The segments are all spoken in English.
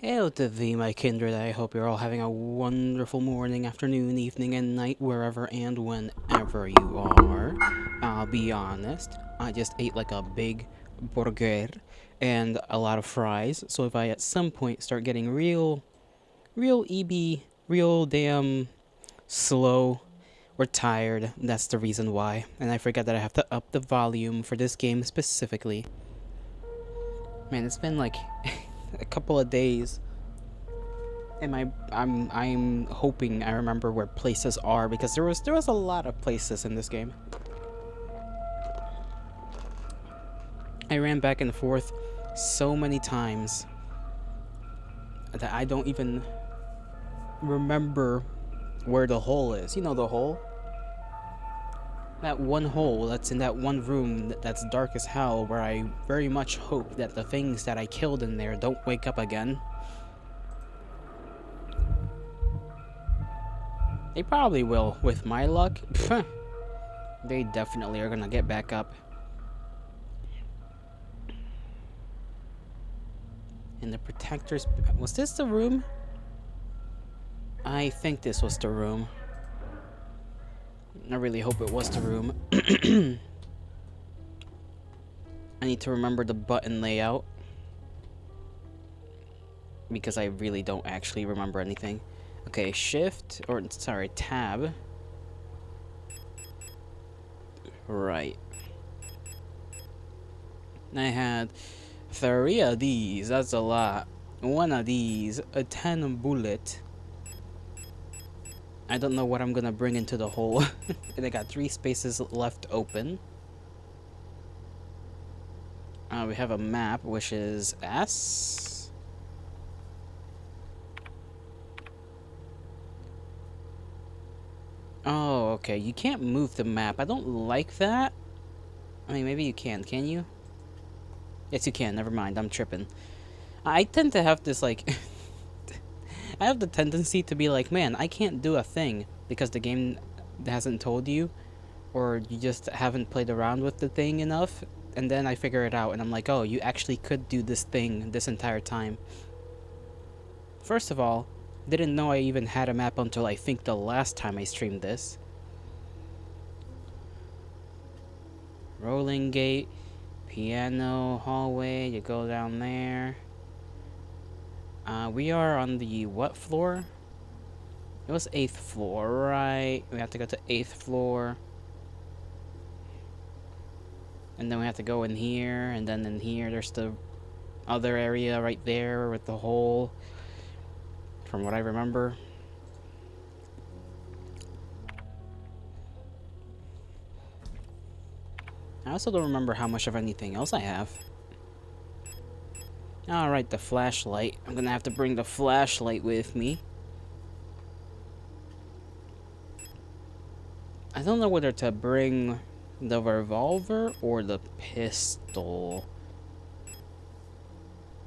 Hail to thee, my kindred. I hope you're all having a wonderful morning, afternoon, evening, and night, wherever and whenever you are. I'll be honest, I just ate like a big burger and a lot of fries, so if I at some point start getting real EB, real damn slow or tired, that's the reason why. And I forgot that I have to up the volume for this game specifically. Man, it's been like a couple of days. And I'm hoping I remember where places are because there was a lot of places in this game. I ran back and forth so many times that I don't even remember where the hole is. You know the hole? That one hole that's in that one room that's dark as hell, where I very much hope that the things that I killed in there don't wake up again. They probably will, with my luck. They definitely are gonna get back up. And the protectors... Was this the room? I think this was the room. I really hope it was the room. I need to remember the button layout, because I really don't actually remember anything. Okay, shift, or sorry, tab. Right. I had 3 of these, that's a lot. 1 of these, a 10 bullet. I don't know what I'm gonna bring into the hole. And I got 3 spaces left open. We have a map, which is S. Oh, okay. You can't move the map. I don't like that. I mean, maybe you can you? Yes, you can. Never mind. I'm tripping. I tend to have this, like... I have the tendency to be like, man, I can't do a thing because the game hasn't told you, or you just haven't played around with the thing enough, and then I figure it out, and I'm like, oh, you actually could do this thing this entire time. First of all, didn't know I even had a map until I think the last time I streamed this. Rolling gate, piano, hallway, you go down there. We are on the what floor? It was 8th floor, right? We have to go to 8th floor. And then we have to go in here, and then in here there's the other area right there with the hole, from what I remember. I also don't remember how much of anything else I have. Alright, the flashlight. I'm gonna have to bring the flashlight with me. I don't know whether to bring the revolver or the pistol.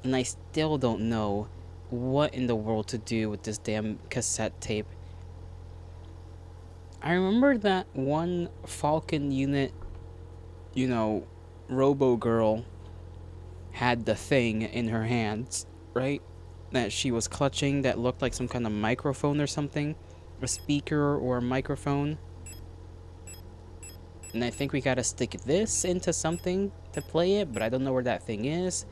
And I still don't know what in the world to do with this damn cassette tape. I remember that one Falcon unit, you know, Robo Girl had the thing in her hands, right? That she was clutching that looked like some kind of microphone or something. A speaker or a microphone. And I think we gotta stick this into something to play it, but I don't know where that thing is.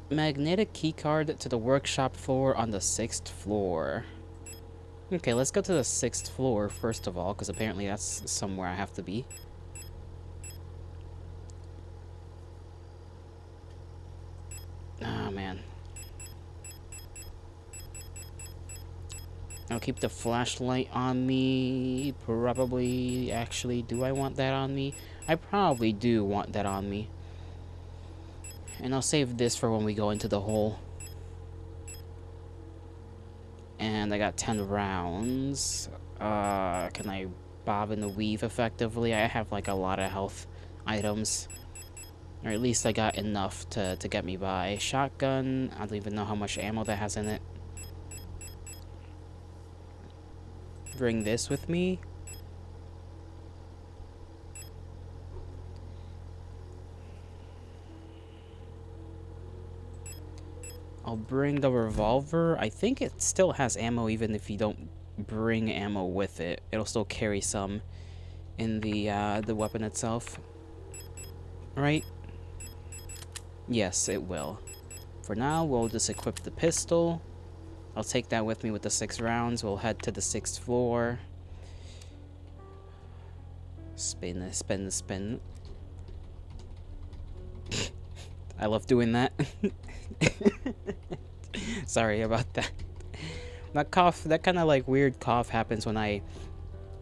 Magnetic keycard to the workshop floor on the 6th floor. Okay, let's go to the 6th floor first of all, because apparently that's somewhere I have to be. Ah, man. I'll keep the flashlight on me. Probably, actually, do I want that on me? I probably do want that on me. And I'll save this for when we go into the hole. And I got 10 rounds. Can I bob and weave effectively? I have like a lot of health items. Or at least I got enough to get me by. Shotgun, I don't even know how much ammo that has in it. Bring this with me. bring the revolver. I think it still has ammo even if you don't bring ammo with it. It'll still carry some in the weapon itself. Right? Yes, it will. For now, we'll just equip the pistol. I'll take that with me with the 6 rounds. We'll head to the 6th floor. Spin, spin, spin. I love doing that. Sorry about that. That cough, that kind of like weird cough happens when I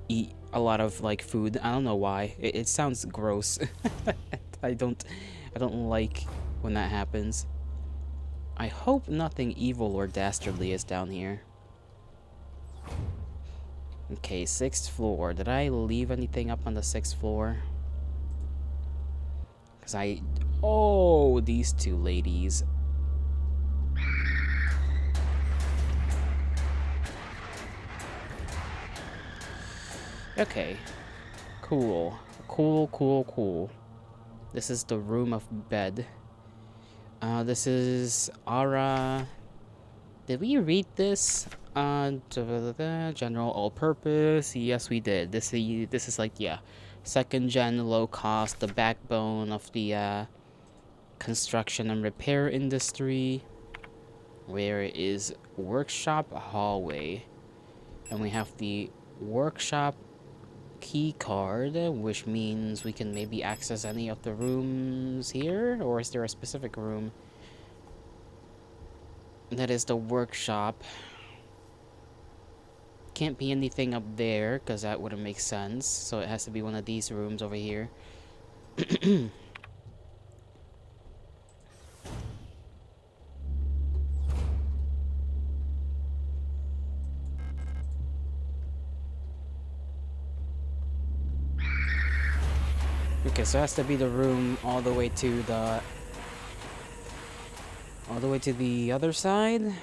eat a lot of like food. I don't know why. It sounds gross. I don't like when that happens. I hope nothing evil or dastardly is down here. Okay, 6th floor. Did I leave anything up on the 6th floor? Because oh, these two ladies. Okay. Cool. Cool. This is the room of bed. This is Ara. Did we read this? General all-purpose. Yes, we did. This is like, yeah, 2nd gen, low cost, the backbone of the construction and repair industry. Where is workshop hallway? And we have the workshop key card, which means we can maybe access any of the rooms here, or is there a specific room? That is the workshop. Can't be anything up there because that wouldn't make sense, so it has to be one of these rooms over here. Okay, so it has to be the room all the way to the other side.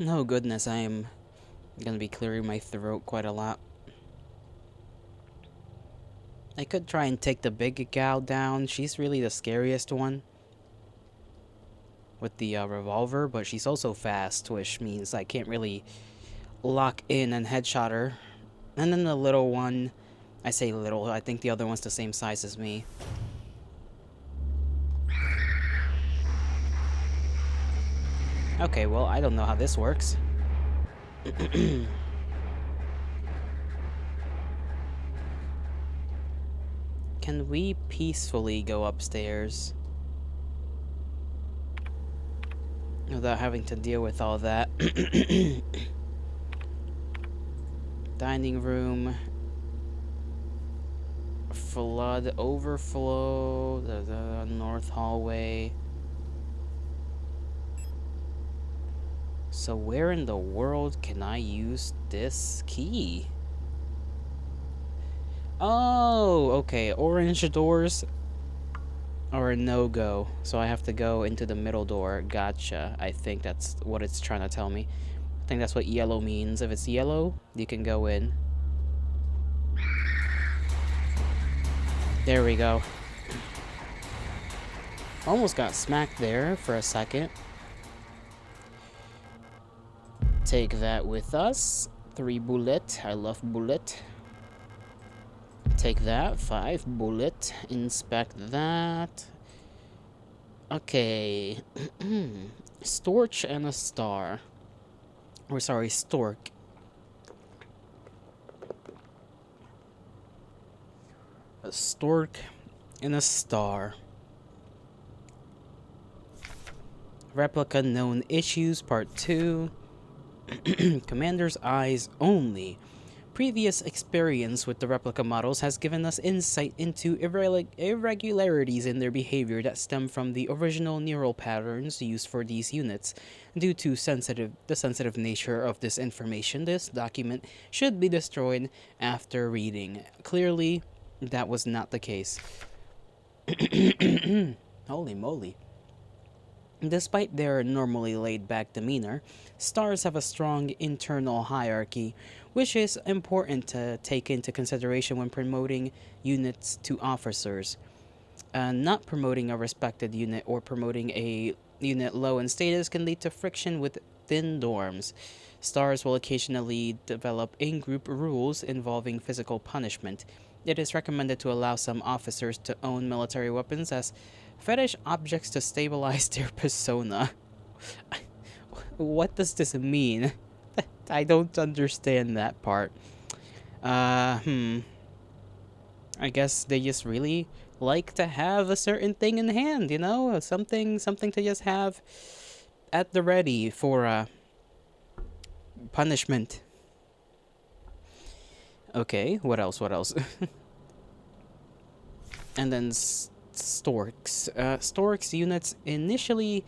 Oh goodness, I am gonna be clearing my throat quite a lot. I could try and take the big gal down. She's really the scariest one with the revolver, but she's also fast, which means I can't really lock in and headshot her. And then the little one, I say little, I think the other one's the same size as me. Okay, well, I don't know how this works. Can we peacefully go upstairs without having to deal with all that? Dining room. Flood overflow. The north hallway. So where in the world can I use this key? Oh, okay. Orange doors are a no-go. So I have to go into the middle door. Gotcha. I think that's what it's trying to tell me. I think that's what yellow means. If it's yellow, you can go in. There we go. Almost got smacked there for a second. Take that with us. 3 bullet. I love bullet. Take that. 5 bullet. Inspect that. Okay. Storch and a star. Or sorry, stork. A stork and a star. Replica known issues, part 2. Commander's eyes only. Previous experience with the replica models has given us insight into irregularities in their behavior that stem from the original neural patterns used for these units. Due to the sensitive nature of this information, this document should be destroyed after reading. Clearly, that was not the case. Holy moly. Despite their normally laid-back demeanor, stars have a strong internal hierarchy, which is important to take into consideration when promoting units to officers. Not promoting a respected unit or promoting a unit low in status can lead to friction within dorms. Stars will occasionally develop in-group rules involving physical punishment. It is recommended to allow some officers to own military weapons as fetish objects to stabilize their persona. What does this mean? I don't understand that part. Hmm. I guess they just really like to have a certain thing in hand, you know? Something to just have at the ready for punishment. Okay, what else? What else? And then storks. Storks units initially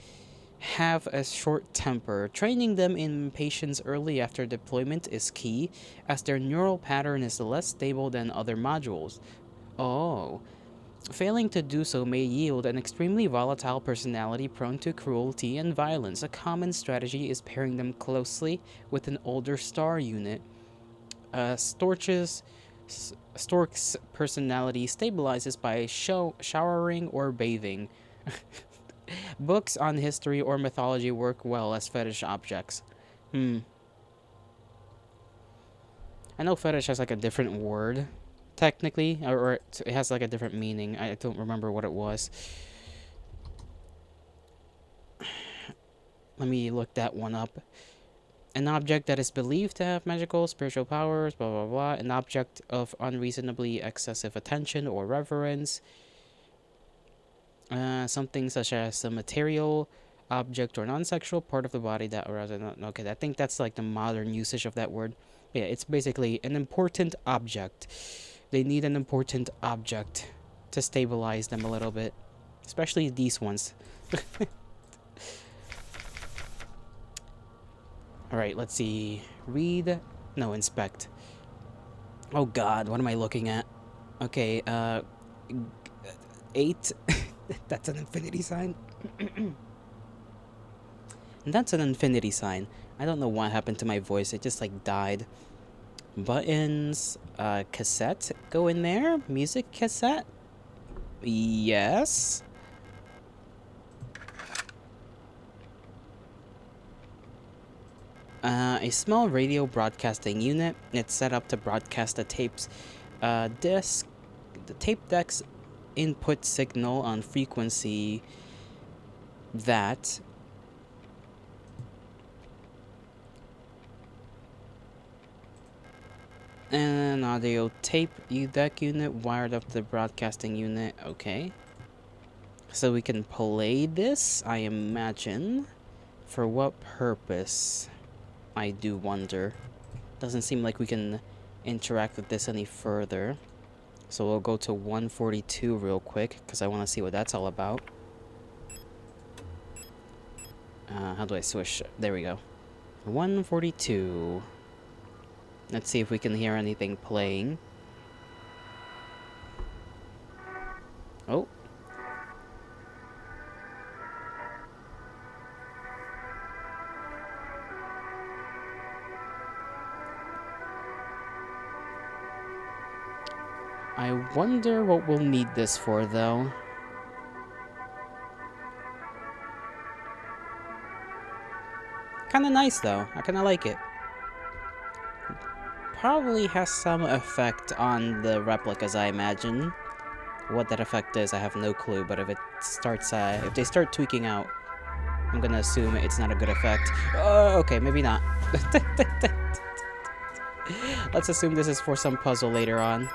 have a short temper. Training them in patience early after deployment is key, as their neural pattern is less stable than other modules. Oh. Failing to do so may yield an extremely volatile personality prone to cruelty and violence. A common strategy is pairing them closely with an older star unit. Stork's personality stabilizes by showering or bathing. Books on history or mythology work well as fetish objects. Hmm. I know fetish has like a different word, technically, or it has like a different meaning. I don't remember what it was. Let me look that one up. An object that is believed to have magical, spiritual powers, blah blah blah. An object of unreasonably excessive attention or reverence. Something such as a material, object, or non-sexual part of the body that arouses. Okay, I think that's like the modern usage of that word. Yeah, it's basically an important object. They need an important object to stabilize them a little bit, especially these ones. All right, let's see. Read, no, inspect. Oh God, what am I looking at? Okay, 8. That's an infinity sign. And that's an infinity sign. I don't know what happened to my voice. It just like died. Buttons, cassette go in there. Music cassette. Yes. A small radio broadcasting unit. It's set up to broadcast the tapes. Disc. The tape deck's input signal on frequency that and an audio tape deck unit wired up to the broadcasting unit. Okay. So we can play this, I imagine. For what purpose? I do wonder. Doesn't seem like we can interact with this any further. So we'll go to 142 real quick, because I want to see what that's all about. How do I switch? There we go. 142. Let's see if we can hear anything playing. Oh. I wonder what we'll need this for, though. Kinda nice, though. I kinda like it. Probably has some effect on the replicas, I imagine. What that effect is, I have no clue, but if it starts, if they start tweaking out, I'm gonna assume it's not a good effect. Oh, okay, maybe not. Let's assume this is for some puzzle later on.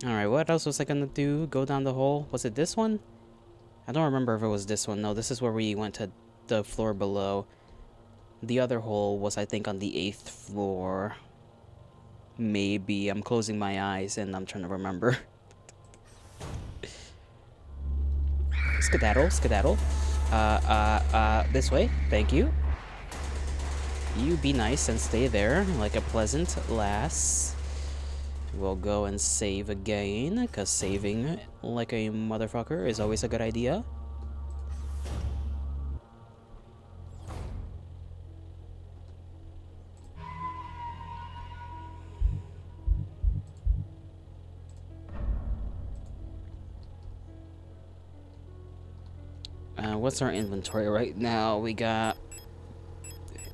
Alright, what else was I gonna do? Go down the hole? Was it this one? I don't remember if it was this one. No, this is where we went to the floor below. The other hole was, I think, on the 8th floor. Maybe. I'm closing my eyes and I'm trying to remember. Skedaddle, skedaddle. This way. Thank you. You be nice and stay there like a pleasant lass. We'll go and save again, because saving like a motherfucker is always a good idea. What's our inventory right now? We got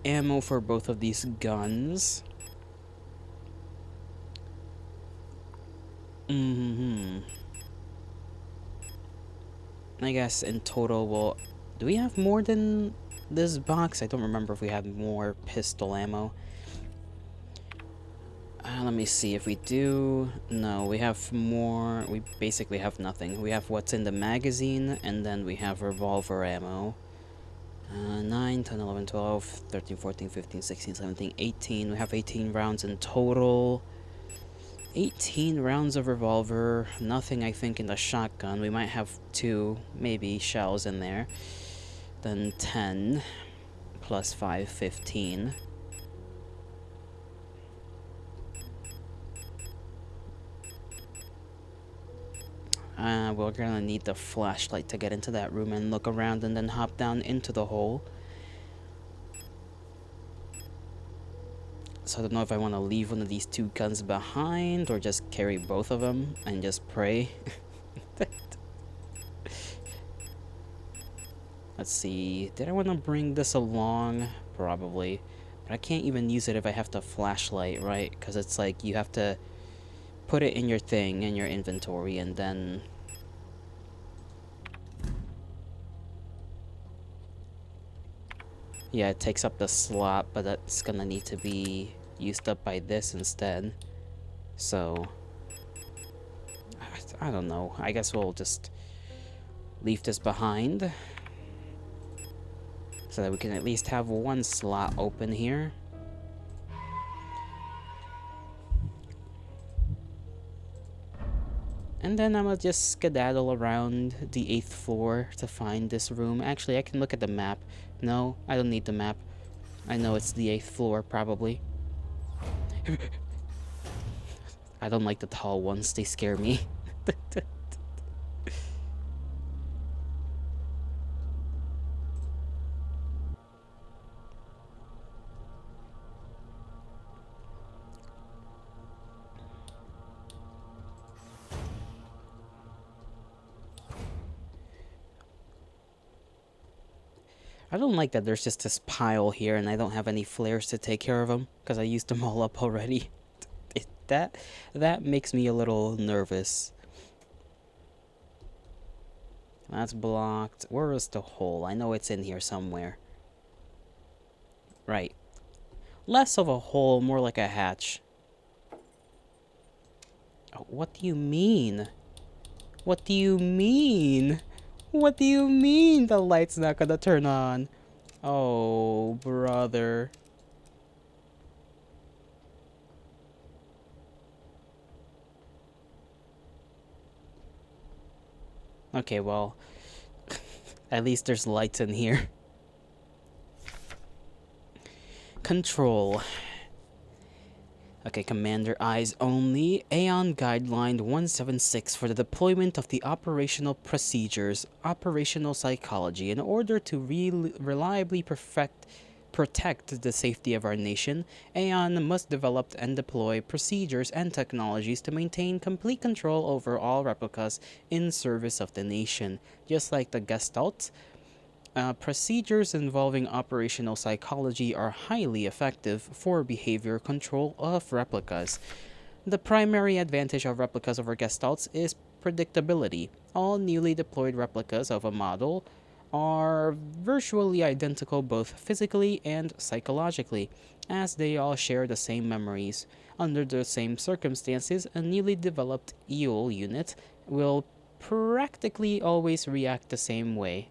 ammo for both of these guns. I guess in total do we have more than this box? I don't remember if we had more pistol ammo. Let me see if we do. No, we have more. We basically have nothing. We have what's in the magazine, and then we have revolver ammo. 9, 10, 11, 12, 13, 14, 15, 16, 17, 18. We have 18 rounds in total. 18 rounds of revolver. Nothing, I think, in the shotgun. We might have 2, maybe, shells in there. Then 10 plus 5, 15. We're gonna need the flashlight to get into that room and look around and then hop down into the hole. So I don't know if I want to leave one of these 2 guns behind or just carry both of them and just pray. Let's see. Did I want to bring this along? Probably. But I can't even use it if I have the flashlight, right? Because it's like you have to put it in your thing, in your inventory, and then... Yeah, it takes up the slot, but that's gonna need to be used up by this instead. So... I don't know. I guess we'll just leave this behind, so that we can at least have 1 slot open here. And then I'm gonna just skedaddle around the 8th floor to find this room. Actually, I can look at the map. No, I don't need the map. I know it's the 8th floor, probably. I don't like the tall ones, they scare me. I don't like that there's just this pile here and I don't have any flares to take care of them, because I used them all up already. That makes me a little nervous. That's blocked. Where is the hole? I know it's in here somewhere. Right. Less of a hole, more like a hatch. Oh, what do you mean? What do you mean? What do you mean the light's not gonna turn on? Oh, brother. Okay, well, at least there's lights in here. Control. Okay, Commander Eyes Only. Aeon Guideline 176 for the deployment of the operational procedures, operational psychology. In order to reliably protect the safety of our nation, Aeon must develop and deploy procedures and technologies to maintain complete control over all replicas in service of the nation. Just like the Gestalt, procedures involving operational psychology are highly effective for behavior control of replicas. The primary advantage of replicas over gestalts is predictability. All newly deployed replicas of a model are virtually identical both physically and psychologically, as they all share the same memories. Under the same circumstances, a newly developed EOL unit will practically always react the same way.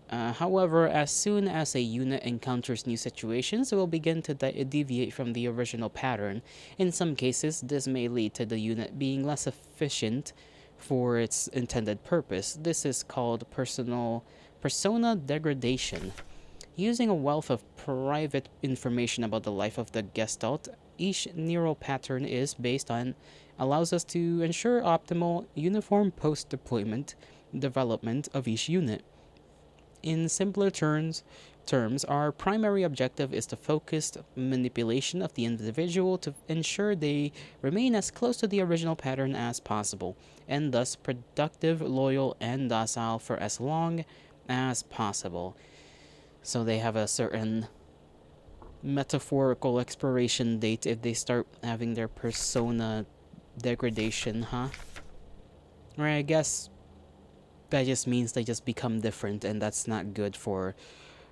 However, as soon as a unit encounters new situations, it will begin to deviate from the original pattern. In some cases, this may lead to the unit being less efficient for its intended purpose. This is called persona degradation. Using a wealth of private information about the life of the Gestalt, each neural pattern is based on allows us to ensure optimal uniform post-deployment development of each unit. In simpler terms, our primary objective is the focused manipulation of the individual to ensure they remain as close to the original pattern as possible, and thus productive, loyal, and docile for as long as possible. So they have a certain metaphorical expiration date if they start having their persona degradation, huh? Or I guess that just means they just become different, and that's not good for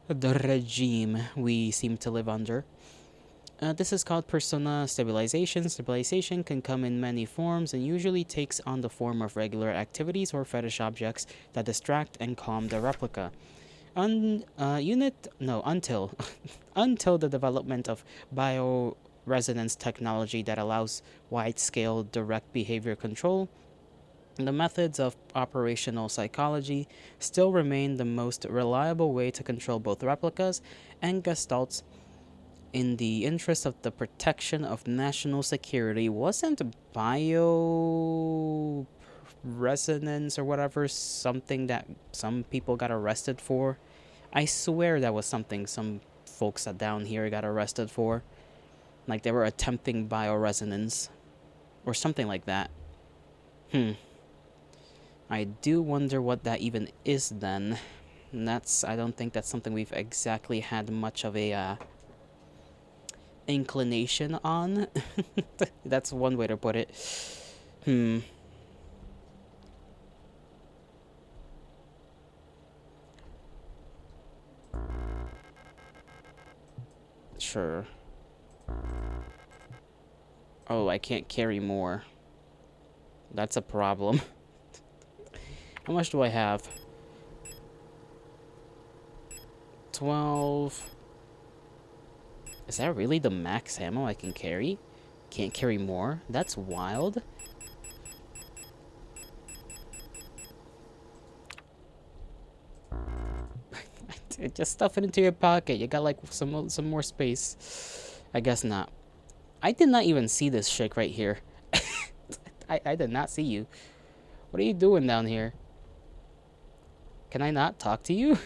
the regime we seem to live under. This is called persona stabilization. Stabilization can come in many forms and usually takes on the form of regular activities or fetish objects that distract and calm the replica. Until until the development of bioresonance technology that allows wide-scale direct behavior control, the methods of operational psychology still remain the most reliable way to control both replicas and gestalts in the interest of the protection of national security. Wasn't bio resonance or whatever something that some people got arrested for? I swear that was something some folks down here got arrested for. Like they were attempting bioresonance or something like that. I do wonder what that even is then. And I don't think that's something we've exactly had much of a inclination on. That's one way to put it. Sure. Oh, I can't carry more. That's a problem. How much do I have? 12. Is that really the max ammo I can carry? Can't carry more? That's wild. Just stuff it into your pocket. You got like some more space. I guess not. I did not even see this chick right here. I did not see you. What are you doing down here? Can I not talk to you?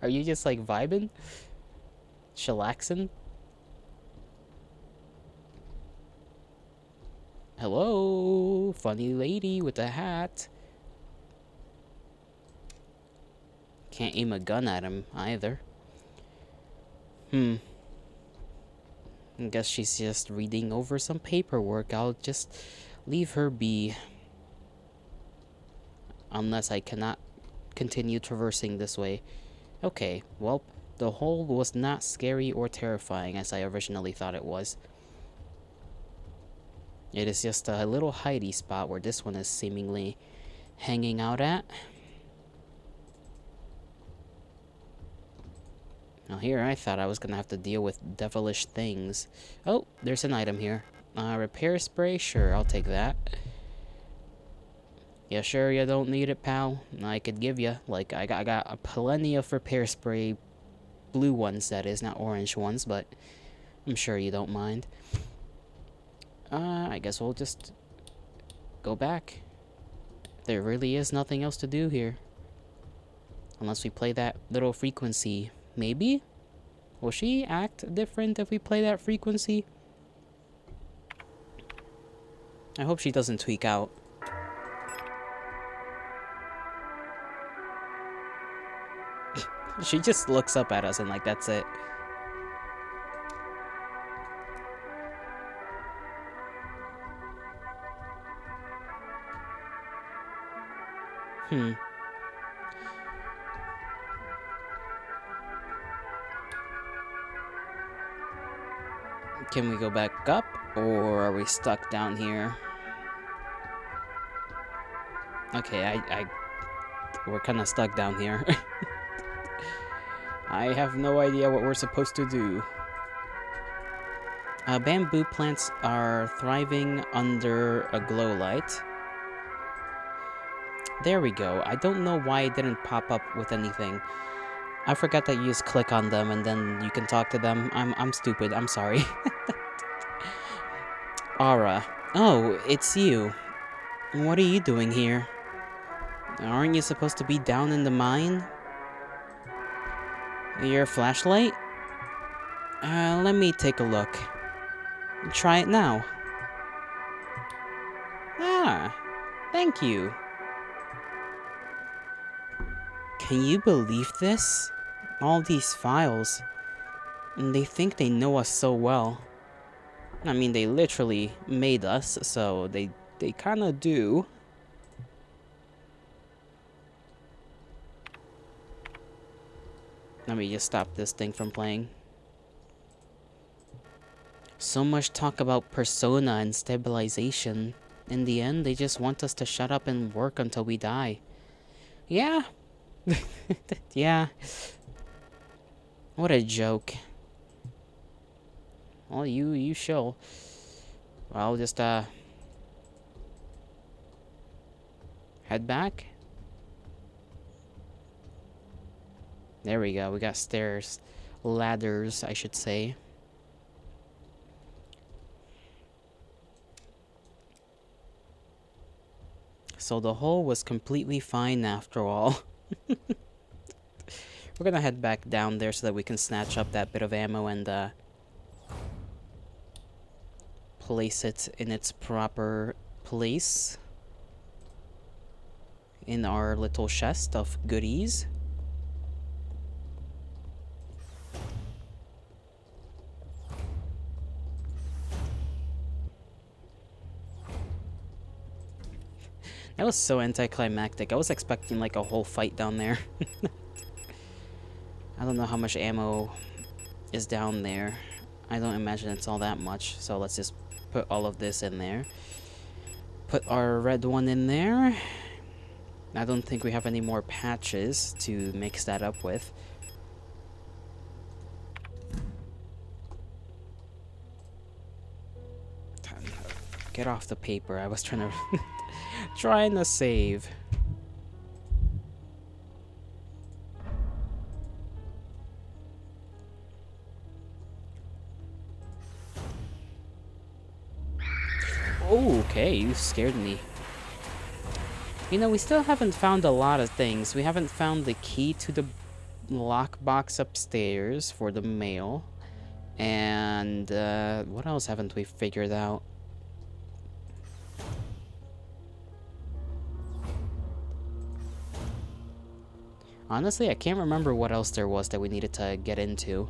Are you just like vibing? Chillaxing? Hello, funny lady with a hat. Can't aim a gun at him either. I guess she's just reading over some paperwork. I'll just leave her be. Unless I cannot continue traversing this way. Okay, well, the hole was not scary or terrifying as I originally thought it was. It is just a little hidey spot where this one is seemingly hanging out at. Now here I thought I was gonna have to deal with devilish things. Oh, there's an item here. Repair spray? Sure, I'll take that. Yeah, sure you don't need it, pal? I could give you. Like, I got plenty of repair spray. Blue ones, that is, not orange ones, but I'm sure you don't mind. I guess we'll just go back. There really is nothing else to do here. Unless we play that little frequency. Maybe? Will she act different if we play that frequency? I hope she doesn't tweak out. She just looks up at us and like, that's it. Can we go back up, or are we stuck down here? Okay, we're kind of stuck down here. I have no idea what we're supposed to do. Bamboo plants are thriving under a glow light. There we go. I don't know why it didn't pop up with anything. I forgot that you just click on them and then you can talk to them. I'm stupid. I'm sorry. Aura. Oh, it's you. What are you doing here? Aren't you supposed to be down in the mine? Your flashlight? Let me take a look. Try it now. Ah, thank you. Can you believe this? All these files. And they think they know us so well. I mean, they literally made us, so they kind of do. Let me just stop this thing from playing. So much talk about persona and stabilization. In the end, they just want us to shut up and work until we die. Yeah. Yeah. What a joke. Well, you show. Well, just, head back. There we go. We got stairs. Ladders, I should say. So the hole was completely fine after all. We're gonna head back down there so that we can snatch up that bit of ammo and, place it in its proper place. In our little chest of goodies. That was so anticlimactic. I was expecting like a whole fight down there. I don't know how much ammo is down there. I don't imagine it's all that much. So let's just put all of this in there. Put our red one in there. I don't think we have any more patches to mix that up with. Get off the paper. I was trying to trying to save. Oh, okay, you scared me. You know, we still haven't found a lot of things. We haven't found the key to the lockbox upstairs for the mail. And, what else haven't we figured out? Honestly, I can't remember what else there was that we needed to get into.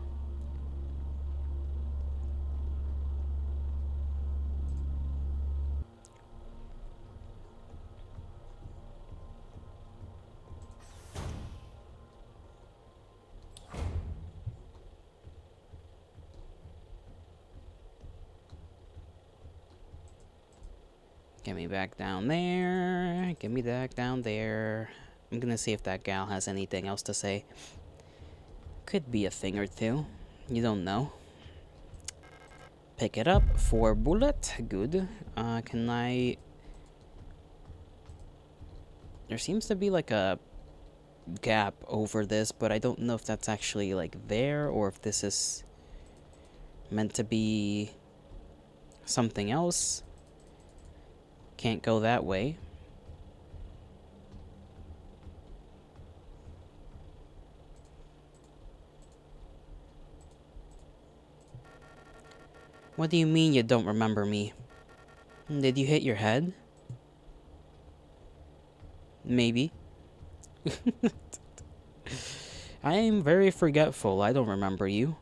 Get me back down there. Get me back down there. I'm gonna see if that gal has anything else to say. Could be a thing or two. You don't know. Pick it up. 4 bullet. Good. Can I... There seems to be like a gap over this, but I don't know if that's actually like there or if this is meant to be something else. Can't go that way. What do you mean you don't remember me? Did you hit your head? Maybe. I am very forgetful. I don't remember you.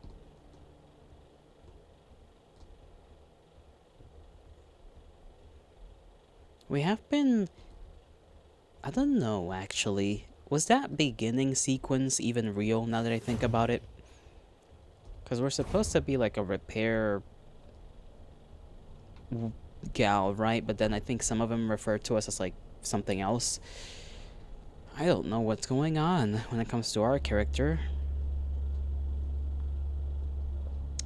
We have been... I don't know, actually. Was that beginning sequence even real, now that I think about it? Because we're supposed to be like a repair gal, right? But then I think some of them refer to us as like something else. I don't know what's going on when it comes to our character.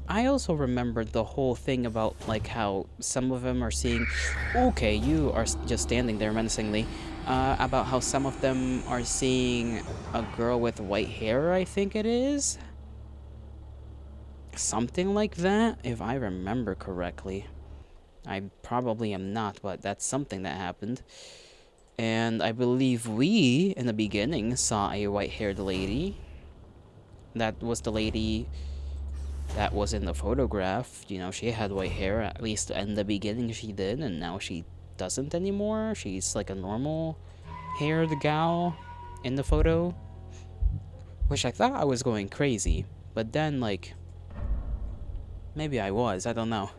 I also remembered the whole thing about like how some of them are seeing... Okay, you are just standing there menacingly. About how some of them are seeing a girl with white hair, I think it is. Something like that, if I remember correctly. I probably am not, but that's something that happened. And I believe we, in the beginning, saw a white-haired lady. That was the lady that was in the photograph. You know, she had white hair, at least in the beginning she did, and now she doesn't anymore. She's like a normal haired gal in the photo, which I thought I was going crazy, but then, like, maybe I was, I don't know.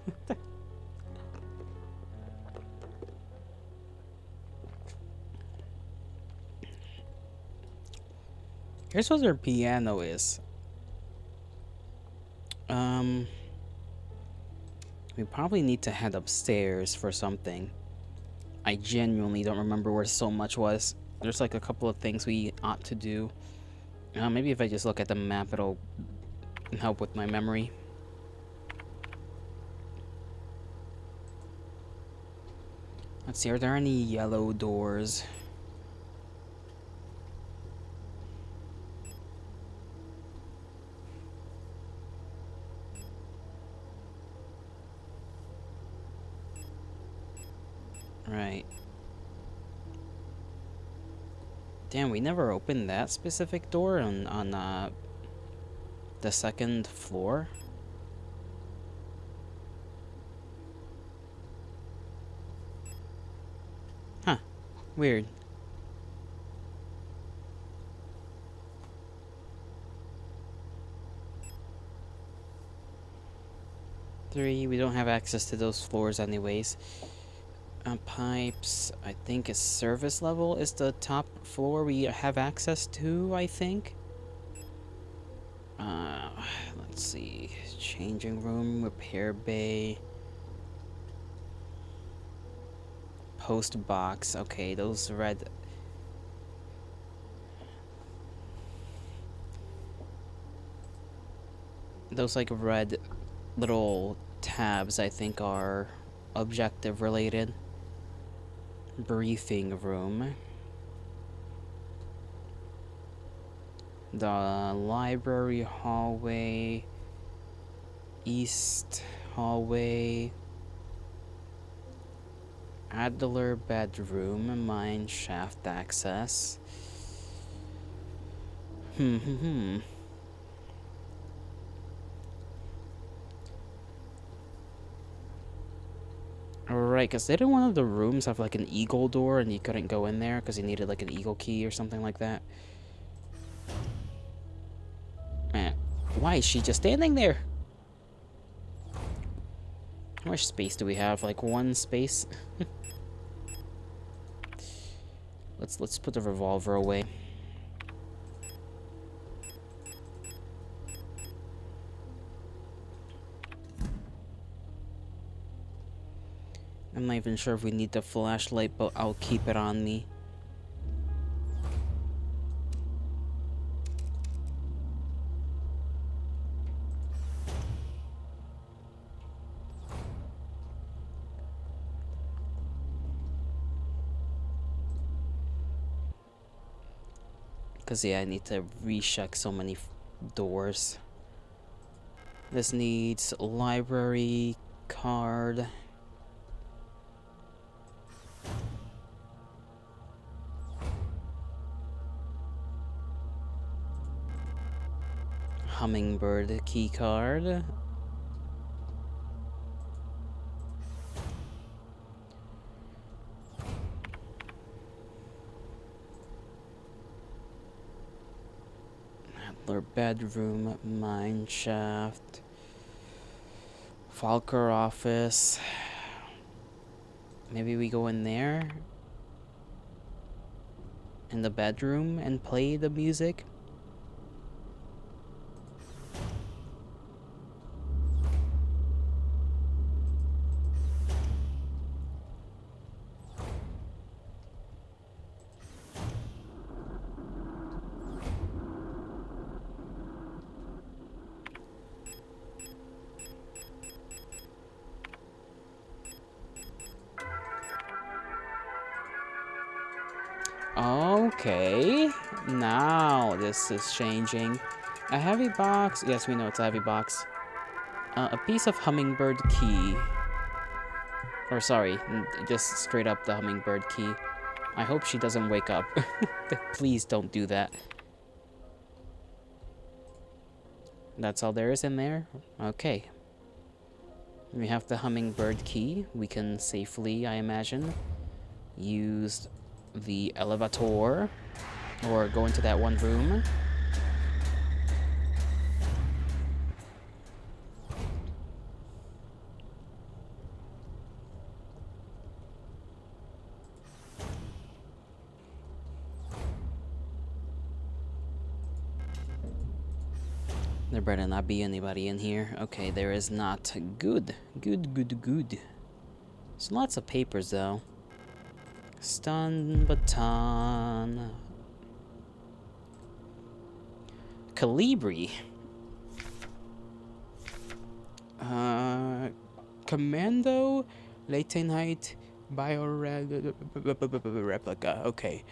Here's what their piano is. We probably need to head upstairs for something. I genuinely don't remember where so much was. There's like a couple of things we ought to do. Maybe if I just look at the map, it'll help with my memory. Let's see, are there any yellow doors? Right. Damn, we never opened that specific door on the second floor. Huh. Weird. Three, we don't have access to those floors anyways. Pipes, I think is service level is the top floor we have access to, I think. Let's see. Changing room, repair bay. Post box. Okay, those red... Those, like, red little tabs, I think, are objective related. Briefing room. The library hallway. East hallway. Adler bedroom. Mine shaft access. Right, because didn't one of the rooms have like an eagle door and you couldn't go in there because you needed like an eagle key or something like that? Man, why is she just standing there? How much space do we have? Like one space? Let's put the revolver away. I'm not even sure if we need the flashlight, but I'll keep it on me. Because, yeah, I need to recheck so many doors. This needs library card. Hummingbird key card. Adler bedroom, mine shaft. Falker office. Maybe we go in there? In the bedroom and play the music? Okay, now this is changing. A heavy box. Yes, we know it's a heavy box. A piece of hummingbird key. Or sorry, just straight up the hummingbird key. I hope she doesn't wake up. Please don't do that. That's all there is in there? Okay. We have the hummingbird key. We can safely, I imagine, use the elevator or go into that one room. There better not be anybody in here. Okay, there is not. Good. Good, good, good. There's lots of papers, though. Stun baton. Calibri. Commando. Latenite. Replica. Okay.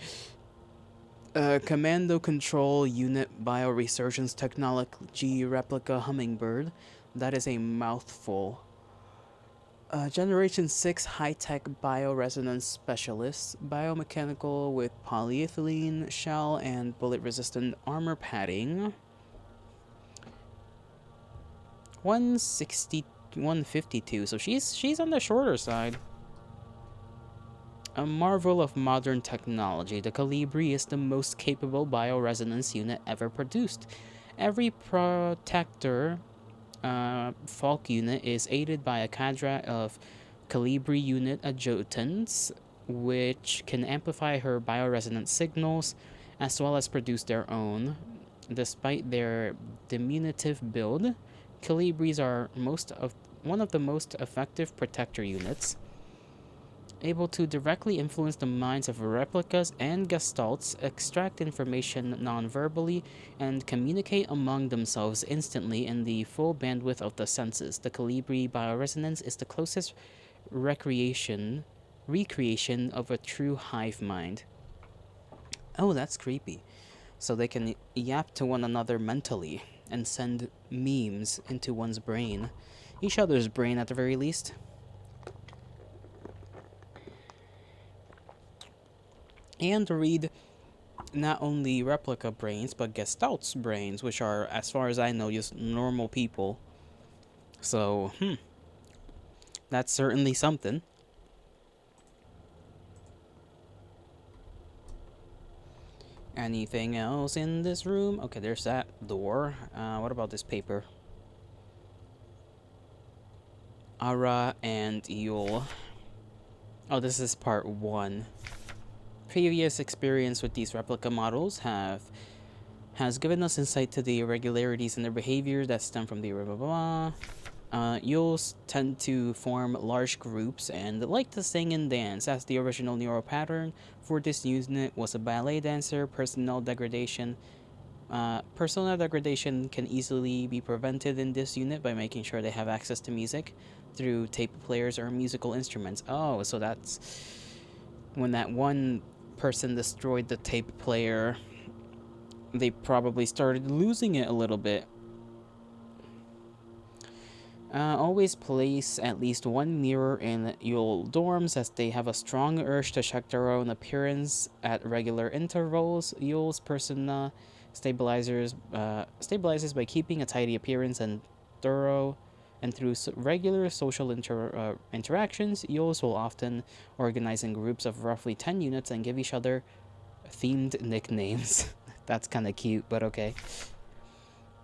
Commando Control Unit Bioresurgence Technology Replica Hummingbird. That is a mouthful. Generation 6 High-Tech Bioresonance Specialist. Biomechanical with polyethylene shell and bullet-resistant armor padding. 160, 152, so she's on the shorter side. A marvel of modern technology, the Calibri is the most capable bioresonance unit ever produced. Every protector Falk unit is aided by a cadre of Calibri unit adjutants, which can amplify her bioresonance signals as well as produce their own. Despite their diminutive build, Calibris are one of the most effective protector units, able to directly influence the minds of replicas and gestalts, extract information non-verbally, and communicate among themselves instantly in the full bandwidth of the senses. The Calibri bioresonance is the closest recreation of a true hive mind. Oh, that's creepy. So they can yap to one another mentally and send memes into one's brain. Each other's brain, at the very least. And read not only replica brains, but gestalt's brains, which are, as far as I know, just normal people. So, that's certainly something. Anything else in this room? Okay, there's that door. What about this paper? Ara and Yule. Oh, this is part 1. Previous experience with these replica models has given us insight to the irregularities in their behavior that stem from the blah blah blah. Yules tend to form large groups and like to sing and dance, as the original neural pattern for this unit was a ballet dancer. Persona degradation can easily be prevented in this unit by making sure they have access to music through tape players or musical instruments. Oh, so that's when that one person destroyed the tape player, they probably started losing it a little bit. Always place at least one mirror in your dorms, as they have a strong urge to check their own appearance at regular intervals. Yule's persona stabilizes by keeping a tidy appearance and through regular social interactions. Yules will often organize in groups of roughly 10 units and give each other themed nicknames. That's kind of cute, but okay.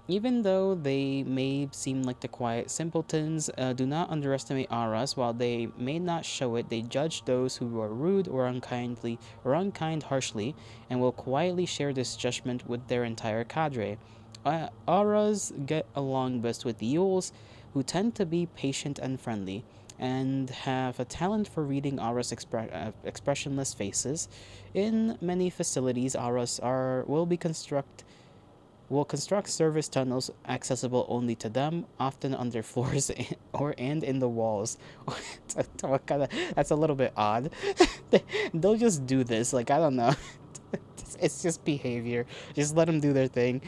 Even though they may seem like the quiet simpletons, do not underestimate Aras. While they may not show it, they judge those who are rude or unkind harshly, and will quietly share this judgment with their entire cadre. Auras get along best with Yules, who tend to be patient and friendly, and have a talent for reading Aura's expressionless faces. In many facilities, Auras will construct service tunnels accessible only to them, often under floors and in the walls. That's a little bit odd. They'll just do this, like, I don't know. It's just behavior. Just let them do their thing.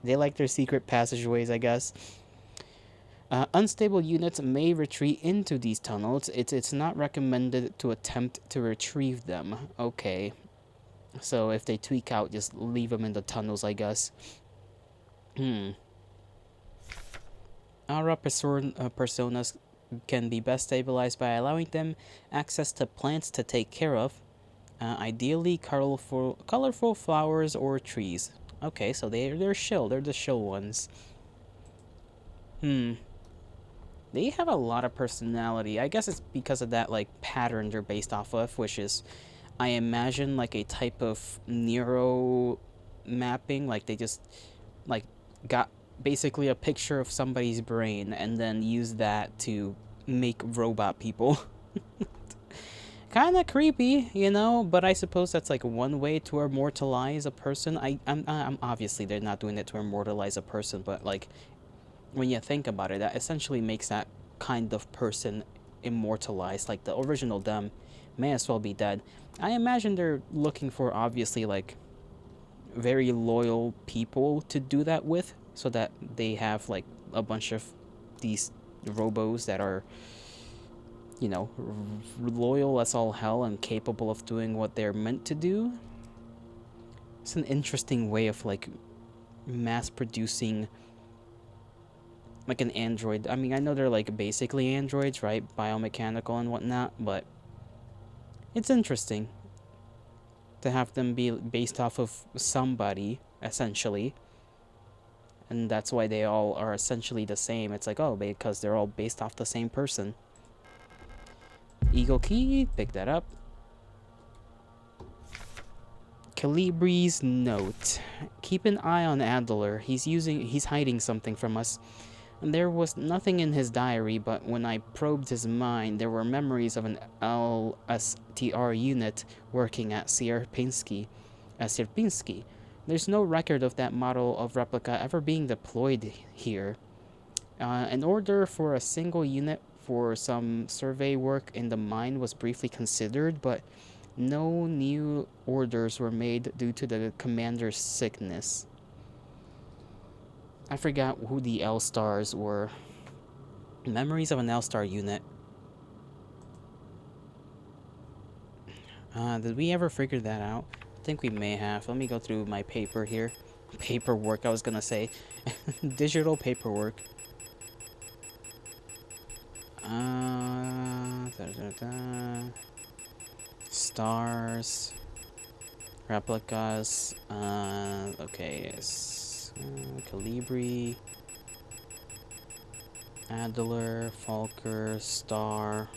They like their secret passageways, I guess. Unstable units may retreat into these tunnels. It's not recommended to attempt to retrieve them. Okay. So if they tweak out, just leave them in the tunnels, I guess. Hmm. Personas can be best stabilized by allowing them access to plants to take care of, ideally colorful flowers or trees. Okay, so they're chill. They're the chill ones. Hmm. They have a lot of personality. I guess it's because of that like pattern they're based off of, which is, I imagine, like a type of neuro mapping. Like they just like got basically a picture of somebody's brain and then use that to make robot people. Kind of creepy, you know, but I suppose that's like one way to immortalize a person. I'm obviously they're not doing it to immortalize a person, but like when you think about it, that essentially makes that kind of person immortalized. Like the original them may as well be dead. I imagine they're looking for obviously like very loyal people to do that with, so that they have like a bunch of these robos that are, you know, loyal as all hell and capable of doing what they're meant to do. It's an interesting way of like mass producing like an android. I mean, I know they're like basically androids, right? Biomechanical and whatnot, but it's interesting to have them be based off of somebody, essentially. And that's why they all are essentially the same. It's like, oh, because they're all based off the same person. Eagle key, pick that up. Calibri's note. Keep an eye on Adler. He's hiding something from us. And there was nothing in his diary, but when I probed his mind, there were memories of an LSTR unit working at Sierpinski. There's no record of that model of replica ever being deployed here. An order for a single unit for some survey work in the mine was briefly considered, but no new orders were made due to the commander's sickness. I forgot who the L-stars were. Memories of an L-star unit. Did we ever figure that out? I think we may have. Let me go through my paper here. Paperwork, I was gonna say. Digital paperwork. Stars. Replicas. Okay. Calibri. Adler. Falker. Star.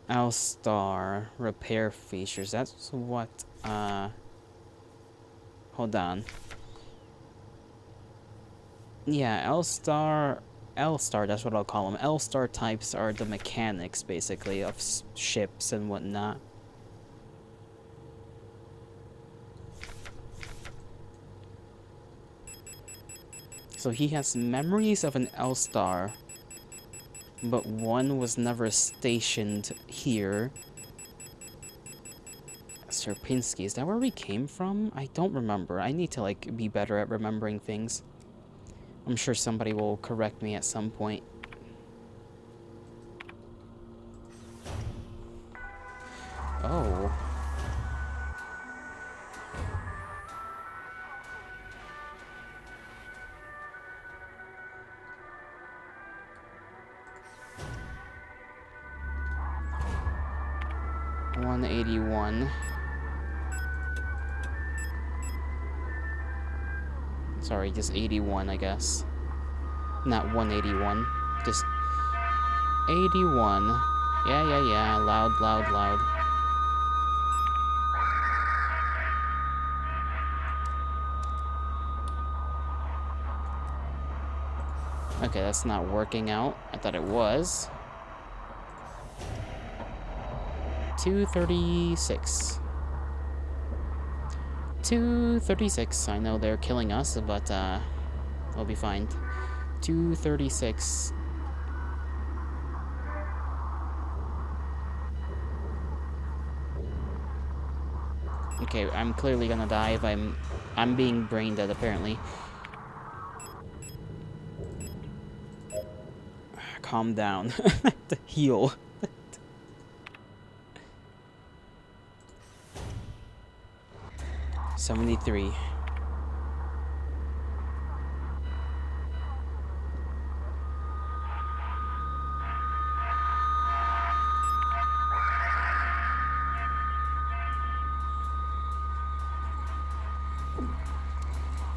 L-star repair features. That's what, hold on. Yeah, L-star, that's what I'll call them. L-star types are the mechanics, basically, of ships and whatnot. So he has memories of an L-star, but one was never stationed here. Sierpinski, is that where we came from? I don't remember. I need to, like, be better at remembering things. I'm sure somebody will correct me at some point. Oh. $181. Sorry, just 81, I guess. Not 181. Just 81. Yeah. Loud. Okay, that's not working out. I thought it was. 236. 236. I know they're killing us, but we'll be fine. 236. Okay, I'm clearly gonna die if I'm being brain dead apparently. calm down. To heal. 73.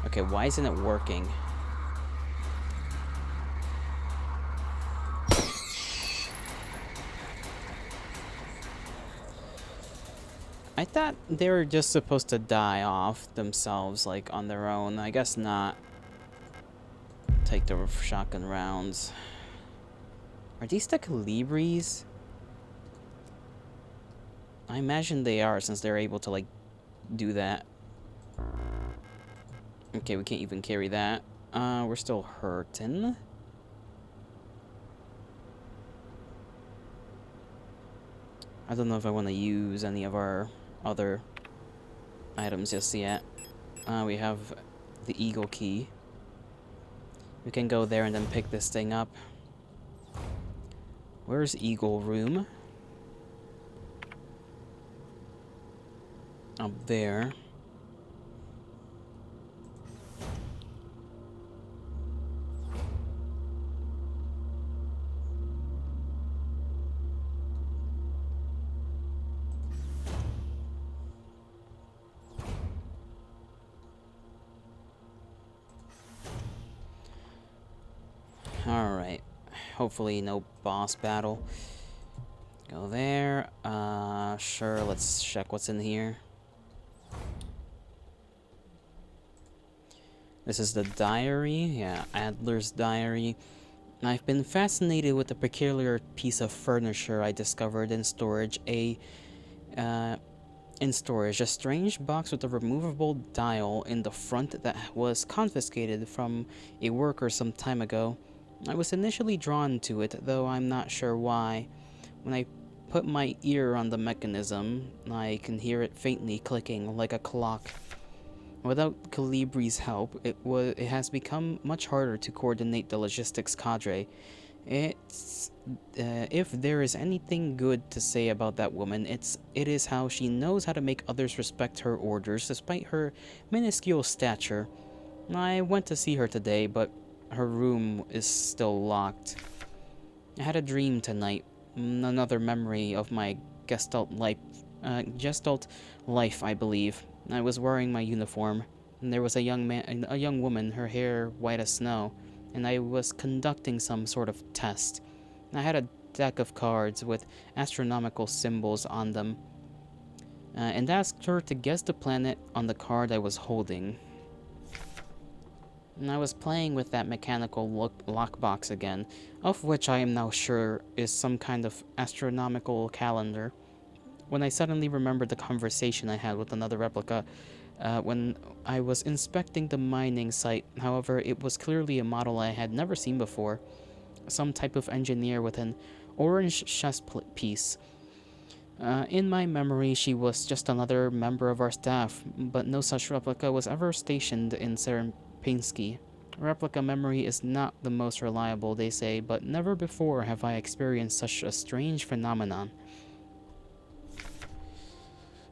Okay, why isn't it working? I thought they were just supposed to die off themselves, like, on their own. I guess not. Take the shotgun rounds. Are these the Calibris? I imagine they are, since they're able to, like, do that. Okay, we can't even carry that. We're still hurting. I don't know if I want to use any of our other items just yet. We have the Eagle Key. We can go there and then pick this thing up. Where's Eagle Room? Up there. Alright. Hopefully no boss battle. Go there. Sure, let's check what's in here. This is the diary. Yeah, Adler's diary. I've been fascinated with the peculiar piece of furniture I discovered in storage. A strange box with a removable dial in the front that was confiscated from a worker some time ago. I was initially drawn to it, though I'm not sure why. When I put my ear on the mechanism, I can hear it faintly clicking like a clock. Without Calibri's help, it has become much harder to coordinate the logistics cadre. If there is anything good to say about that woman, it is how she knows how to make others respect her orders despite her minuscule stature. I went to see her today, but her room is still locked. I had a dream tonight, another memory of my Gestalt life, I believe. I was wearing my uniform, and there was a young woman, her hair white as snow, and I was conducting some sort of test. I had a deck of cards with astronomical symbols on them, and asked her to guess the planet on the card I was holding. And I was playing with that mechanical lockbox again, of which I am now sure is some kind of astronomical calendar, when I suddenly remembered the conversation I had with another replica when I was inspecting the mining site. However, it was clearly a model I had never seen before, some type of engineer with an orange chess piece. In my memory, she was just another member of our staff, but no such replica was ever stationed in Serpinsky. Replica memory is not the most reliable, they say, but never before have I experienced such a strange phenomenon.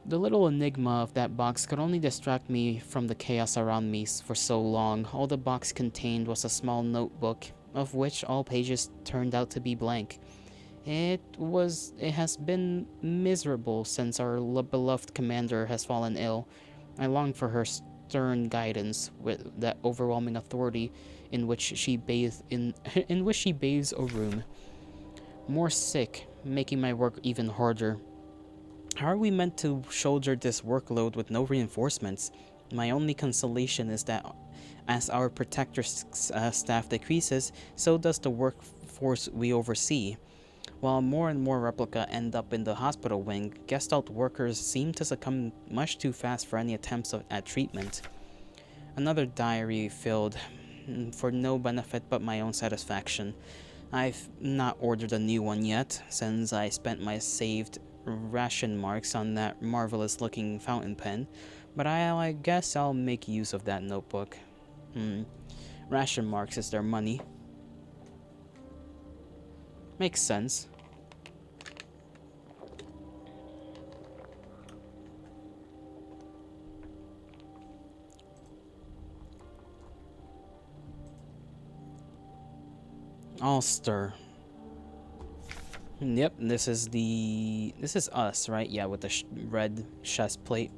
The little enigma of that box could only distract me from the chaos around me for so long. All the box contained was a small notebook, of which all pages turned out to be blank. It has been miserable since our beloved commander has fallen ill. I long for her stern guidance with that overwhelming authority in which she bathes a room. More sick, making my work even harder. How are we meant to shoulder this workload with no reinforcements? My only consolation is that as our protector staff decreases, so does the workforce we oversee. While more and more replica end up in the hospital wing, Gestalt workers seem to succumb much too fast for any attempts at treatment. Another diary filled for no benefit but my own satisfaction. I've not ordered a new one yet, since I spent my saved ration marks on that marvelous looking fountain pen, but I guess I'll make use of that notebook. Ration marks is their money. Makes sense. Ulster. Yep, this is us, right? Yeah, with the red chest plate.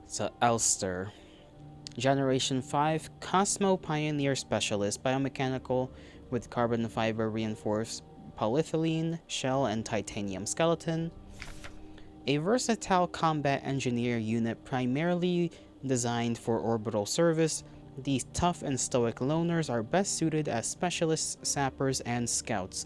So Ulster. Generation 5 Cosmo Pioneer Specialist, biomechanical with carbon fiber reinforced polyethylene shell and titanium skeleton. A versatile combat engineer unit primarily designed for orbital service, these tough and stoic loners are best suited as specialists, sappers, and scouts.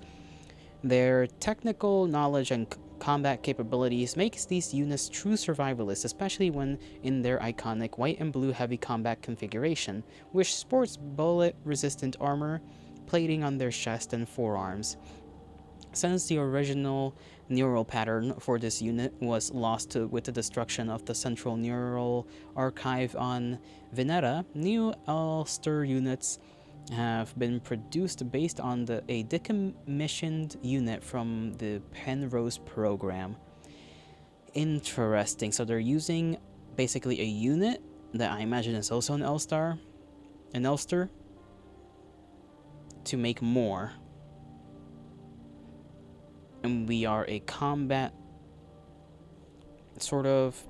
Their technical knowledge and combat capabilities makes these units true survivalists, especially when in their iconic white and blue heavy combat configuration, which sports bullet-resistant armor, plating on their chest and forearms. Since the original neural pattern for this unit was lost with the destruction of the central neural archive on Veneta, new Ulster units have been produced based on a decommissioned unit from the Penrose program. Interesting. So they're using basically a unit that I imagine is also an Ulster, to make more. And we are a combat sort of,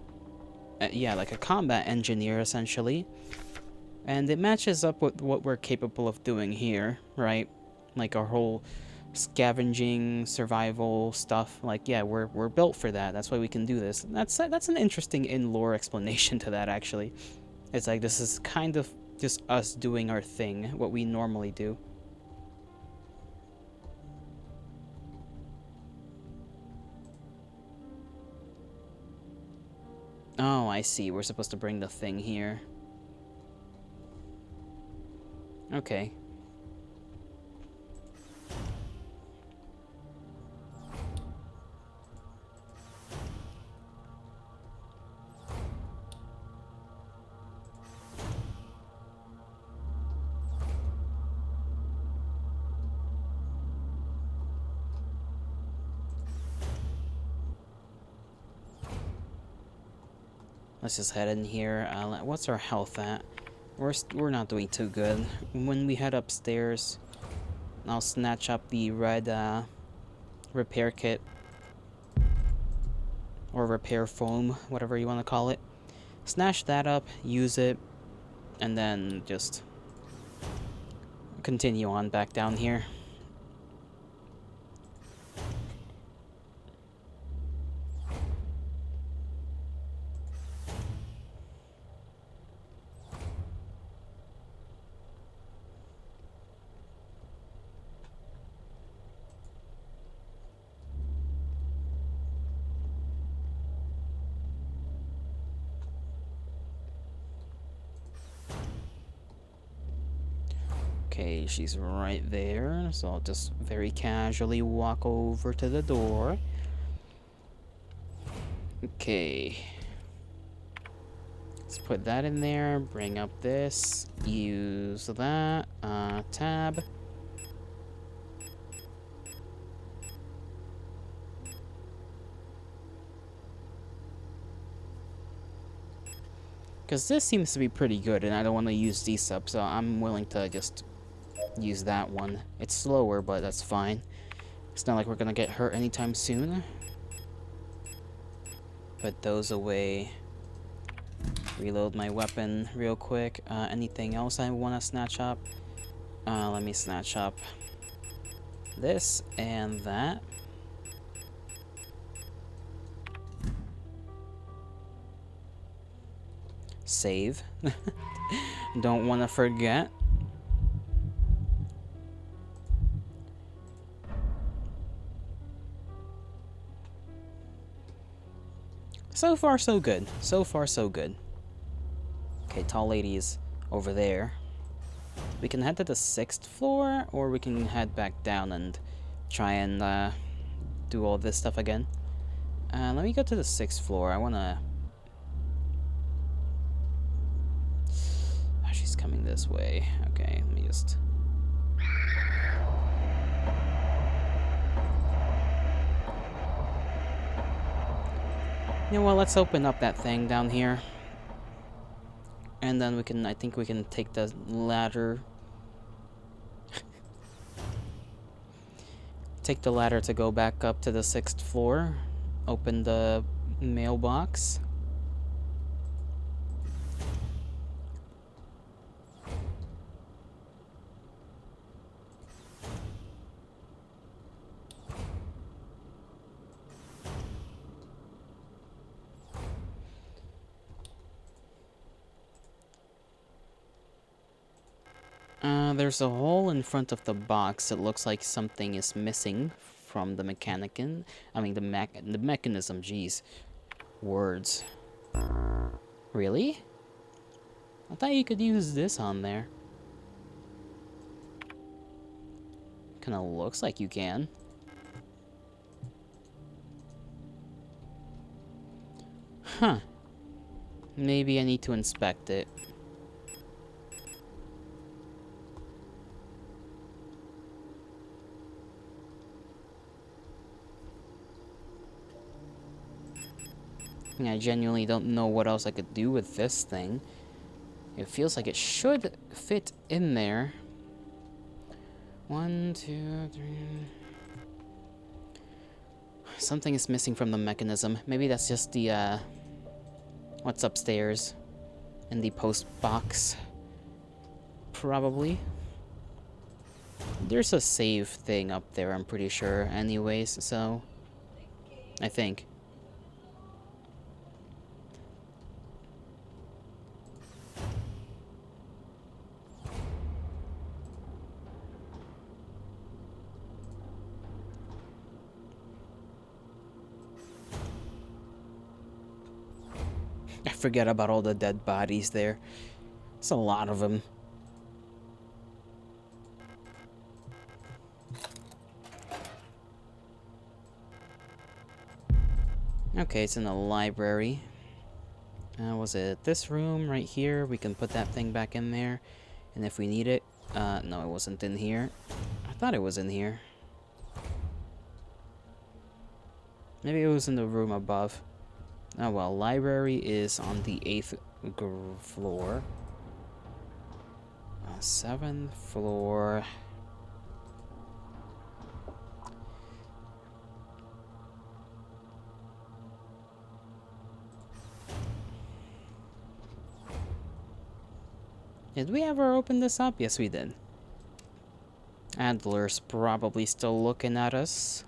yeah, like a combat engineer essentially. And it matches up with what we're capable of doing here, right? Like our whole scavenging, survival stuff. Like, yeah, we're built for that. That's why we can do this. That's an interesting in-lore explanation to that, actually. It's like this is kind of just us doing our thing, what we normally do. Oh, I see. We're supposed to bring the thing here. Okay. Let's just head in here. What's our health at? We're not doing too good. When we head upstairs, I'll snatch up the red repair kit. Or repair foam, whatever you want to call it. Snatch that up, use it, and then just continue on back down here. Okay, she's right there, so I'll just very casually walk over to the door. Okay. Let's put that in there, bring up this, use that, tab. Because this seems to be pretty good, and I don't want to use these up, so I'm willing to just use that one. It's slower, but that's fine. It's not like we're gonna get hurt anytime soon. Put those away. Reload my weapon real quick. Anything else I want to snatch up? Let me snatch up this and that. Save. Don't want to forget. So far, so good. So far, so good. Okay, tall lady's over there. We can head to the 6th floor, or we can head back down and try and do all this stuff again. Let me go to the 6th floor. I wanna... Oh, she's coming this way. Okay, let me just You know what, let's open up that thing down here. And then we can, I think we can take the ladder. Take the ladder to go back up to the 6th floor. Open the mailbox. There's a hole in front of the box. It looks like something is missing from the mechanism. The mechanism, jeez. Words. Really? I thought you could use this on there. Kinda looks like you can. Huh. Maybe I need to inspect it. I genuinely don't know what else I could do with this thing. It feels like it should fit in there. 1, 2, 3... Something is missing from the mechanism. Maybe that's just the, what's upstairs in the post box. Probably. There's a save thing up there, I'm pretty sure, anyways, so... I think. I forget about all the dead bodies there. It's a lot of them. Okay, it's in the library. Was it this room right here? We can put that thing back in there. And if we need it... no, it wasn't in here. I thought it was in here. Maybe it was in the room above. Oh well, library is on the 8th floor. 7th floor. Did we ever open this up? Yes, we did. Adler's probably still looking at us.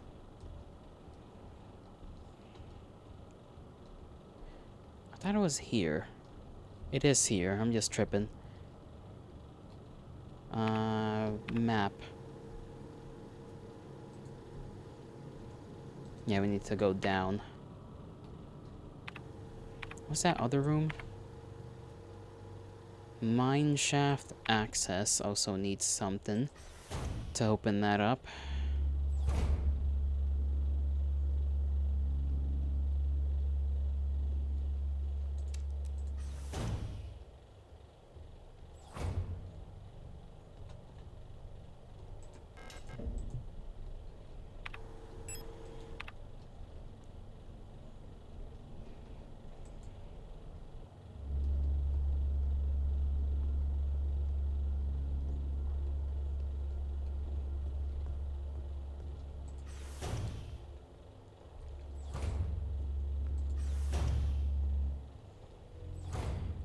I thought it was here. It is here. I'm just tripping. Map. Yeah, we need to go down. What's that other room? Mine shaft access also needs something to open that up.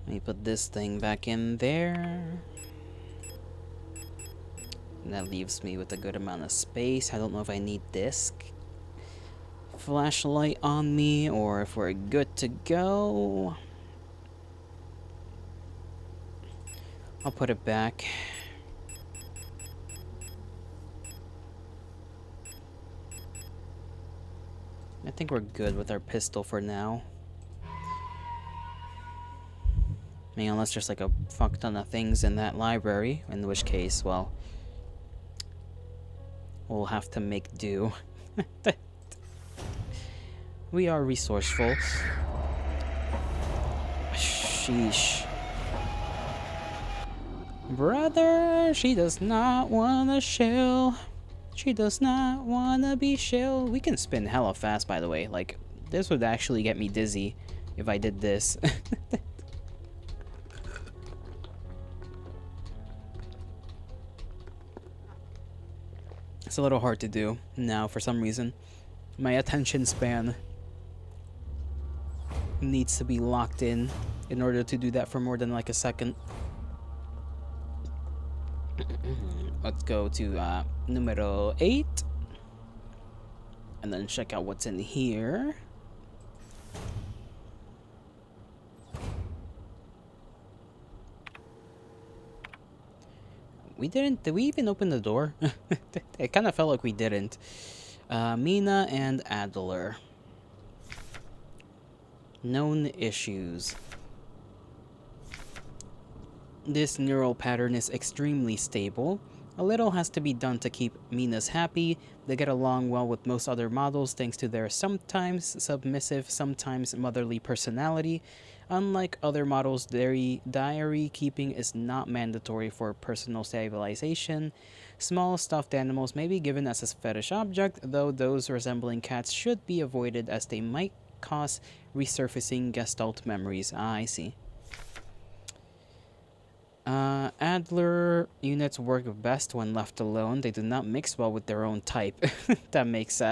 Let me put this thing back in there. And that leaves me with a good amount of space. I don't know if I need this flashlight on me or if we're good to go. I'll put it back. I think we're good with our pistol for now. I mean, unless there's like a fuck ton of things in that library, in which case, well, we'll have to make do. We are resourceful. Sheesh. Brother, she does not wanna chill. She does not wanna be chill. We can spin hella fast, by the way. Like, This would actually get me dizzy if I did this. It's a little hard to do now for some reason. My attention span needs to be locked in order to do that for more than like a second. Let's go to numero 8. And then check out what's in here. Did we even open the door? It kind of felt like we didn't. Mina and Adler. Known issues. This neural pattern is extremely stable. A little has to be done to keep Minas happy. They get along well with most other models thanks to their sometimes submissive, sometimes motherly personality. Unlike other models, diary keeping is not mandatory for personal stabilization. Small stuffed animals may be given as a fetish object, though those resembling cats should be avoided as they might cause resurfacing Gestalt memories. I see. Adler units work best when left alone. They do not mix well with their own type. That makes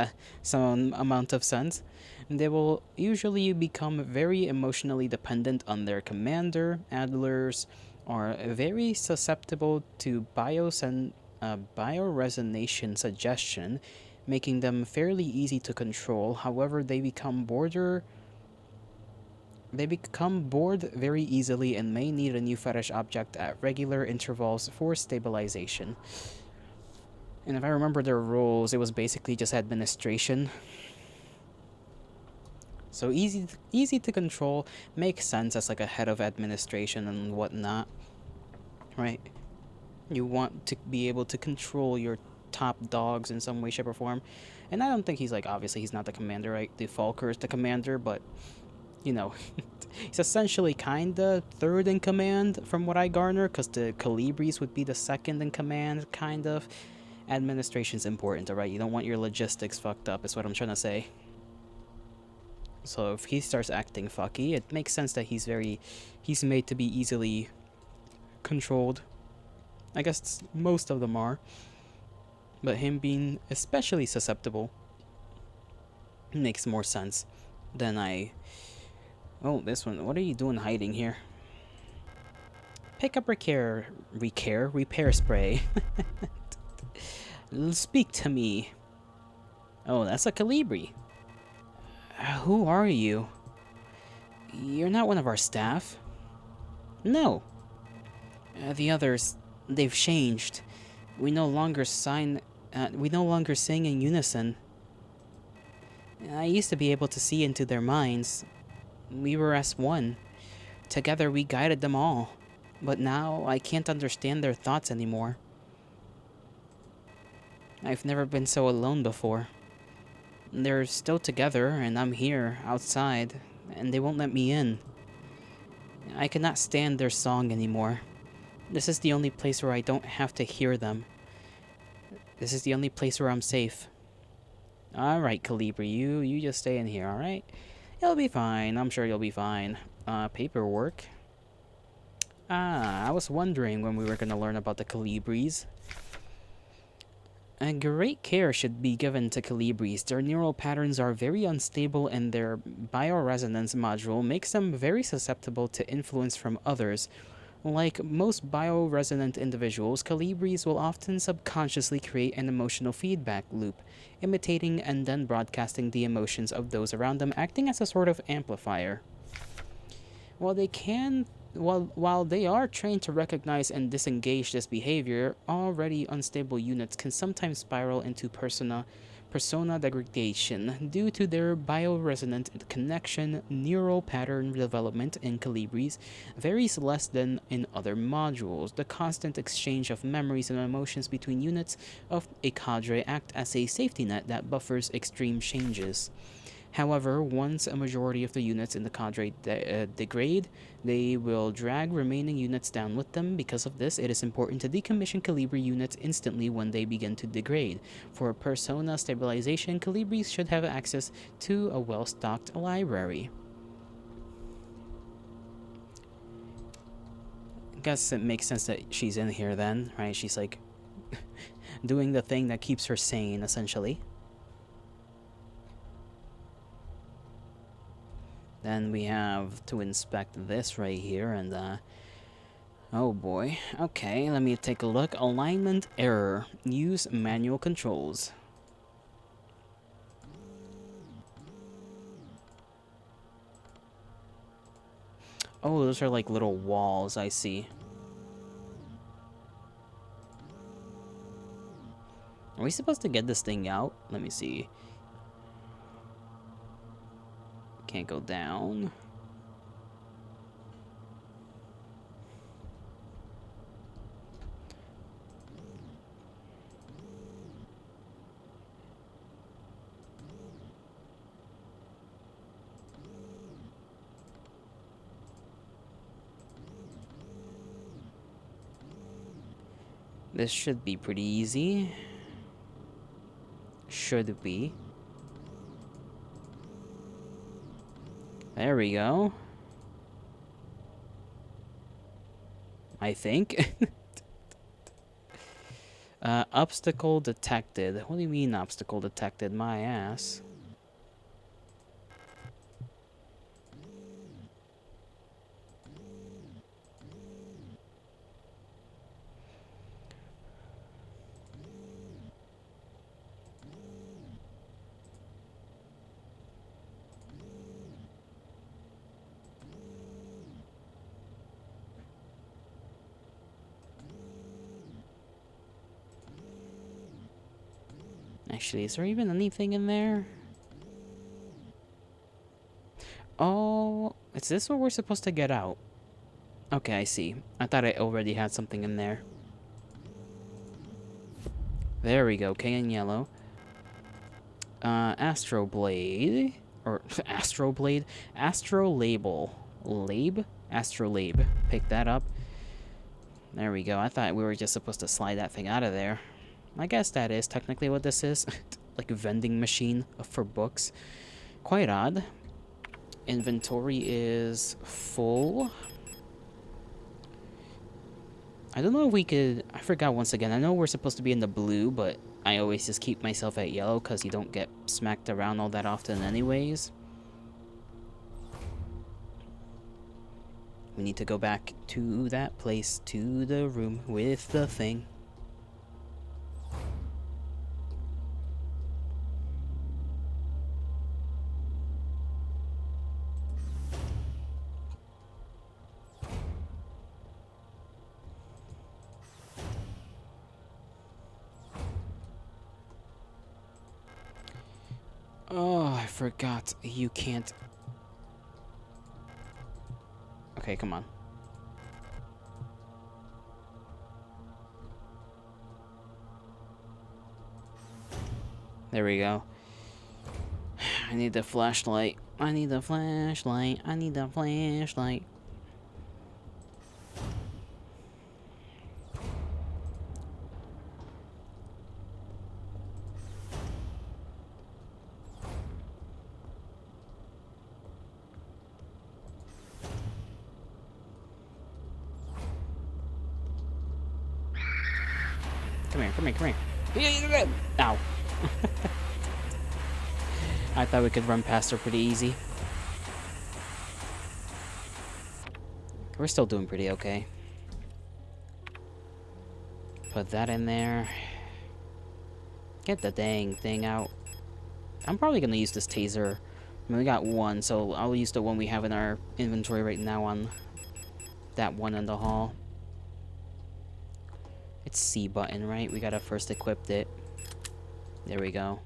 some amount of sense. They will usually become very emotionally dependent on their commander. Adlers are very susceptible to bioresonation suggestion, making them fairly easy to control. However, they become bored very easily and may need a new fetish object at regular intervals for stabilization. And if I remember their roles, it was basically just administration. So easy to control, makes sense as like a head of administration and whatnot, right? You want to be able to control your top dogs in some way, shape, or form. And I don't think he's like, obviously he's not the commander, right? The Falker is the commander, but you know, he's essentially kinda third in command from what I garner, because the Calibris would be the second in command, kind of. Administration's important, alright? You don't want your logistics fucked up, is what I'm trying to say. So if he starts acting fucky, it makes sense that he's made to be easily controlled. I guess most of them are. But him being especially susceptible makes more sense than Oh, this one. What are you doing hiding here? Pick up repair spray. Speak to me. Oh, that's a Calibri. Who are you? You're not one of our staff. No. The others, they've changed. We no longer sing in unison. I used to be able to see into their minds. We were as one. Together we guided them all. But now I can't understand their thoughts anymore. I've never been so alone before. They're still together and I'm here, outside, and they won't let me in. I cannot stand their song anymore. This is the only place where I don't have to hear them. This is the only place where I'm safe. Alright, Calibri, you just stay in here, alright? You'll be fine. I'm sure you'll be fine. Paperwork. I was wondering when we were gonna learn about the Calibris. Great care should be given to Calibris. Their neural patterns are very unstable and their bioresonance module makes them very susceptible to influence from others. Like most bioresonant individuals, Calibris will often subconsciously create an emotional feedback loop, imitating and then broadcasting the emotions of those around them, acting as a sort of amplifier. While they are trained to recognize and disengage this behavior, already unstable units can sometimes spiral into persona degradation due to their bioresonant connection. Neural pattern development in Calibris varies less than in other modules. The constant exchange of memories and emotions between units of a cadre act as a safety net that buffers extreme changes. However, once a majority of the units in the cadre degrade, they will drag remaining units down with them. Because of this, it is important to decommission Calibri units instantly when they begin to degrade. For persona stabilization, Calibris should have access to a well-stocked library. I guess it makes sense that she's in here then, right? She's like doing the thing that keeps her sane, essentially. Then we have to inspect this right here, and oh boy. Okay, let me take a look. Alignment error. Use manual controls. Oh, those are like little walls, I see. Are we supposed to get this thing out? Let me see. Can't go down. This should be pretty easy. Should be. There we go. I think. Obstacle detected. What do you mean obstacle detected? My ass. Actually, is there even anything in there? Oh, is this what we're supposed to get out? Okay, I see. I thought I already had something in there. There we go, K in yellow. Astro Blade. Or, Astro Blade? Astro Label. Labe? Astro Labe. Pick that up. There we go. I thought we were just supposed to slide that thing out of there. I guess that is technically what this is. Like a vending machine for books. Quite odd. Inventory is full. I don't know if we could... I forgot once again. I know we're supposed to be in the blue, but I always just keep myself at yellow because you don't get smacked around all that often anyways. We need to go back to that place, to the room with the thing. Oh, I forgot. You can't... Okay, come on. There we go. I need the flashlight. I need the flashlight. I need the flashlight. Come here, come here, come here. Ow. I thought we could run past her pretty easy. We're still doing pretty okay. Put that in there. Get the dang thing out. I'm probably gonna use this taser. I mean, we got one, so I'll use the one we have in our inventory right now on that one in the hall. It's C button, right? We gotta first equip it. There we go.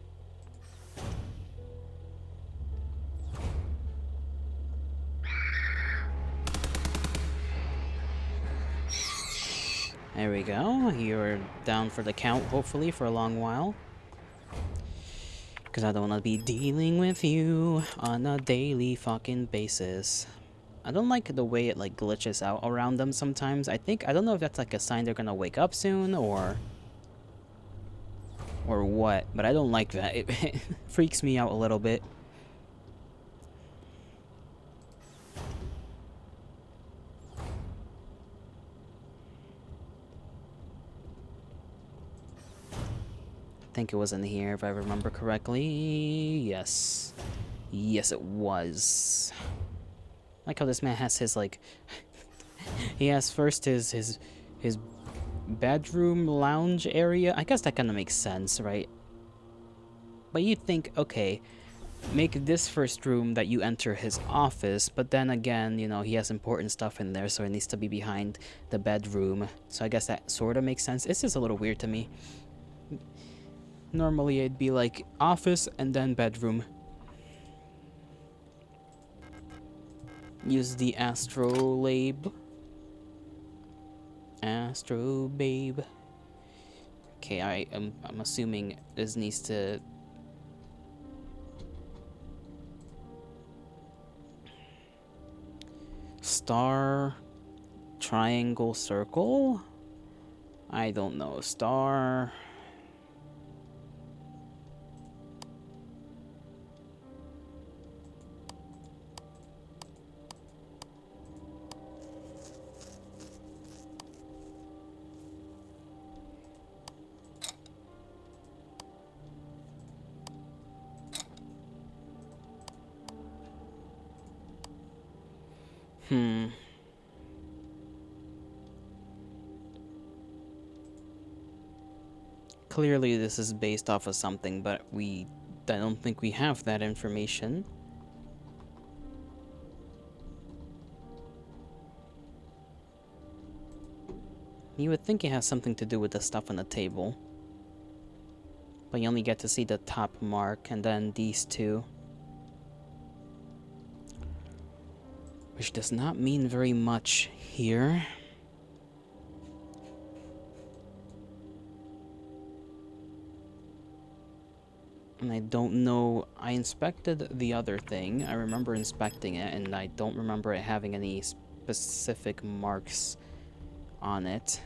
There we go. You're down for the count, hopefully, for a long while. Because I don't want to be dealing with you on a daily fucking basis. I don't like the way it like glitches out around them sometimes. I don't know if that's like a sign they're gonna wake up soon or what, but I don't like that. It freaks me out a little bit. I think it was in here if I remember correctly. Yes. Yes, it was. I like how this man has his like he has first his bedroom lounge area. I guess that kind of makes sense, right? But you think, okay, make this first room that you enter his office, but then again, you know, he has important stuff in there, so it needs to be behind the bedroom. So I guess that sort of makes sense. It's just a little weird to me. Normally it'd be like office and then bedroom. Use the astrolabe. Astrobabe. Okay, I'm assuming this needs to star, triangle, circle. I don't know. Star. Hmm. Clearly this is based off of something, but I don't think we have that information. You would think it has something to do with the stuff on the table. But you only get to see the top mark and then these two. Which does not mean very much here. And I don't know, I inspected the other thing. I remember inspecting it and I don't remember it having any specific marks on it.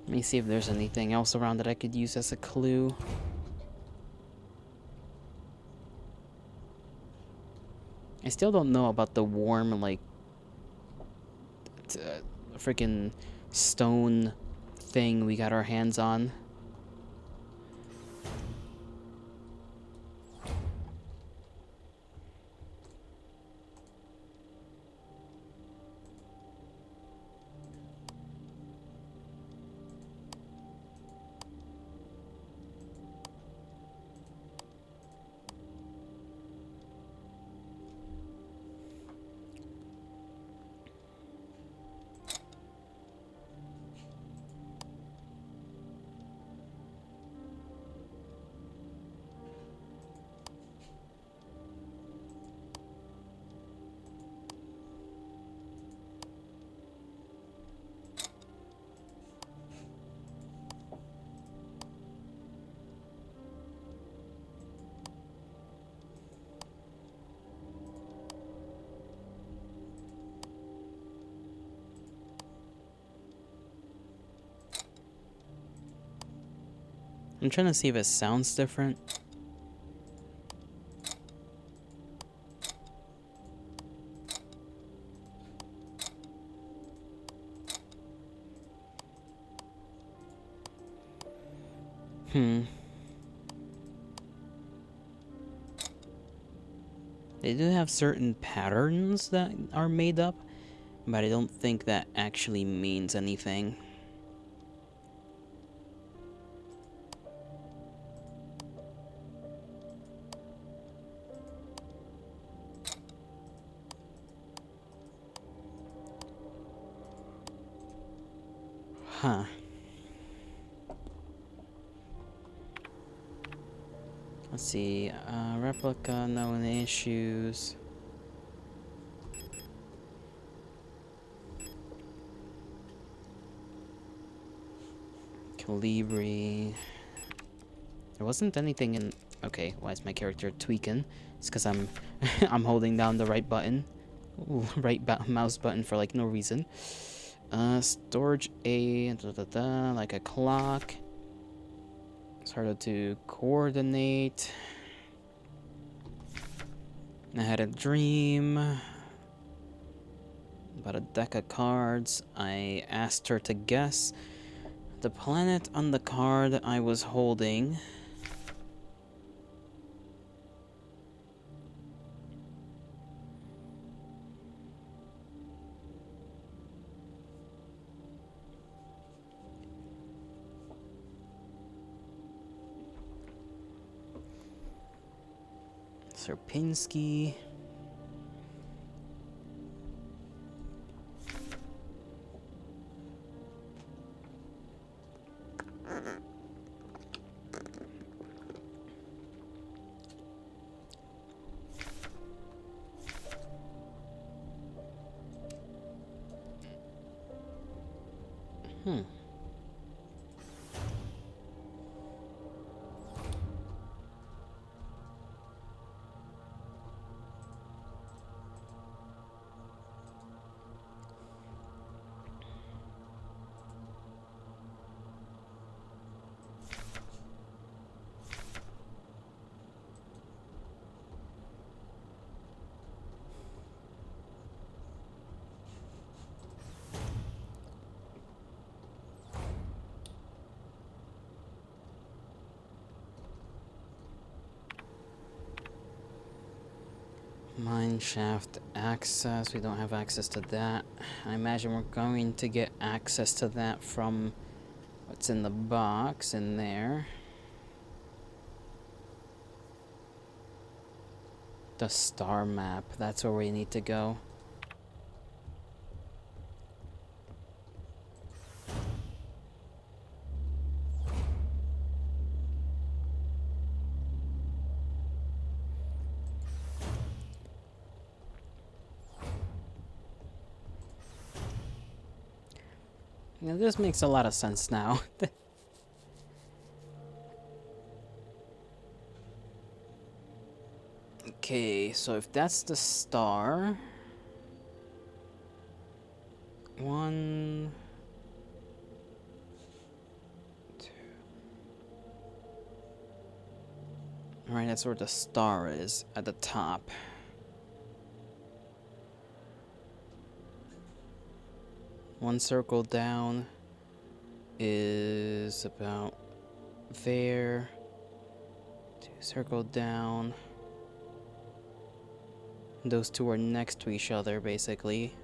Let me see if there's anything else around that I could use as a clue. I still don't know about the warm, like, freaking stone thing we got our hands on. I'm trying to see if it sounds different. They do have certain patterns that are made up, but I don't think that actually means anything. Huh. Let's see. Replica, no issues. Calibri. There wasn't anything in... Okay, why is my character tweaking? It's because I'm I'm holding down the right button. Ooh, mouse button for like no reason. Storage A, like a clock. It's harder to coordinate. I had a dream about a deck of cards. I asked her to guess the planet on the card I was holding. Serpinski. Mine shaft access. We don't have access to that. I imagine we're going to get access to that from what's in the box in there. The star map. That's where we need to go. Now, this makes a lot of sense now. Okay, so if that's the star... One... Two... Alright, that's where the star is, at the top. One circle down is about there. Two circle down. Those two are next to each other, basically.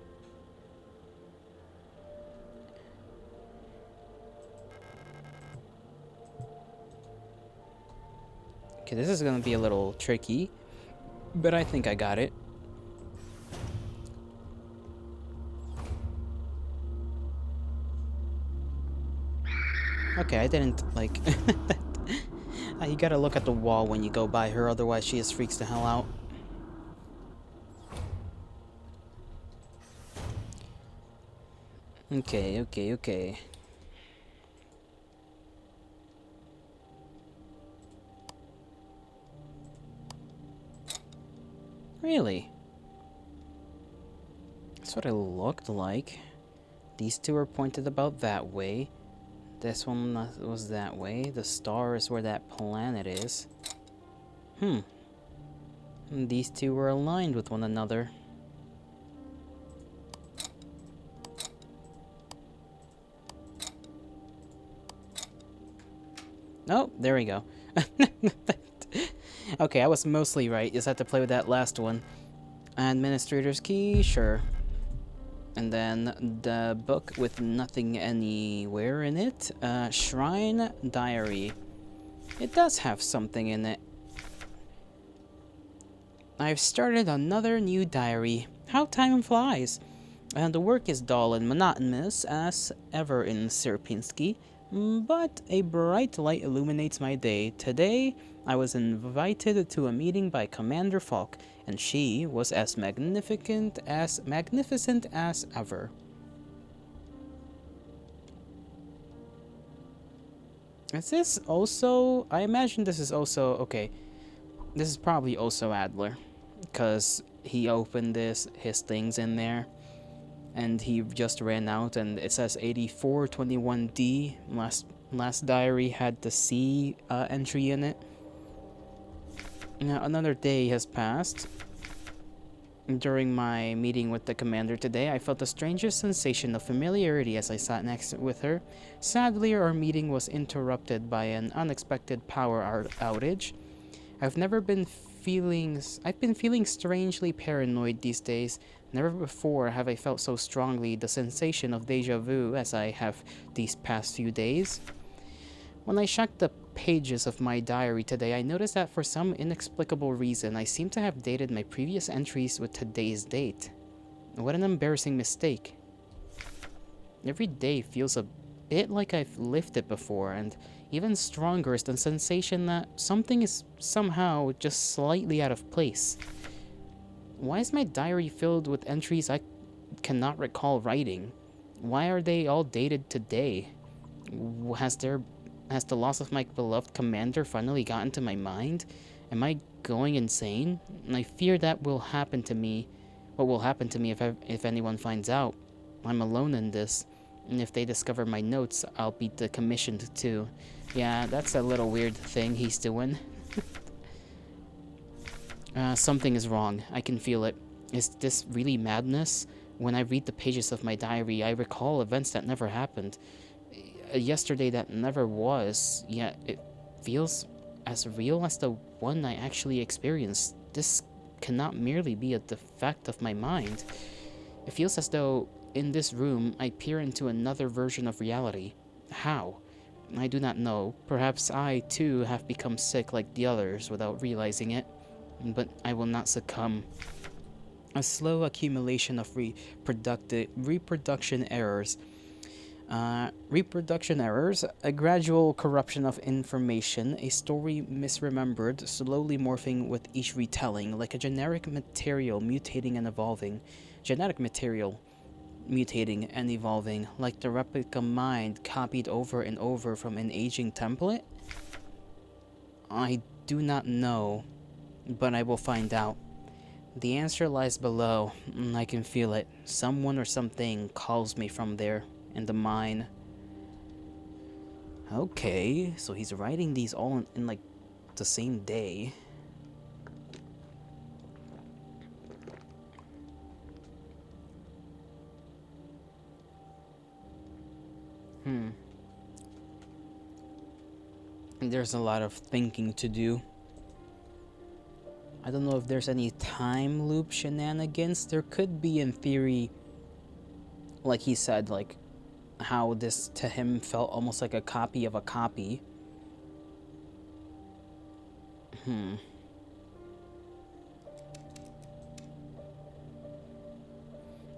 Okay, this is gonna be a little tricky, but I think I got it. Okay, I didn't, like... You gotta look at the wall when you go by her, otherwise she just freaks the hell out. Okay. Really? That's what it looked like. These two are pointed about that way. This one was that way. The star is where that planet is. And these two were aligned with one another. Oh, there we go. Okay, I was mostly right. Just had to play with that last one. Administrator's key, sure. And then the book with nothing anywhere in it. Shrine diary. It does have something in it. I've started another new diary. How time flies. And the work is dull and monotonous as ever in Sierpinski. But a bright light illuminates my day. Today, I was invited to a meeting by Commander Falk, and she was as magnificent as ever. Is this also? I imagine this is also okay. This is probably also Adler, because he opened his things in there, and he just ran out, and it says 8421D. Last diary had the C entry in it. Now another day has passed. During my meeting with the commander today, I felt the strangest sensation of familiarity as I sat next with her. Sadly, our meeting was interrupted by an unexpected power outage. I've been feeling strangely paranoid these days. Never before have I felt so strongly the sensation of deja vu as I have these past few days. When I checked the pages of my diary today, I noticed that for some inexplicable reason, I seem to have dated my previous entries with today's date. What an embarrassing mistake. Every day feels a bit like I've lived it before, and even stronger is the sensation that something is somehow just slightly out of place. Why is my diary filled with entries I cannot recall writing? Why are they all dated today? Has the loss of my beloved commander finally gotten to my mind? Am I going insane? I fear that will happen to me. What will happen to me if anyone finds out? I'm alone in this, and if they discover my notes, I'll be decommissioned too. Yeah, that's a little weird thing he's doing. Something is wrong. I can feel it. Is this really madness? When I read the pages of my diary, I recall events that never happened. Yesterday that never was, yet it feels as real as the one I actually experienced. This cannot merely be a defect of my mind. It feels as though in this room I peer into another version of reality. How? I do not know. Perhaps I too have become sick like the others without realizing it. But I will not succumb. A slow accumulation of reproduction errors, a gradual corruption of information, a story misremembered, slowly morphing with each retelling, like a genetic material mutating and evolving. Genetic material mutating and evolving, like the replica mind copied over and over from an aging template? I do not know, but I will find out. The answer lies below. I can feel it. Someone or something calls me from there, in the mine. Okay, so he's writing these all in like the same day. There's a lot of thinking to do. I don't know if there's any time loop shenanigans. There could be in theory, like he said, like how this to him felt almost like a copy of a copy.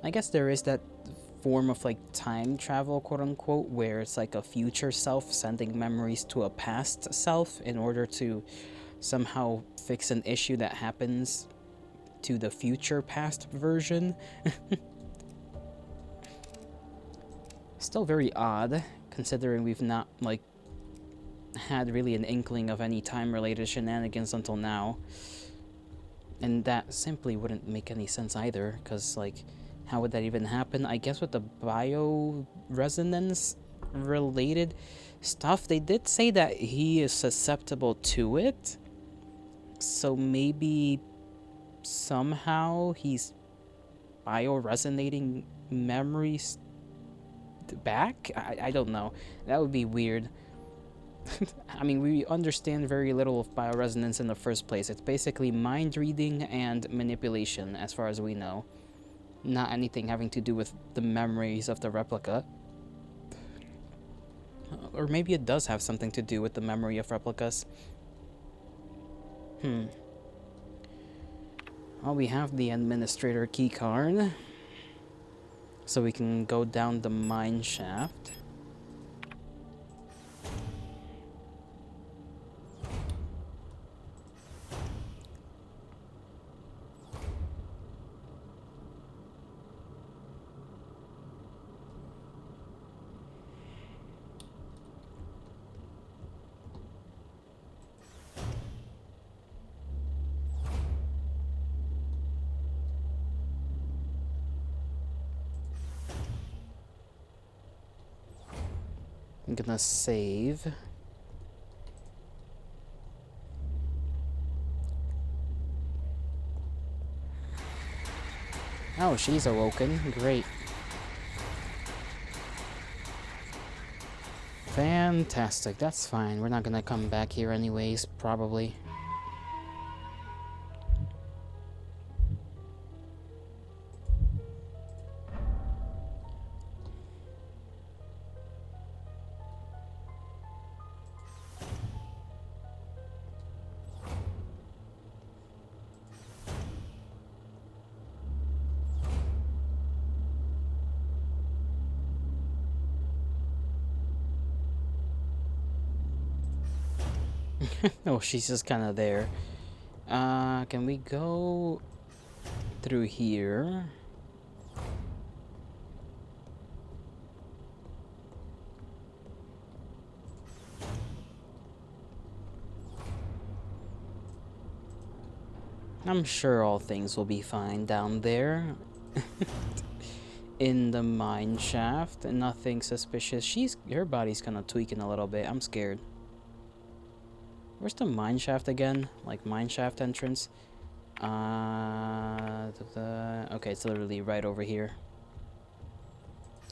I guess there is that form of like time travel, quote unquote, where it's like a future self sending memories to a past self in order to somehow fix an issue that happens to the future past version. Still very odd, considering we've not like had really an inkling of any time related shenanigans until now. And that simply wouldn't make any sense either, because like how would that even happen? I guess with the bioresonance related stuff, they did say that he is susceptible to it. So maybe somehow he's bioresonating memories back? I don't know. That would be weird. I mean, we understand very little of bioresonance in the first place. It's basically mind reading and manipulation, as far as we know. Not anything having to do with the memories of the replica. Or maybe it does have something to do with the memory of replicas. Well, we have the administrator keycard, so we can go down the mine shaft. I'm gonna save. Oh, she's awoken. Great. Fantastic. That's fine. We're not gonna come back here anyways, probably. Oh, she's just kind of there. Can we go through here? I'm sure all things will be fine down there. In the mine shaft. Nothing suspicious. Her body's kind of tweaking a little bit. I'm scared. Where's the mine shaft again? Like mine shaft entrance? Okay, it's literally right over here.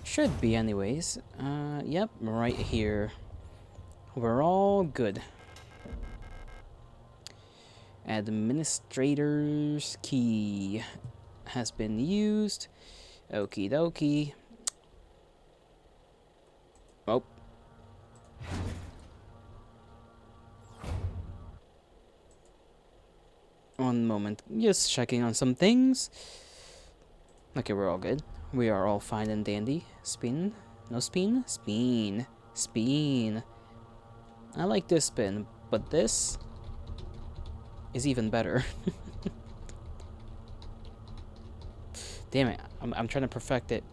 Should be anyways. Yep, right here. We're all good. Administrator's key has been used. Okie dokie. Oh. One moment. Just checking on some things. Okay, we're all good. We are all fine and dandy. Spin? No spin? Spin. Spin. I like this spin, but this is even better. Damn it. I'm trying to perfect it.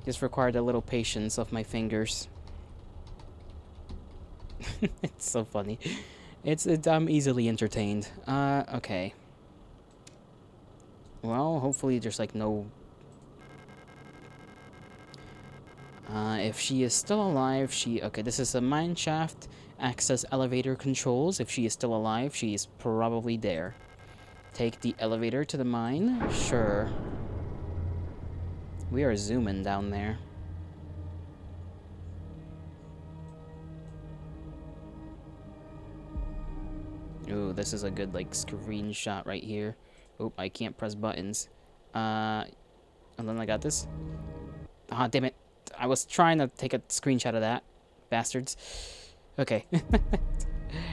Just required a little patience of my fingers. It's so funny. I'm easily entertained. Okay. Well, hopefully there's like no... if she is still alive, okay, this is a mine shaft. Access elevator controls. If she is still alive, she is probably there. Take the elevator to the mine? Sure. We are zooming down there. Ooh, this is a good, like, screenshot right here. Oh, I can't press buttons. And then I got this. Ah, damn it. I was trying to take a screenshot of that. Bastards. Okay.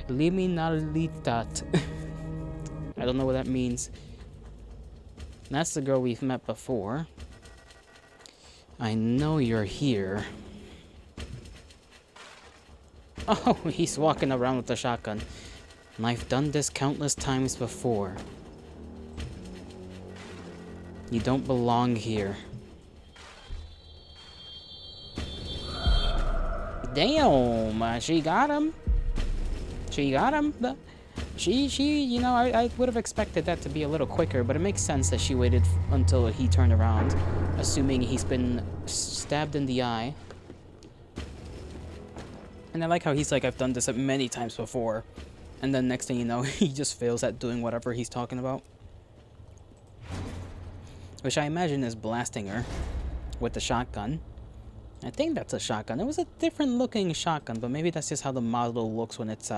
Liminalitat. I don't know what that means. That's the girl we've met before. I know you're here. Oh, he's walking around with a shotgun. And I've done this countless times before. You don't belong here. Damn, she got him. She got him. You know, I would have expected that to be a little quicker, but it makes sense that she waited until he turned around, assuming he's been stabbed in the eye. And I like how he's like, I've done this many times before. And then next thing you know, he just fails at doing whatever he's talking about. Which I imagine is blasting her with the shotgun. I think that's a shotgun. It was a different looking shotgun, but maybe that's just how the model looks when it's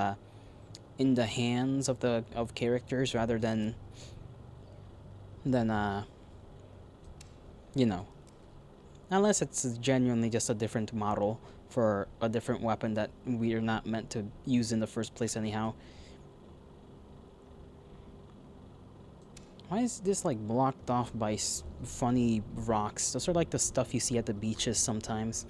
in the hands of characters rather than you know. Unless it's genuinely just a different model for a different weapon that we are not meant to use in the first place anyhow. Why is this like blocked off by funny rocks? Those are like the stuff you see at the beaches sometimes.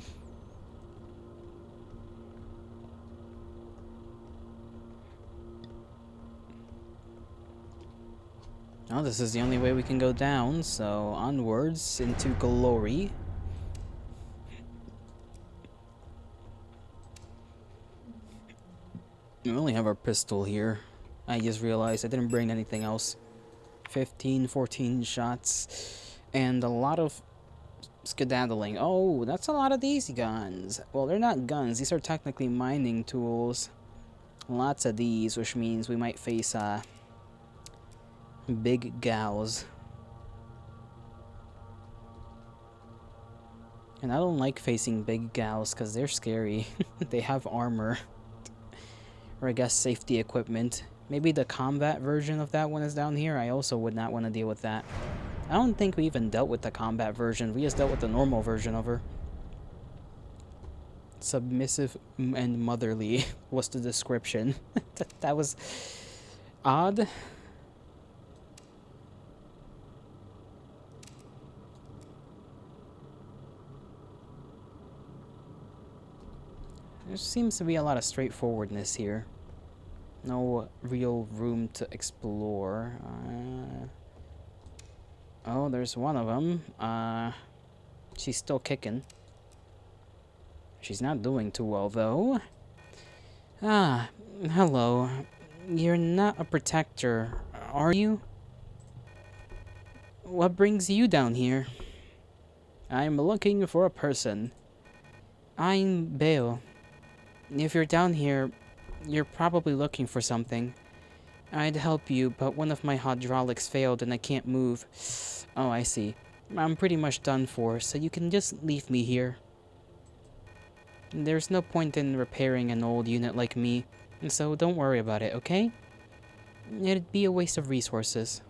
Oh, this is the only way we can go down, so onwards into glory. We only have our pistol here. I just realized I didn't bring anything else. 15, 14 shots, and a lot of Skedaddling. Oh, that's a lot of these guns. Well, they're not guns. These are technically mining tools. Lots of these, which means we might face, big gals. And I don't like facing big gals because they're scary. They have armor. Or I guess safety equipment. Maybe the combat version of that one is down here. I also would not want to deal with that. I don't think we even dealt with the combat version. We just dealt with the normal version of her. Submissive and motherly was the description. That was odd. There seems to be a lot of straightforwardness here. No real room to explore. Oh, there's one of them. She's still kicking. She's not doing too well, though. Ah, hello. You're not a protector, are you? What brings you down here? I'm looking for a person. I'm Bale. If you're down here, you're probably looking for something. I'd help you, but one of my hydraulics failed and I can't move. Oh, I see. I'm pretty much done for, so you can just leave me here. There's no point in repairing an old unit like me, so don't worry about it, okay? It'd be a waste of resources.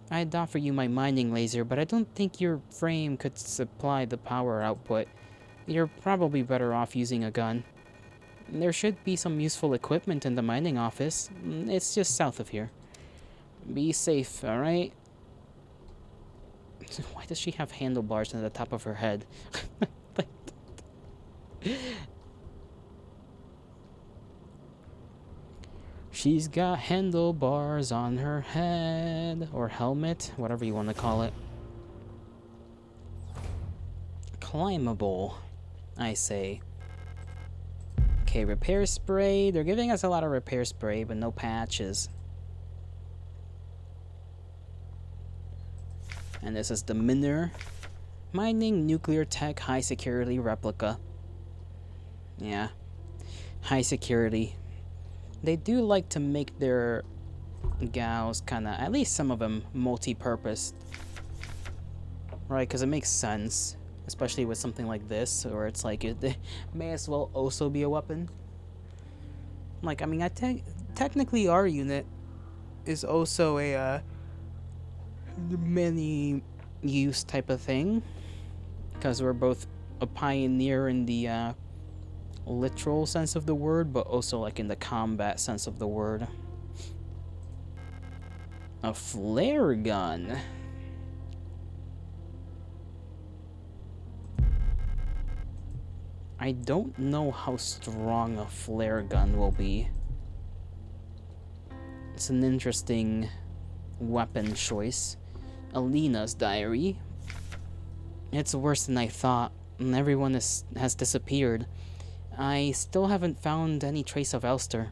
I'd offer you my mining laser, but I don't think your frame could supply the power output. You're probably better off using a gun. There should be some useful equipment in the mining office. It's just south of here. Be safe, alright? Why does she have handlebars on the top of her head? She's got handlebars on her head. Or helmet, whatever you want to call it. Climbable, I say. Okay, repair spray. They're giving us a lot of repair spray, but no patches. And this is the Miner. Mining nuclear tech high security replica. Yeah. High security. They do like to make their gals kind of, at least some of them, multi-purpose. Right, because it makes sense. Especially with something like this, where it's like, it may as well also be a weapon. Like, I mean, technically our unit is also a many-use type of thing. Because we're both a pioneer in the literal sense of the word, but also like in the combat sense of the word. A flare gun. I don't know how strong a flare gun will be. It's an interesting weapon choice. Alina's diary. It's worse than I thought, and everyone has disappeared. I still haven't found any trace of Elster.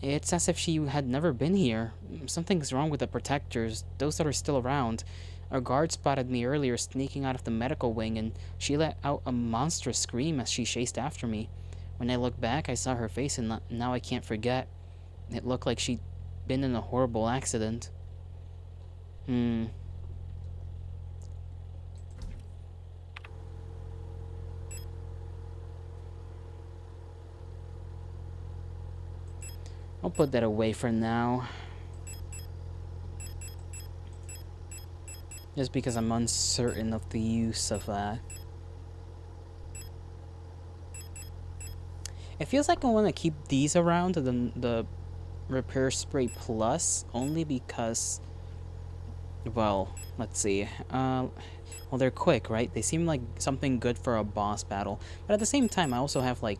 It's as if she had never been here. Something's wrong with the protectors, those that are still around. A guard spotted me earlier sneaking out of the medical wing, and she let out a monstrous scream as she chased after me. When I looked back, I saw her face, and now I can't forget. It looked like she'd been in a horrible accident. I'll put that away for now. Just because I'm uncertain of the use of that. It feels like I want to keep these around, the repair spray plus, only because, well, let's see. Well, they're quick, right? They seem like something good for a boss battle. But at the same time, I also have like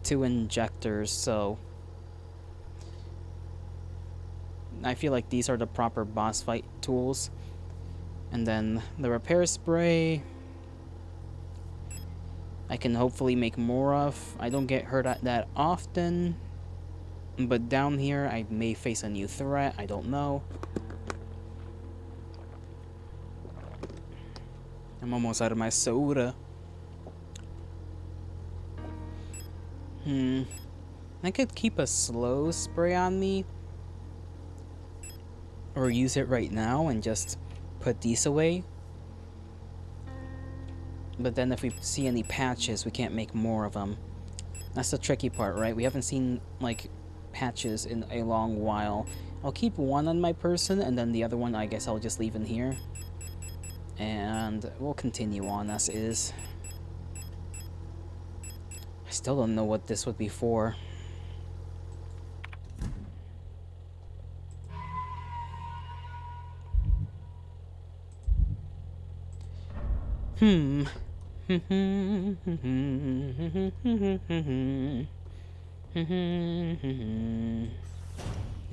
2 injectors, so I feel like these are the proper boss fight tools. And then the repair spray, I can hopefully make more of. I don't get hurt at that often, but down here I may face a new threat. I don't know. I'm almost out of my soda. I could keep a slow spray on me. Or use it right now and just put these away. But then if we see any patches, we can't make more of them. That's the tricky part, right? We haven't seen, like, patches in a long while. I'll keep one on my person, and then the other one I guess I'll just leave in here. And we'll continue on as is. I still don't know what this would be for. If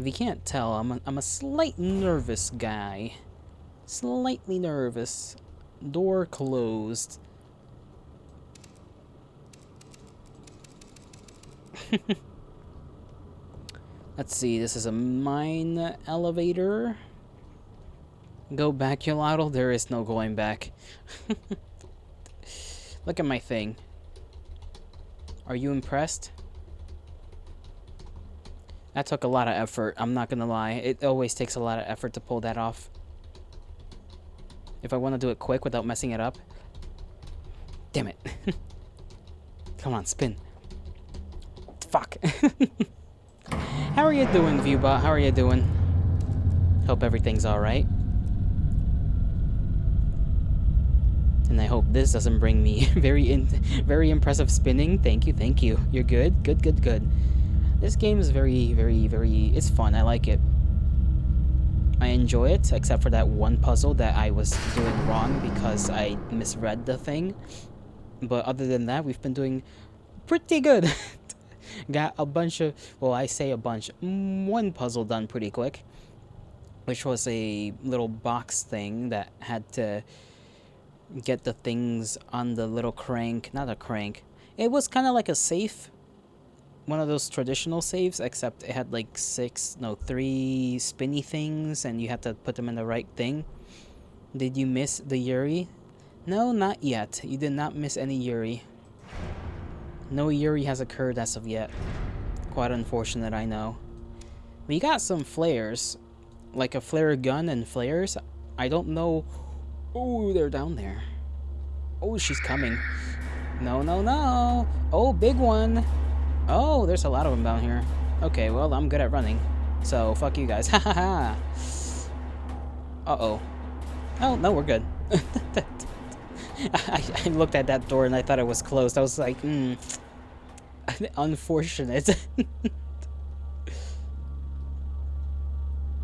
you can't tell, I'm a slight nervous guy. Slightly nervous. Door closed. Let's see, this is a mine elevator. Go back, Yolotl. There is no going back. Look at my thing. Are you impressed? That took a lot of effort, I'm not gonna lie. It always takes a lot of effort to pull that off. If I want to do it quick without messing it up. Damn it. Come on, spin. Fuck. How are you doing, Viewbot? How are you doing? Hope everything's alright. And I hope this doesn't bring me very impressive spinning. Thank you, thank you. You're good? Good, good, good. This game is very, it's fun. I like it. I enjoy it, except for that one puzzle that I was doing wrong because I misread the thing. But other than that, we've been doing pretty good. Got a bunch of, well, I say a bunch, one puzzle done pretty quick, which was a little box thing that had to get the things on the little crank, not a crank. It was kind of like a safe, one of those traditional saves, except it had like 3 spinny things, and you had to put them in the right thing. Did you miss the Yuri? No, not yet. You did not miss any Yuri. No Yuri has occurred as of yet. Quite unfortunate, I know. We got some flares, like a flare gun and flares. I don't know. Oh, they're down there. Oh, she's coming. No, no, no. Oh, big one. Oh, there's a lot of them down here. Okay, well, I'm good at running. So, fuck you guys. Ha ha ha. Uh-oh. Oh, no, we're good. I looked at that door and I thought it was closed. I was like, unfortunate.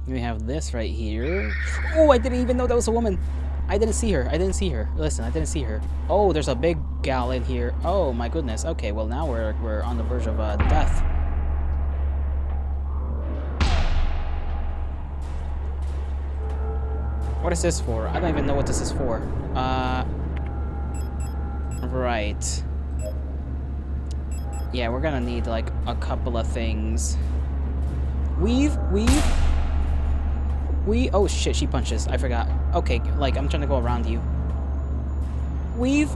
We have this right here. Oh, I didn't even know that was a woman. I didn't see her. I didn't see her. Listen, I didn't see her. Oh, there's a big gal in here. Oh, my goodness. Okay, well, now we're on the verge of death. What is this for? I don't even know what this is for. Right. Yeah, we're gonna need, like, a couple of things. Weave. Oh, shit, she punches. I forgot. Okay, like, I'm trying to go around you. Weave.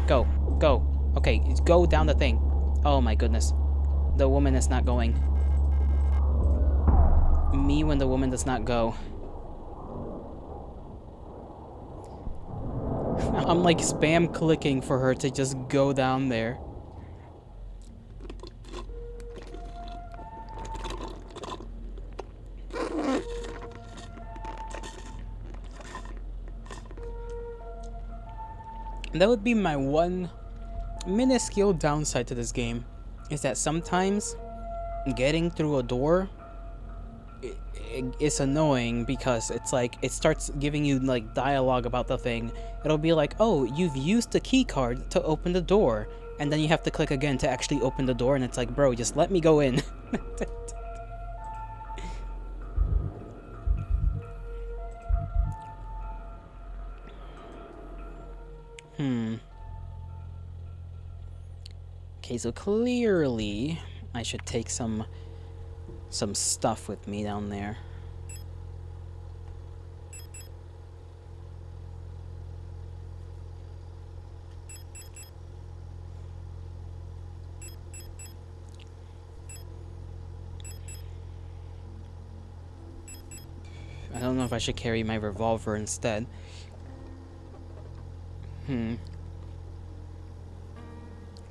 Go. Okay, go down the thing. Oh my goodness. The woman is not going. Me when the woman does not go. I'm like spam clicking for her to just go down there. That would be my one minuscule downside to this game, is that sometimes getting through a door is annoying because it's like it starts giving you like dialogue about the thing. It'll be like, oh, you've used the key card to open the door, and then you have to click again to actually open the door, and it's like, bro, just let me go in. Okay, so clearly I should take some some stuff with me down there. I don't know if I should carry my revolver instead.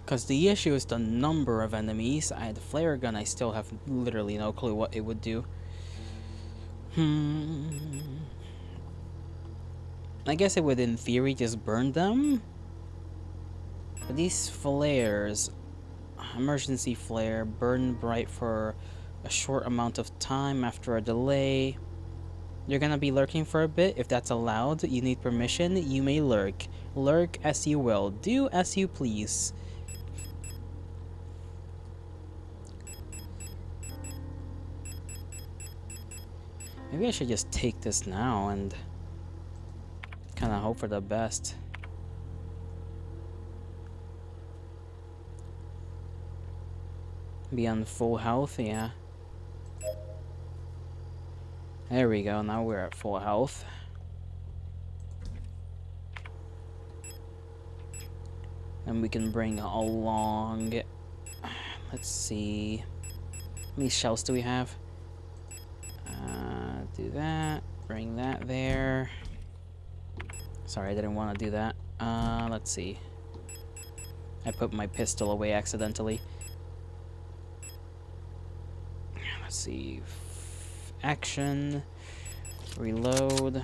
Because the issue is the number of enemies. I had the flare gun, I still have literally no clue what it would do. I guess it would, in theory, just burn them. But these flares, emergency flare, burn bright for a short amount of time after a delay. You're gonna be lurking for a bit. If that's allowed, you need permission, you may lurk. Lurk as you will. Do as you please. Maybe I should just take this now and kind of hope for the best. Be on full health, yeah. There we go, now we're at full health. And we can bring along... Let's see... How many shells do we have? Do that. Bring that there. Sorry, I didn't want to do that. Let's see. I put my pistol away accidentally. Let's see. Action. Reload.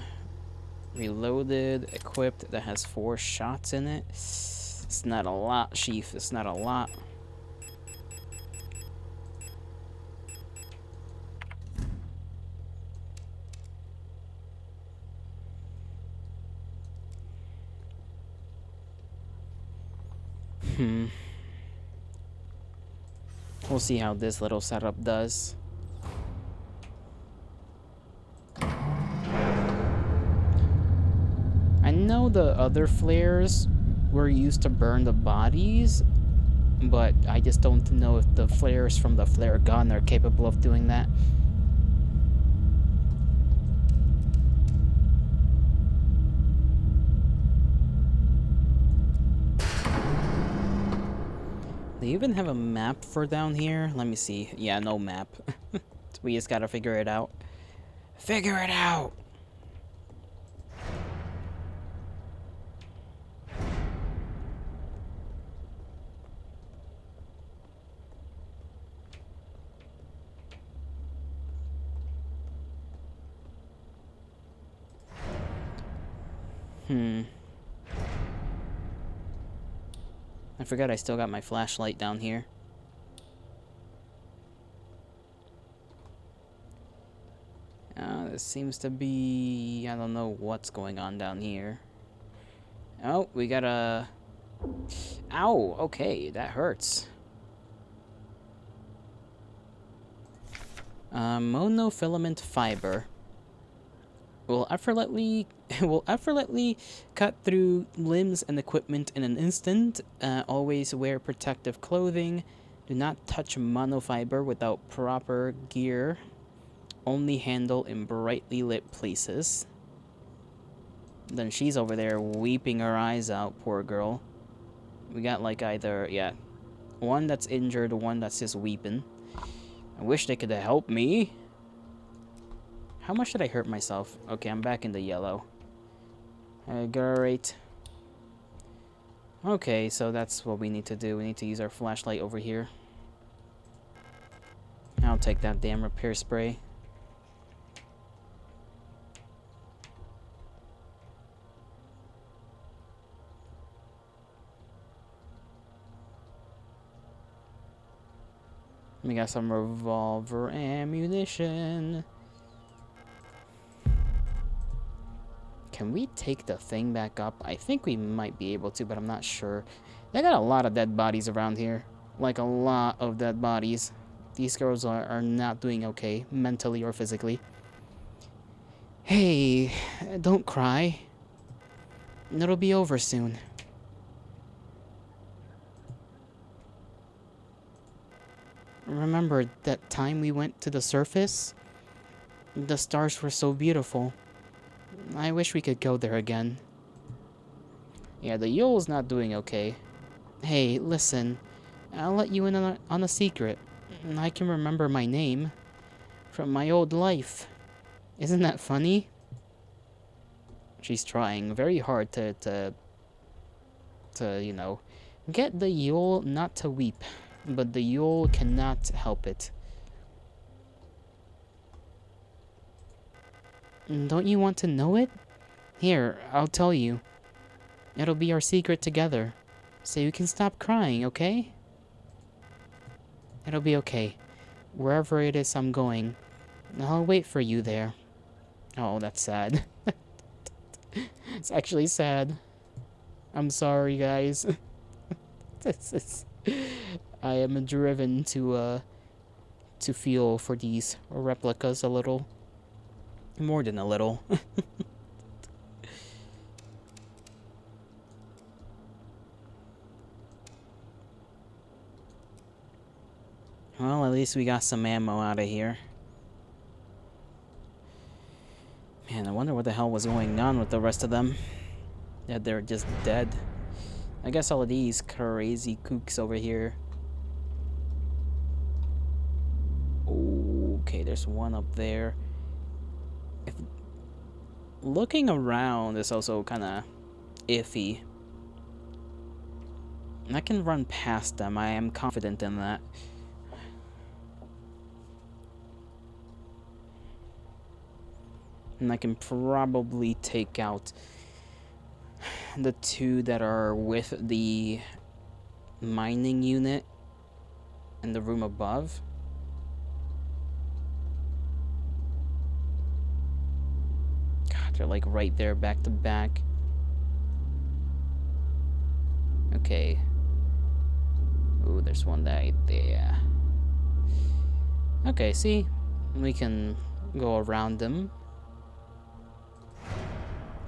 Reloaded. Equipped. That has 4 shots in it. It's not a lot, Chief. It's not a lot. We'll see how this little setup does. I know the other flares were used to burn the bodies, but I just don't know if the flares from the flare gun are capable of doing that. They even have a map for down here. Let me see. Yeah, no map. We just gotta figure it out. Figure it out! I forgot I still got my flashlight down here. This seems to be... I don't know what's going on down here. Oh, we got a... Ow! Okay, that hurts. Monofilament fiber. Will effortlessly cut through limbs and equipment in an instant. Always wear protective clothing. Do not touch monofiber without proper gear. Only handle in brightly lit places. Then she's over there weeping her eyes out, poor girl. We got like either, yeah, one that's injured, one that's just weeping. I wish they could have helped me. How much did I hurt myself? Okay, I'm back in the yellow. Great. Okay, so that's what we need to do. We need to use our flashlight over here. I'll take that damn repair spray. We got some revolver ammunition. Can we take the thing back up? I think we might be able to, but I'm not sure. They got a lot of dead bodies around here. Like, a lot of dead bodies. These girls are not doing okay, mentally or physically. Hey, don't cry. It'll be over soon. Remember that time we went to the surface? The stars were so beautiful. I wish we could go there again. Yeah, the Yole's not doing okay. Hey, listen. I'll let you in on a secret. I can remember my name from my old life. Isn't that funny? She's trying very hard to you know, get the Yule not to weep. But the Yule cannot help it. Don't you want to know it? Here, I'll tell you. It'll be our secret together. So you can stop crying, okay? It'll be okay. Wherever it is I'm going, I'll wait for you there. Oh, that's sad. It's actually sad. I'm sorry, guys. This is... I am driven to feel for these replicas a little. More than a little. Well, at least we got some ammo out of here. Man, I wonder what the hell was going on with the rest of them. Yeah, they're just dead. I guess all of these crazy kooks over here. Okay, there's one up there. Looking around is also kind of iffy. I can run past them, I am confident in that. And I can probably take out the two that are with the mining unit in the room above. God, they're like right there back to back. Okay. Ooh, there's one right there. Okay, see? We can go around them.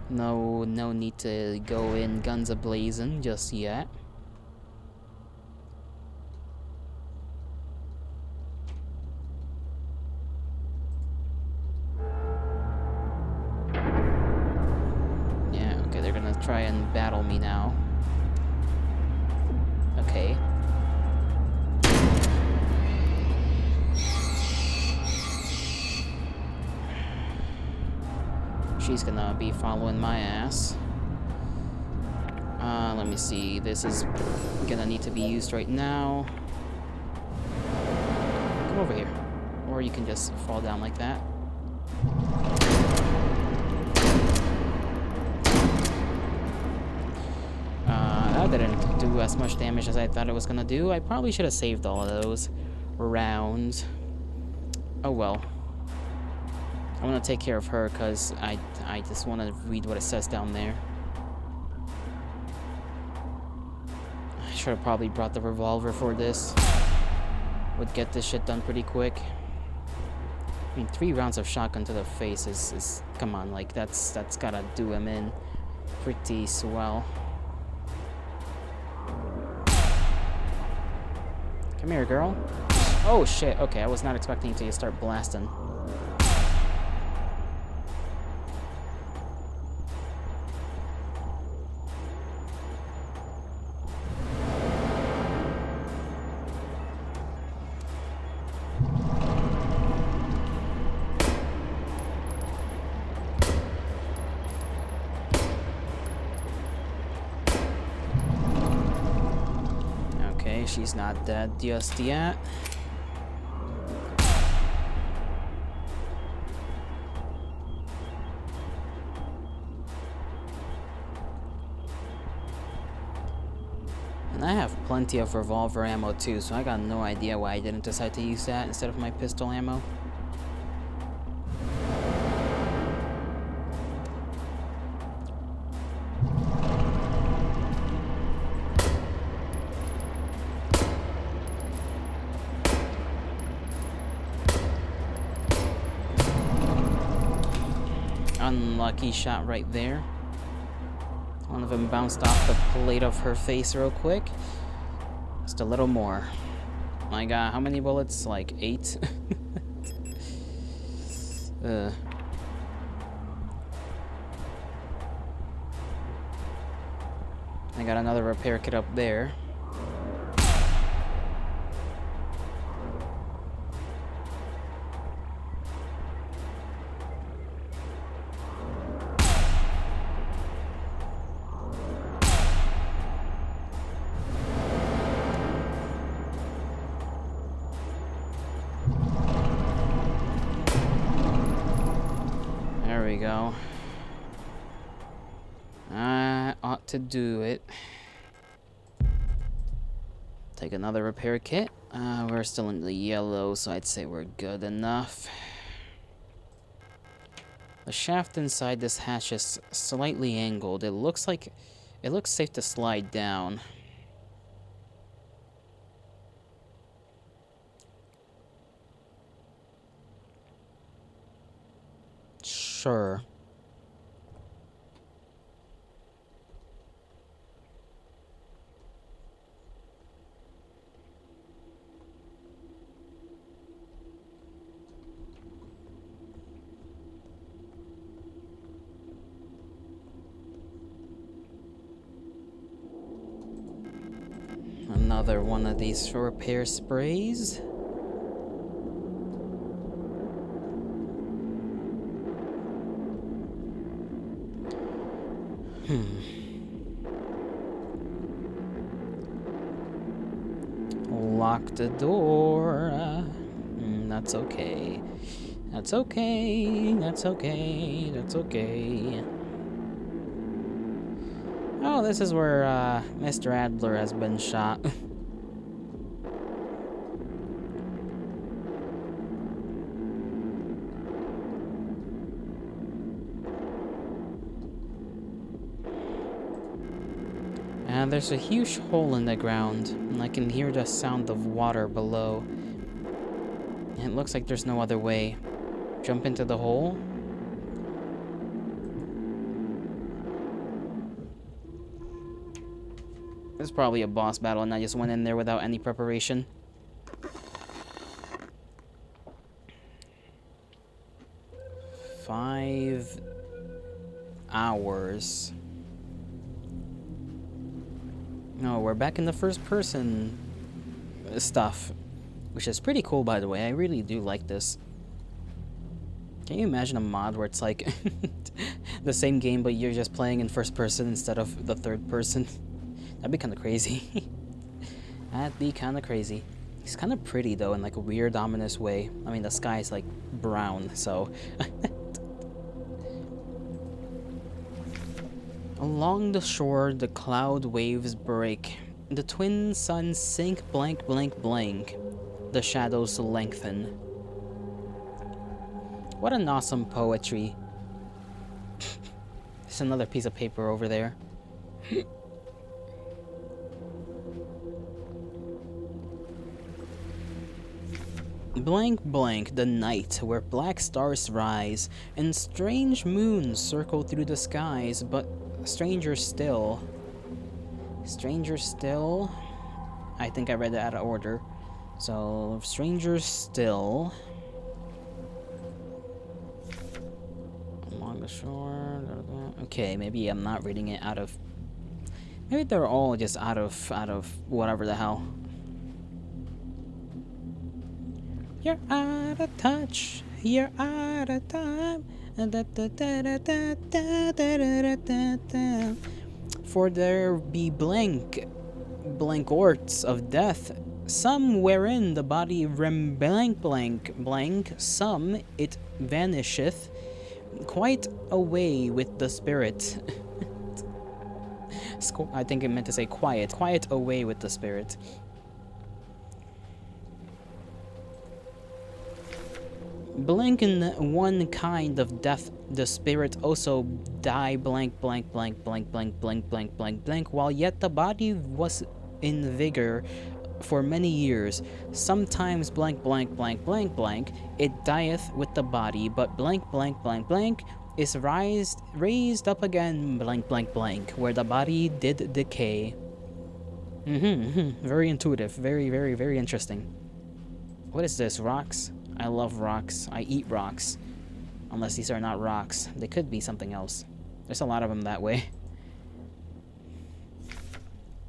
No need to go in guns a-blazing just yet. Yeah, okay, they're gonna try and battle me now. Okay. She's gonna be following my ass. Let me see. This is gonna need to be used right now. Come over here. Or you can just fall down like that. That didn't do as much damage as I thought it was gonna do. I probably should have saved all of those rounds. Oh well. I'm gonna take care of her because I just want to read what it says down there. I should have probably brought the revolver for this. Would get this shit done pretty quick. I mean, 3 rounds of shotgun to the face is come on, like that's gotta do him in pretty swell. Come here, girl. Oh shit, okay, I was not expecting you to start blasting. She's not dead just yet. And I have plenty of revolver ammo too, so I got no idea why I didn't decide to use that instead of my pistol ammo. Unlucky shot right there. One of them bounced off the plate of her face real quick. Just a little more. My god, how many bullets? Like 8? I got another repair kit up there. There we go. I ought to do it. Take another repair kit. We're still in the yellow, so I'd say we're good enough. The shaft inside this hatch is slightly angled. It looks safe to slide down. Sure. Another one of these repair sprays. Lock the door. That's okay. That's okay. That's okay. That's okay. Oh, this is where Mr. Adler has been shot. And there's a huge hole in the ground, and I can hear the sound of water below. It looks like there's no other way. Jump into the hole? It's probably a boss battle, and I just went in there without any preparation. Five hours. No, we're back in the first person stuff, which is pretty cool, by the way. I really do like this. Can you imagine a mod where it's like the same game, but you're just playing in first person instead of the third person? That'd be kind of crazy. That'd be kind of crazy. He's kind of pretty, though, in like a weird, ominous way. I mean, the sky's like brown, so... Along the shore, the cloud waves break. The twin suns sink blank, blank, blank. The shadows lengthen. What an awesome poetry. There's another piece of paper over there. Blank, blank, the night where black stars rise and strange moons circle through the skies, but stranger still. Stranger still? I think I read it out of order. So, stranger still. Along the shore. Okay, maybe I'm not reading it out of... Maybe they're all just out of whatever the hell. You're out of touch. You're out of time. For there be blank orts of death, some wherein the body blank blank blank, some it vanisheth quite away with the spirit. I think it meant to say quiet away with the spirit. Blank in one kind of death, the spirit also die blank blank blank blank blank blank blank blank blank, while yet the body was in vigor for many years. Sometimes blank blank blank blank blank, it dieth with the body, but blank blank blank blank is raised up again blank blank blank, where the body did decay. Very intuitive. Very, very, very interesting. What is this? Rocks? I love rocks. I eat rocks. Unless these are not rocks. They could be something else. There's a lot of them that way.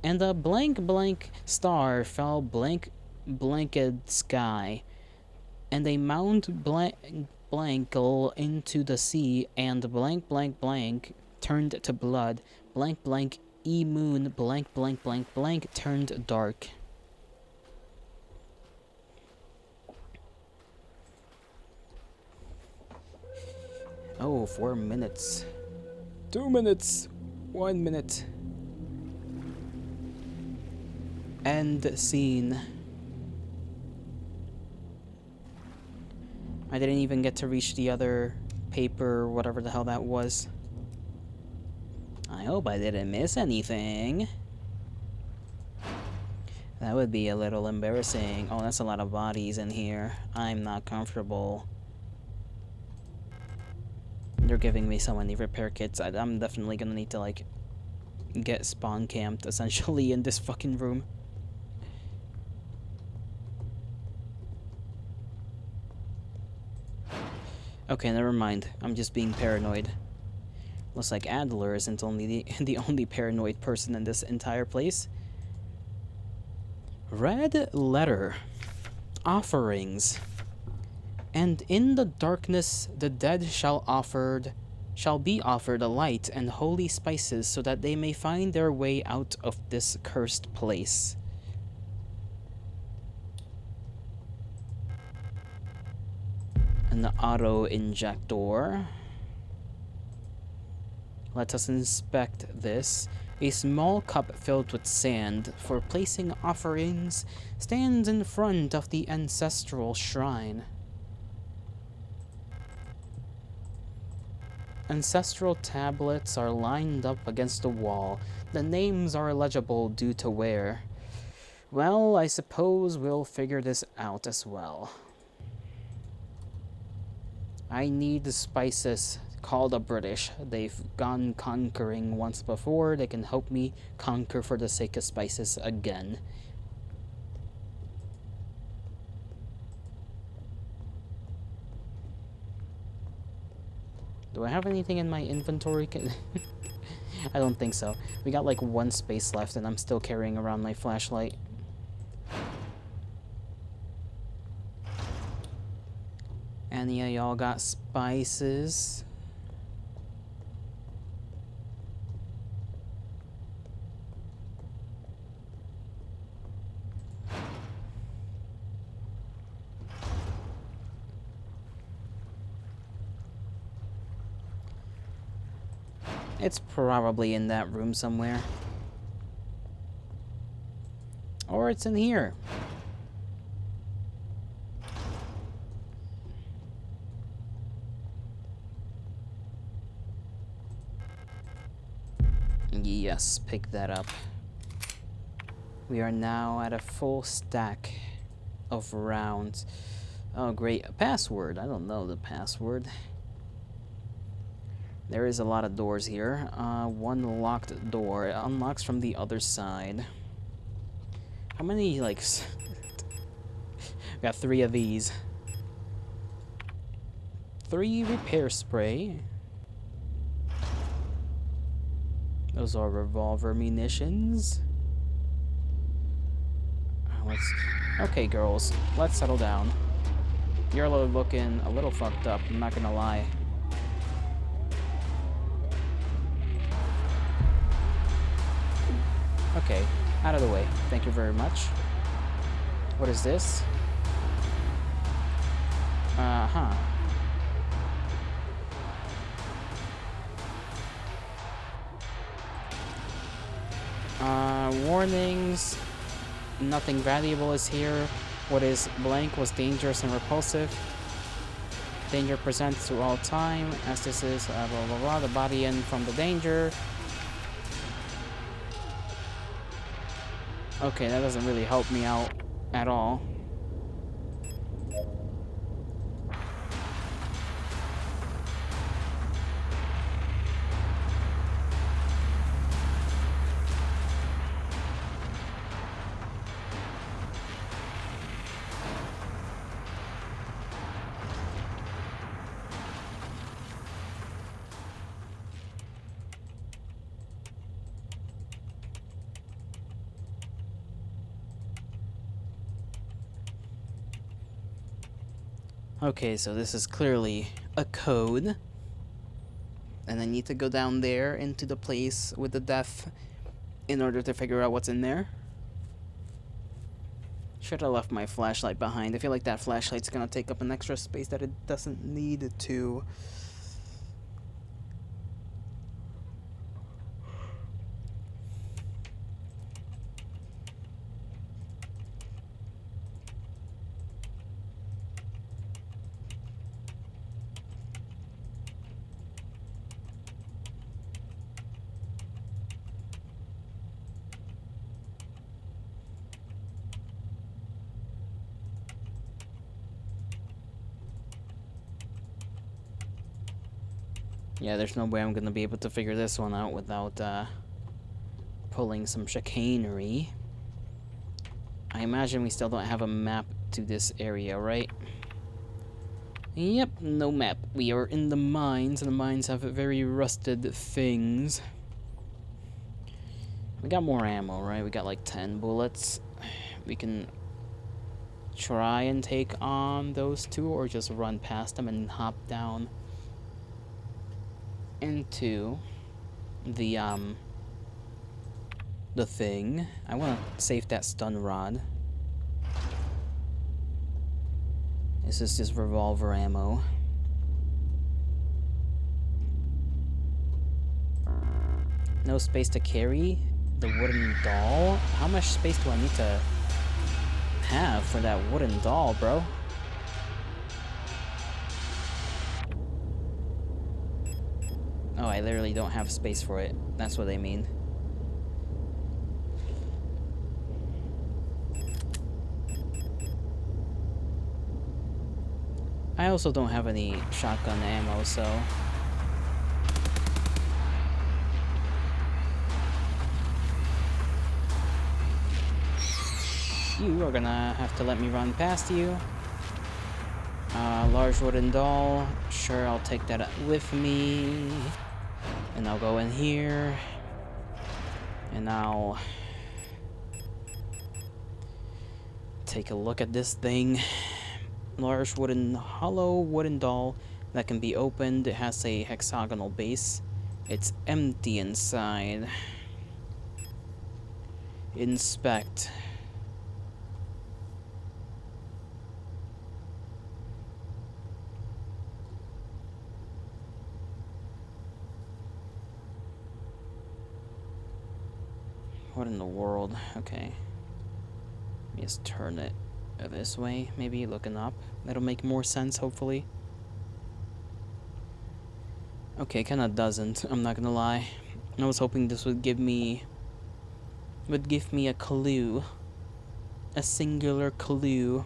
And a blank blank star fell blanked sky. And a mount blankle into the sea, and blank blank blank turned to blood. Blank blank moon blank blank blank blank turned dark. Oh, 4 minutes. 2 minutes. 1 minute. End scene. I didn't even get to reach the other paper, whatever the hell that was. I hope I didn't miss anything. That would be a little embarrassing. Oh, that's a lot of bodies in here. I'm not comfortable. They're giving me so many repair kits. I'm definitely gonna need to, like, get spawn camped, essentially, in this fucking room. Okay, never mind. I'm just being paranoid. Looks like Adler isn't only the only paranoid person in this entire place. Red letter. Offerings. And in the darkness the dead shall be offered a light and holy spices, so that they may find their way out of this cursed place. An auto-injector. Let us inspect this. A small cup filled with sand for placing offerings stands in front of the ancestral shrine. Ancestral tablets are lined up against the wall. The names are illegible due to wear. Well, I suppose we'll figure this out as well. I need the spices. Call the British. They've gone conquering once before. They can help me conquer for the sake of spices again. Do I have anything in my inventory? I don't think so. We got like 1 space left and I'm still carrying around my flashlight. Any of y'all got spices? It's probably in that room somewhere. Or it's in here. Yes, pick that up. We are now at a full stack of rounds. Oh great, a password. I don't know the password. There is a lot of doors here. 1 locked door. It unlocks from the other side. How many, like... Got 3 of these. 3 repair spray. Those are revolver munitions. Okay, girls. Let's settle down. You're looking a little fucked up, I'm not gonna lie. Okay, out of the way. Thank you very much. What is this? Uh-huh. Warnings. Nothing valuable is here. What is blank was dangerous and repulsive. Danger presents to all time, as this is blah blah blah, the body in from the danger. Okay, that doesn't really help me out at all. Okay, so this is clearly a code. And I need to go down there into the place with the death in order to figure out what's in there. Should have left my flashlight behind. I feel like that flashlight's gonna take up an extra space that it doesn't need to. Yeah, there's no way I'm gonna be able to figure this one out without pulling some chicanery. I imagine we still don't have a map to this area, right? Yep, no map. We are in the mines, and the mines have very rusted things. We got more ammo, right? We got like 10 bullets. We can try and take on those two, or just run past them and hop down into the thing. I want to save that stun rod. This is just revolver ammo. No space to carry the wooden doll? How much space do I need to have for that wooden doll, bro? Oh, I literally don't have space for it. That's what I mean. I also don't have any shotgun ammo, so... You are gonna have to let me run past you. Large wooden doll. Sure, I'll take that with me. And I'll go in here. And I'll... take a look at this thing. Large wooden, hollow wooden doll that can be opened. It has a hexagonal base. It's empty inside. Inspect. What in the world? Okay. Let me just turn it this way, maybe looking up. That'll make more sense, hopefully. Okay, kinda doesn't, I'm not gonna lie. I was hoping this would give me a clue. A singular clue.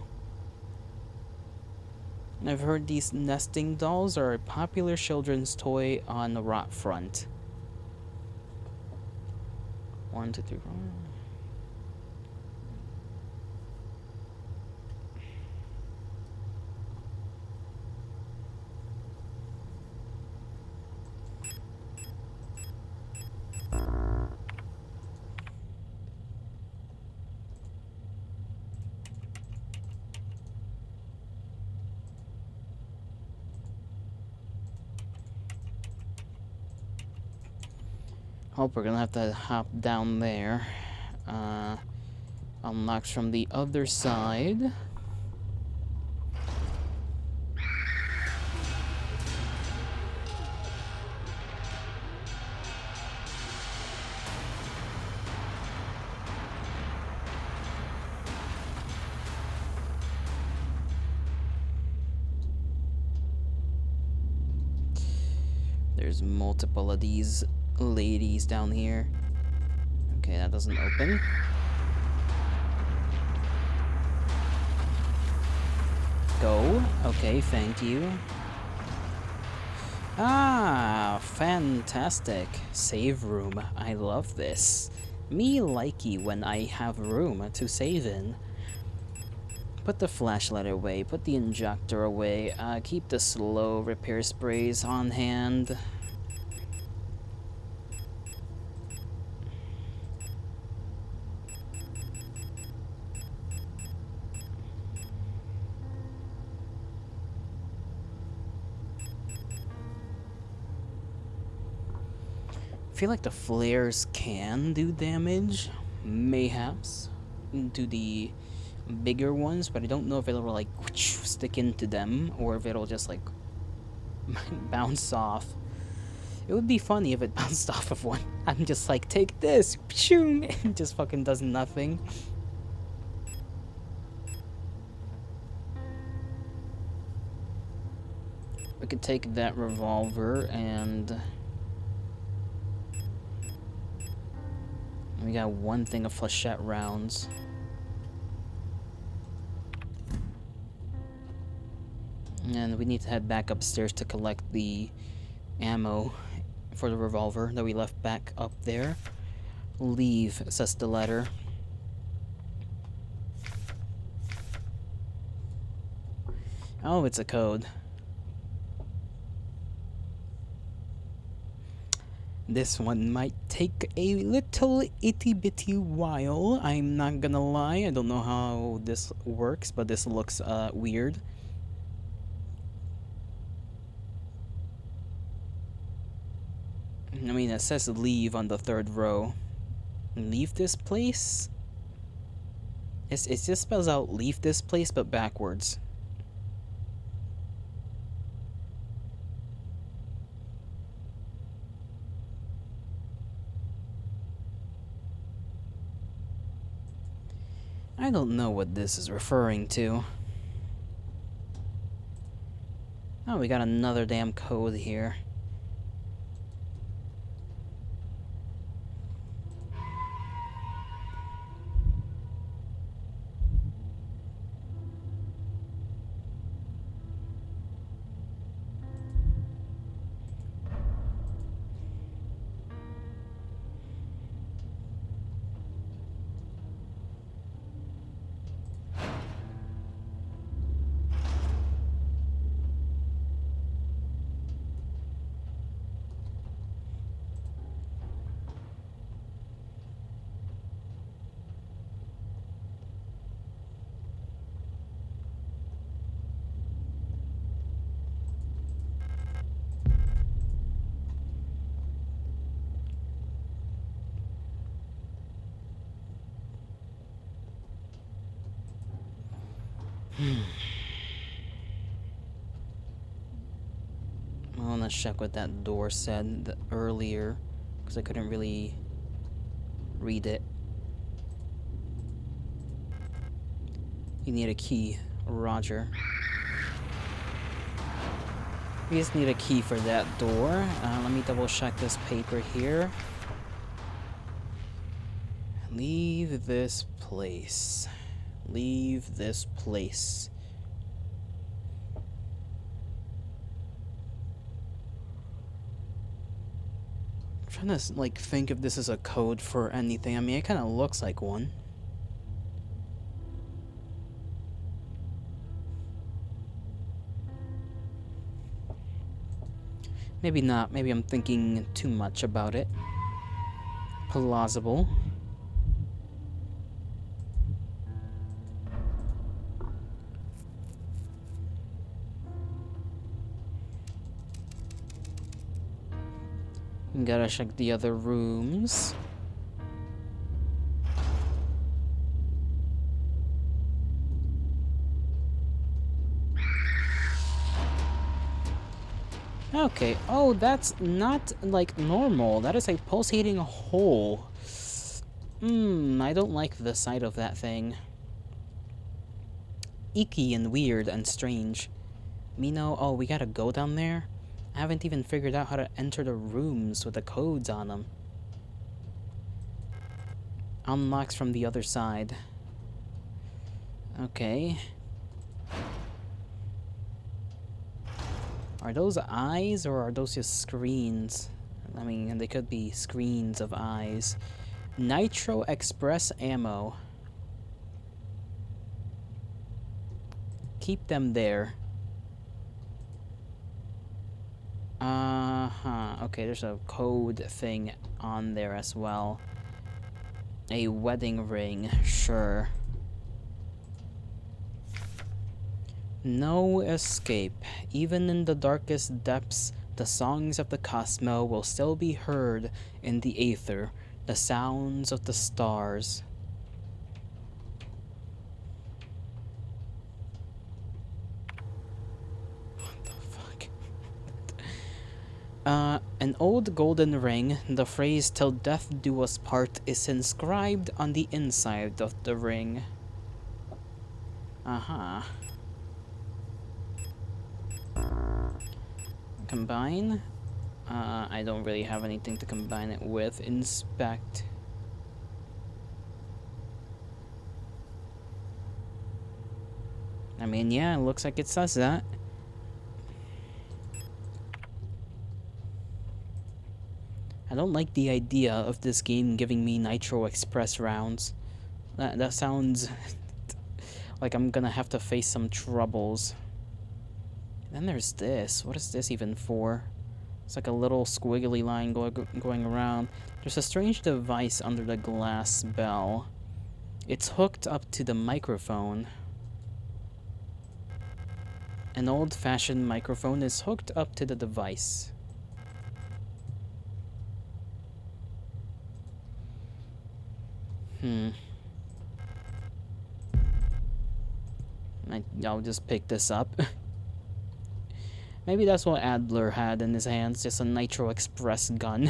I've heard these nesting dolls are a popular children's toy on the Rot Front. 1, 2, 3, 4. Hope we're gonna have to hop down there. Unlocks from the other side. There's multiple of these ladies down here. Okay, that doesn't open. Go. Okay, thank you. Ah, fantastic. Save room. I love this. Me likey when I have room to save in. Put the flashlight away, put the injector away, keep the slow repair sprays on hand. feel like the flares can do damage, mayhaps, to the bigger ones, but I don't know if it'll like stick into them or if it'll just like bounce off. It would be funny if it bounced off of one. I'm just like, take this, it just fucking does nothing. We could take that revolver and we got one thing of flechette rounds. And we need to head back upstairs to collect the ammo for the revolver that we left back up there. Leave, says the letter. Oh, it's a code. This one might take a little itty-bitty while, I'm not gonna lie. I don't know how this works, but this looks weird. I mean, it says leave on the third row. Leave this place? It just spells out leave this place, but backwards. I don't know what this is referring to. Oh, we got another damn code here. Well, let's check what that door said earlier, because I couldn't really read it. You need a key, Roger. We just need a key for that door. Let me double check this paper here. Leave this place. Leave this place. I'm trying to like think if this is a code for anything. I mean, it kind of looks like one. Maybe not. Maybe I'm thinking too much about it. Plausible. Gotta check the other rooms. Okay, oh, that's not like normal. That is a pulsating hole. I don't like the sight of that thing. Icky and weird and strange. Mino, oh, we gotta go down there? I haven't even figured out how to enter the rooms with the codes on them. Unlocks from the other side. Okay. Are those eyes or are those just screens? I mean, they could be screens of eyes. Nitro Express ammo. Keep them there. Okay, there's a code thing on there as well. A wedding ring, sure. No escape. Even in the darkest depths, the songs of the Cosmo will still be heard in the aether, the sounds of the stars. What the fuck? An old golden ring, the phrase "till death do us part" is inscribed on the inside of the ring. Uh-huh. Combine? I don't really have anything to combine it with. Inspect. I mean, yeah, it looks like it says that. I don't like the idea of this game giving me Nitro Express rounds. That sounds like I'm gonna have to face some troubles. Then there's this. What is this even for? It's like a little squiggly line going around. There's a strange device under the glass bell. It's hooked up to the microphone. An old-fashioned microphone is hooked up to the device. I'll just pick this up. Maybe that's what Adler had in his hands, just a Nitro Express gun.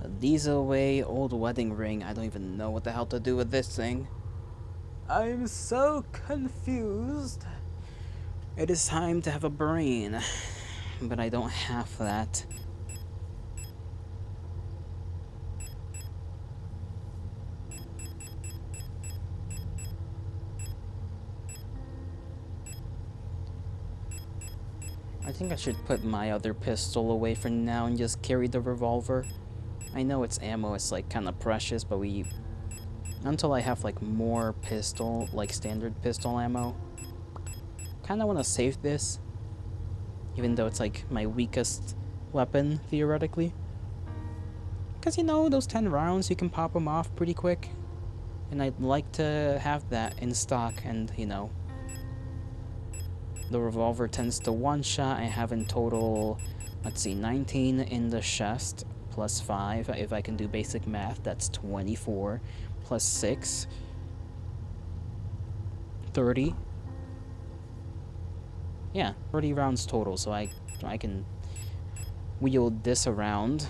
A diesel-way old wedding ring. I don't even know what the hell to do with this thing. I'm so confused. It is time to have a brain, but I don't have that. I think I should put my other pistol away for now and just carry the revolver. I know its ammo is like kind of precious, but until I have like more pistol, like standard pistol ammo, kind of want to save this, even though it's like my weakest weapon theoretically. Because you know, those 10 rounds, you can pop them off pretty quick, and I'd like to have that in stock. And you know, the revolver tends to one-shot. I have in total, let's see, 19 in the chest, plus 5. If I can do basic math, that's 24, plus 6, 30. Yeah, 30 rounds total, so I can wield this around.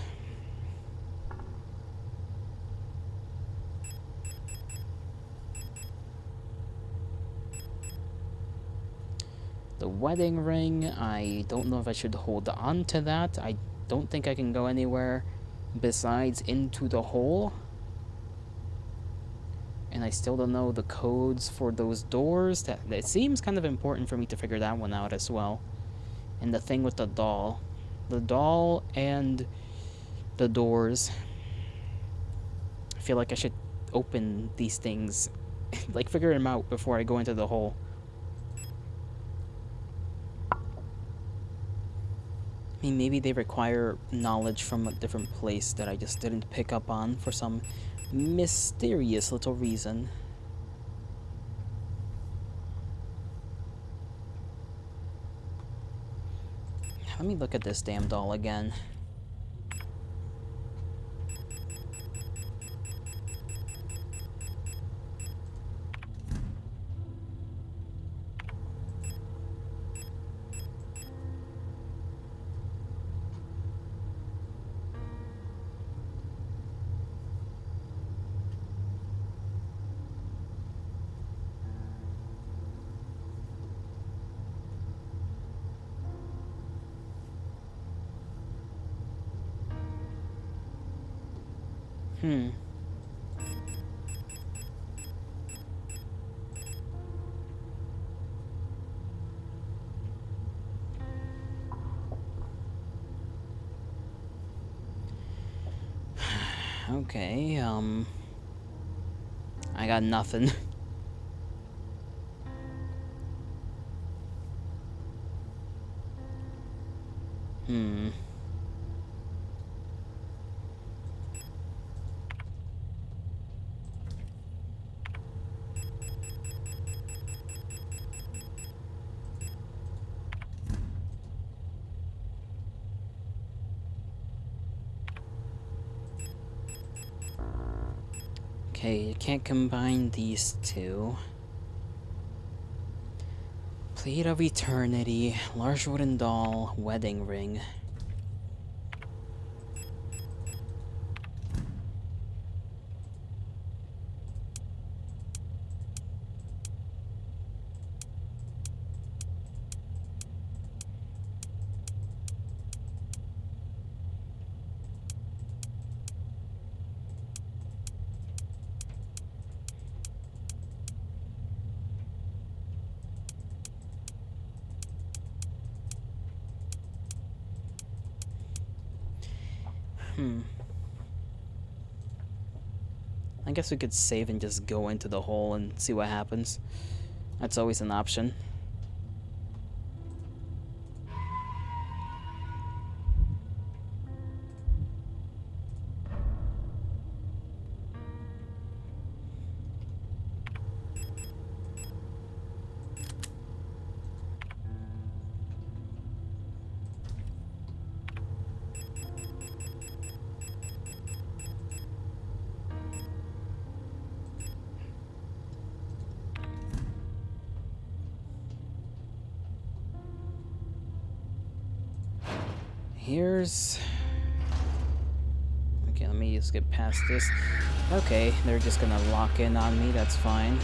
The wedding ring, I don't know if I should hold on to that. I don't think I can go anywhere besides into the hole. And I still don't know the codes for those doors. That seems kind of important for me to figure that one out as well. And the thing with the doll. The doll and the doors. I feel like I should open these things, like figure them out before I go into the hole. I mean, maybe they require knowledge from a different place that I just didn't pick up on for some mysterious little reason. Let me look at this damn doll again. Okay, I got nothing. Hmm. Okay, you can't combine these two. Plate of Eternity, large wooden doll, wedding ring. Hmm. I guess we could save and just go into the hole and see what happens. That's always an option. Here's... Okay, let me just get past this. Okay, they're just gonna lock in on me, that's fine.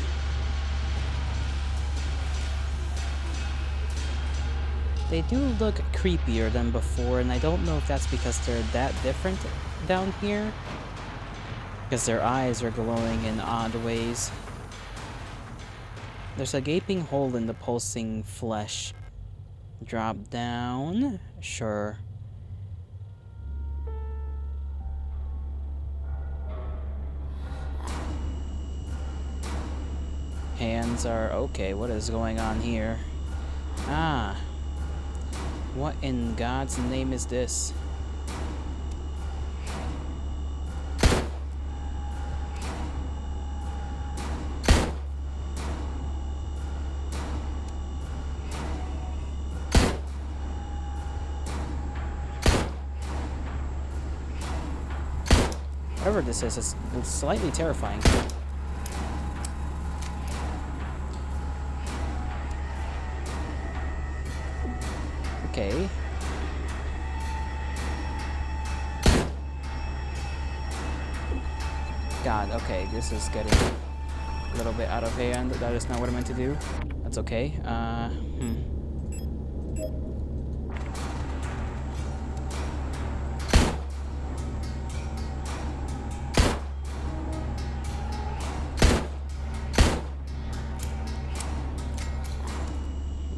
They do look creepier than before, and I don't know if that's because they're that different down here. Because their eyes are glowing in odd ways. There's a gaping hole in the pulsing flesh. Drop down. Sure. Hands are okay. What is going on here? Ah. What in God's name is this? Whatever this is, it's slightly terrifying. Okay. God, okay, this is getting a little bit out of hand. That is not what I meant to do. That's okay.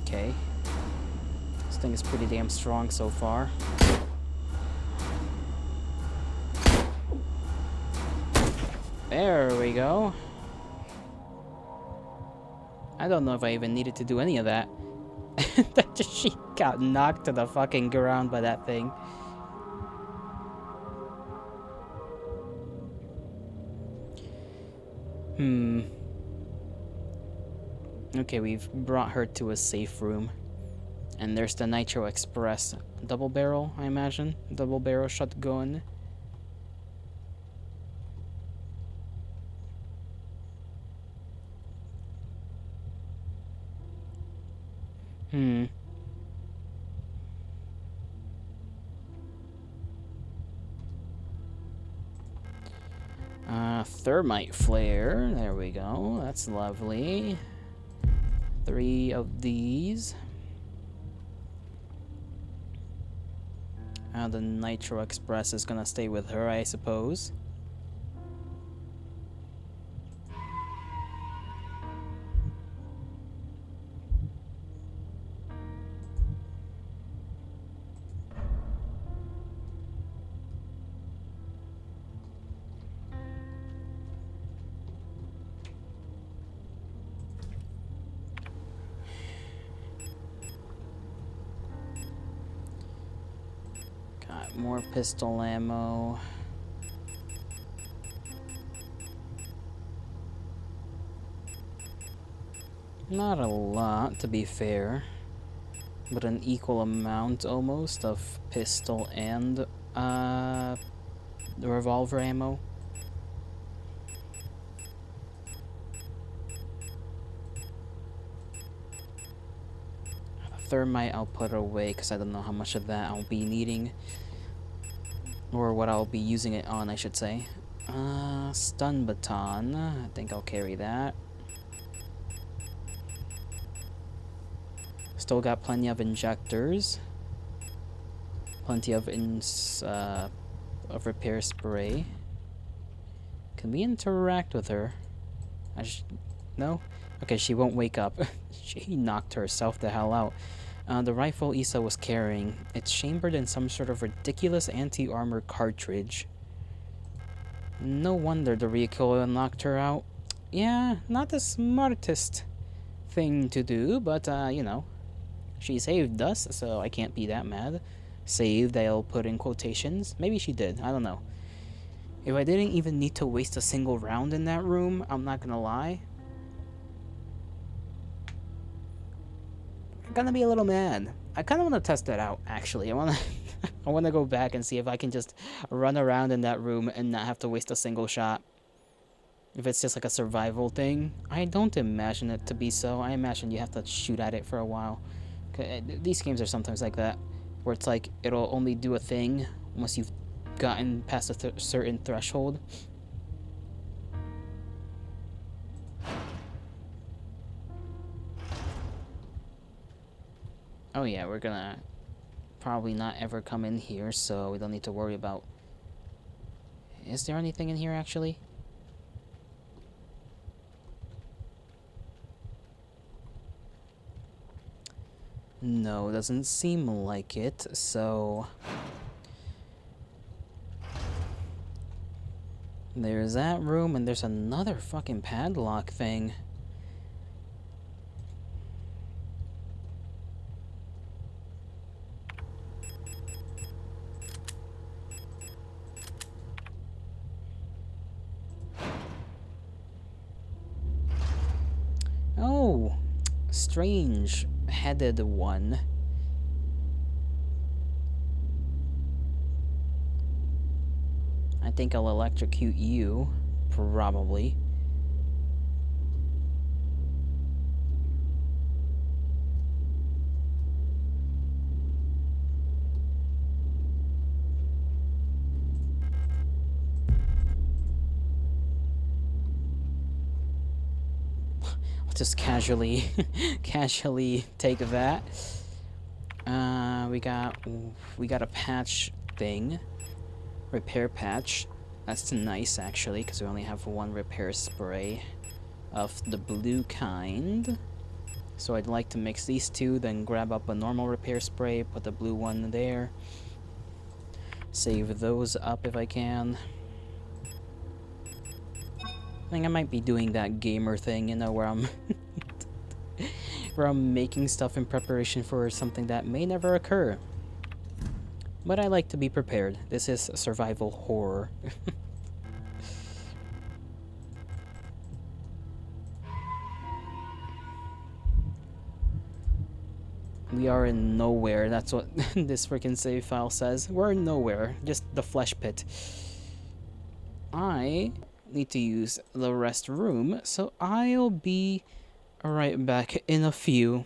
Okay. This thing is pretty damn strong so far. There we go. I don't know if I even needed to do any of that. She got knocked to the fucking ground by that thing. Okay, we've brought her to a safe room. And there's the Nitro Express. Double barrel, I imagine? Double barrel shotgun. Thermite flare. There we go. That's lovely. 3 of these. The Nitro Express is gonna stay with her, I suppose. got more pistol ammo. Not a lot, to be fair, but an equal amount almost of pistol and revolver ammo. Thermite I'll put away because I don't know how much of that I'll be needing, or what I'll be using it on, I should say. Stun baton, I think I'll carry that. Still got plenty of injectors, plenty of repair spray. Can we interact with her? No? Okay, she won't wake up. She knocked herself the hell out. The rifle Issa was carrying, it's chambered in some sort of ridiculous anti-armor cartridge. No wonder the recoil knocked her out. Yeah, not the smartest thing to do, but, you know, she saved us, so I can't be that mad. Saved, I'll put in quotations. Maybe she did, I don't know. If I didn't even need to waste a single round in that room, I'm not gonna lie, I'm gonna be a little mad. I kind of want to test that out, actually. I want to go back and see if I can just run around in that room and not have to waste a single shot. If it's just like a survival thing. I don't imagine it to be so. I imagine you have to shoot at it for a while. These games are sometimes like that, where it's like it'll only do a thing once you've gotten past a certain threshold. Oh yeah, we're gonna probably not ever come in here, so we don't need to worry about... Is there anything in here, actually? No, doesn't seem like it, so... There's that room, and there's another fucking padlock thing. Oh! Strange-headed one. I think I'll electrocute you. Probably. I'll just casually take that. We got a patch thing. Repair patch. That's nice, actually, because we only have one repair spray of the blue kind. So I'd like to mix these two, then grab up a normal repair spray, put the blue one there. Save those up if I can. I think I might be doing that gamer thing, you know, where I'm where I'm making stuff in preparation for something that may never occur. But I like to be prepared. This is survival horror. We are in nowhere, that's what this freaking save file says. We're in nowhere, just the flesh pit. I need to use the restroom, so I'll be right back in a few.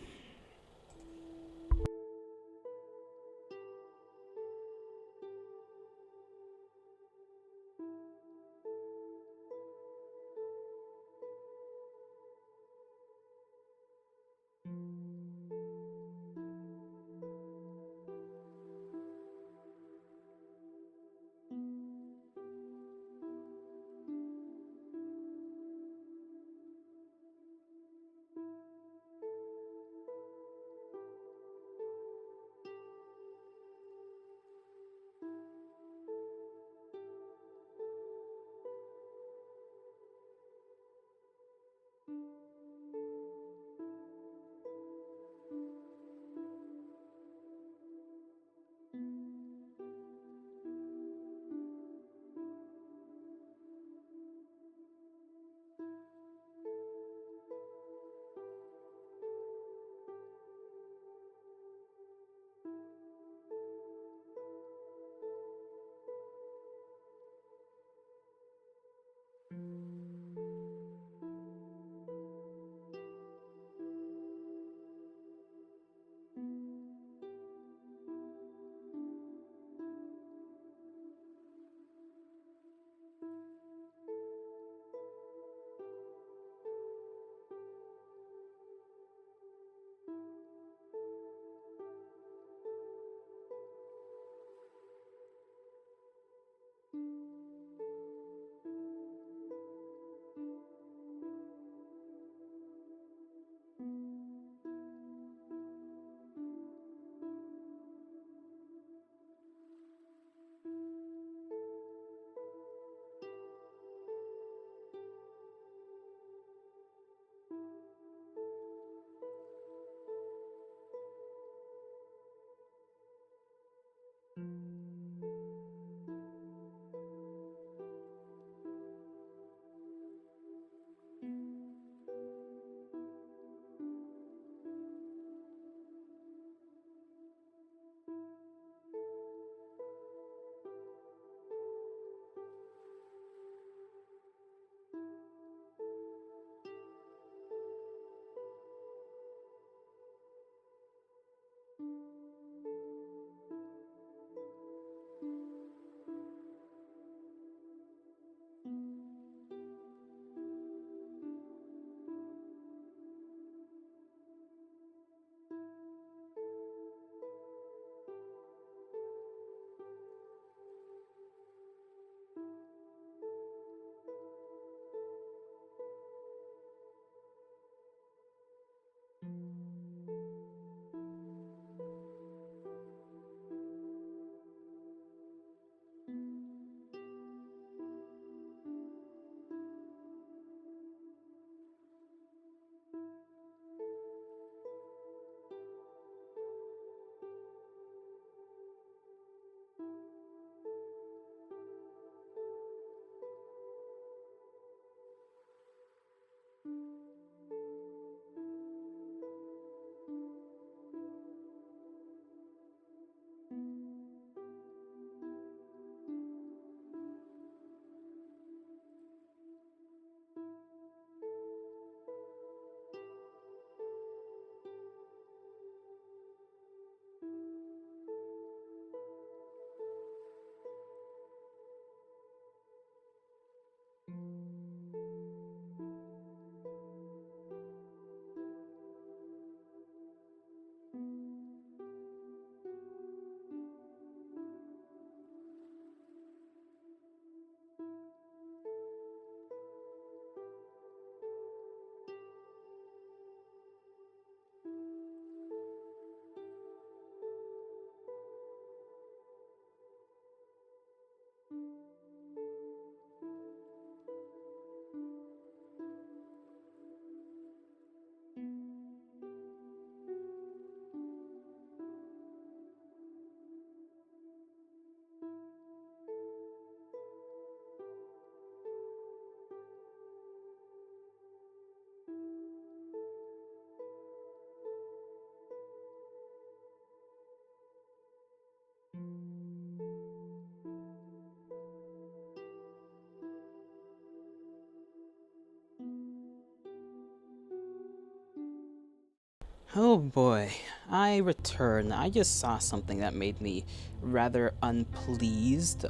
Oh boy, I return. I just saw something that made me rather unpleased.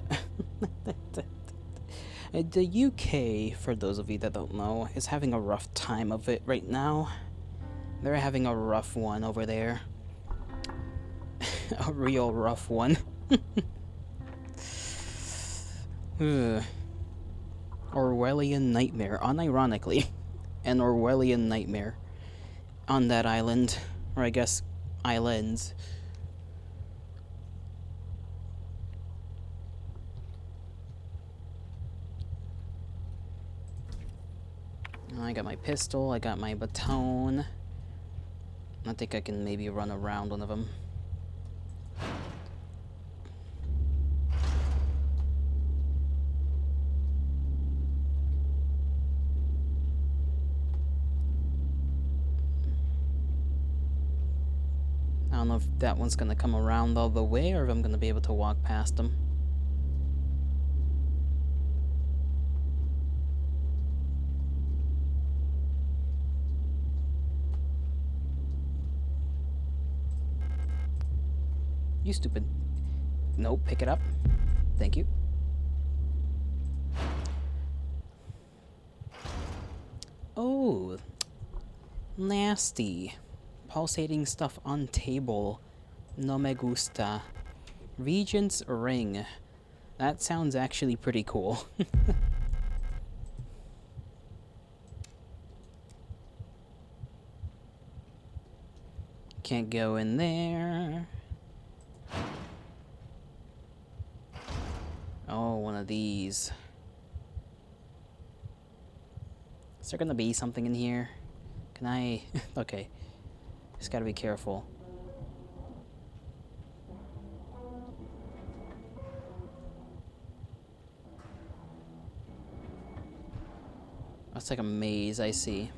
The UK, for those of you that don't know, is having a rough time of it right now. They're having a rough one over there. A real rough one. Ugh. Orwellian nightmare, unironically. An Orwellian nightmare on that island, or I guess islands. I got my pistol, I got my baton. I think I can maybe run around one of them. I don't know if that one's gonna come around all the way or if I'm gonna be able to walk past them. You stupid. Nope, pick it up. Thank you. Oh, nasty. Pulsating stuff on table. No me gusta. Regent's ring. That sounds actually pretty cool. Can't go in there. Oh, one of these. Is there gonna be something in here? Can I... Okay. Just gotta be careful. That's like a maze, I see.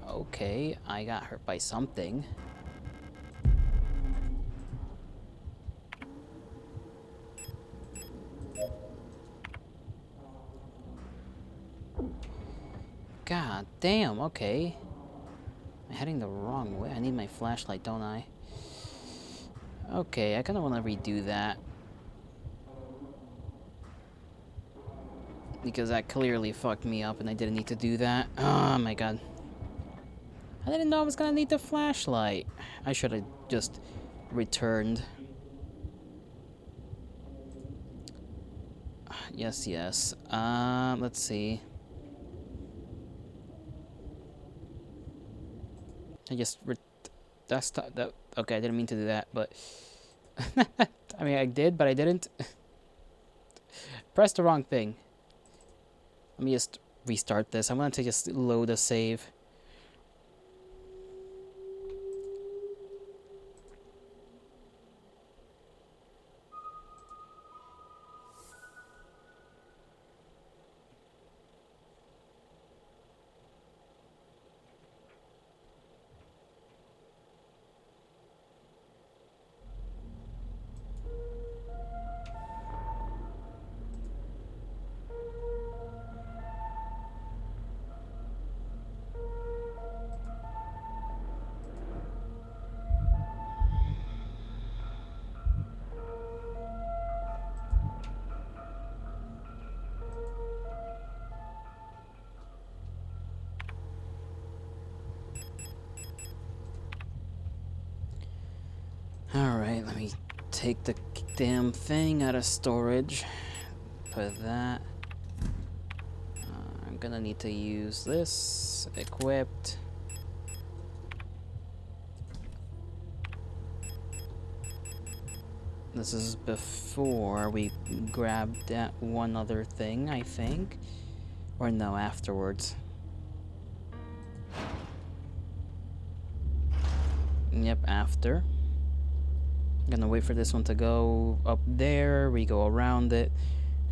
Okay, I got hurt by something. God damn, okay. I'm heading the wrong way. I need my flashlight, don't I? Okay, I kinda wanna redo that. Because that clearly fucked me up and I didn't need to do that. Oh my god. I didn't know I was gonna need the flashlight. I should have just returned. Yes, yes. Let's see. I just that's that. Okay, I didn't mean to do that, but I mean I did, but I didn't. Press the wrong thing. Let me just restart this. I'm going to just load a save. Alright, let me take the damn thing out of storage. Put that. I'm gonna need to use this. Equipped. This is before we grabbed that one other thing, I think. Or no, afterwards. Yep, after. Gonna wait for this one to go up there. We go around it.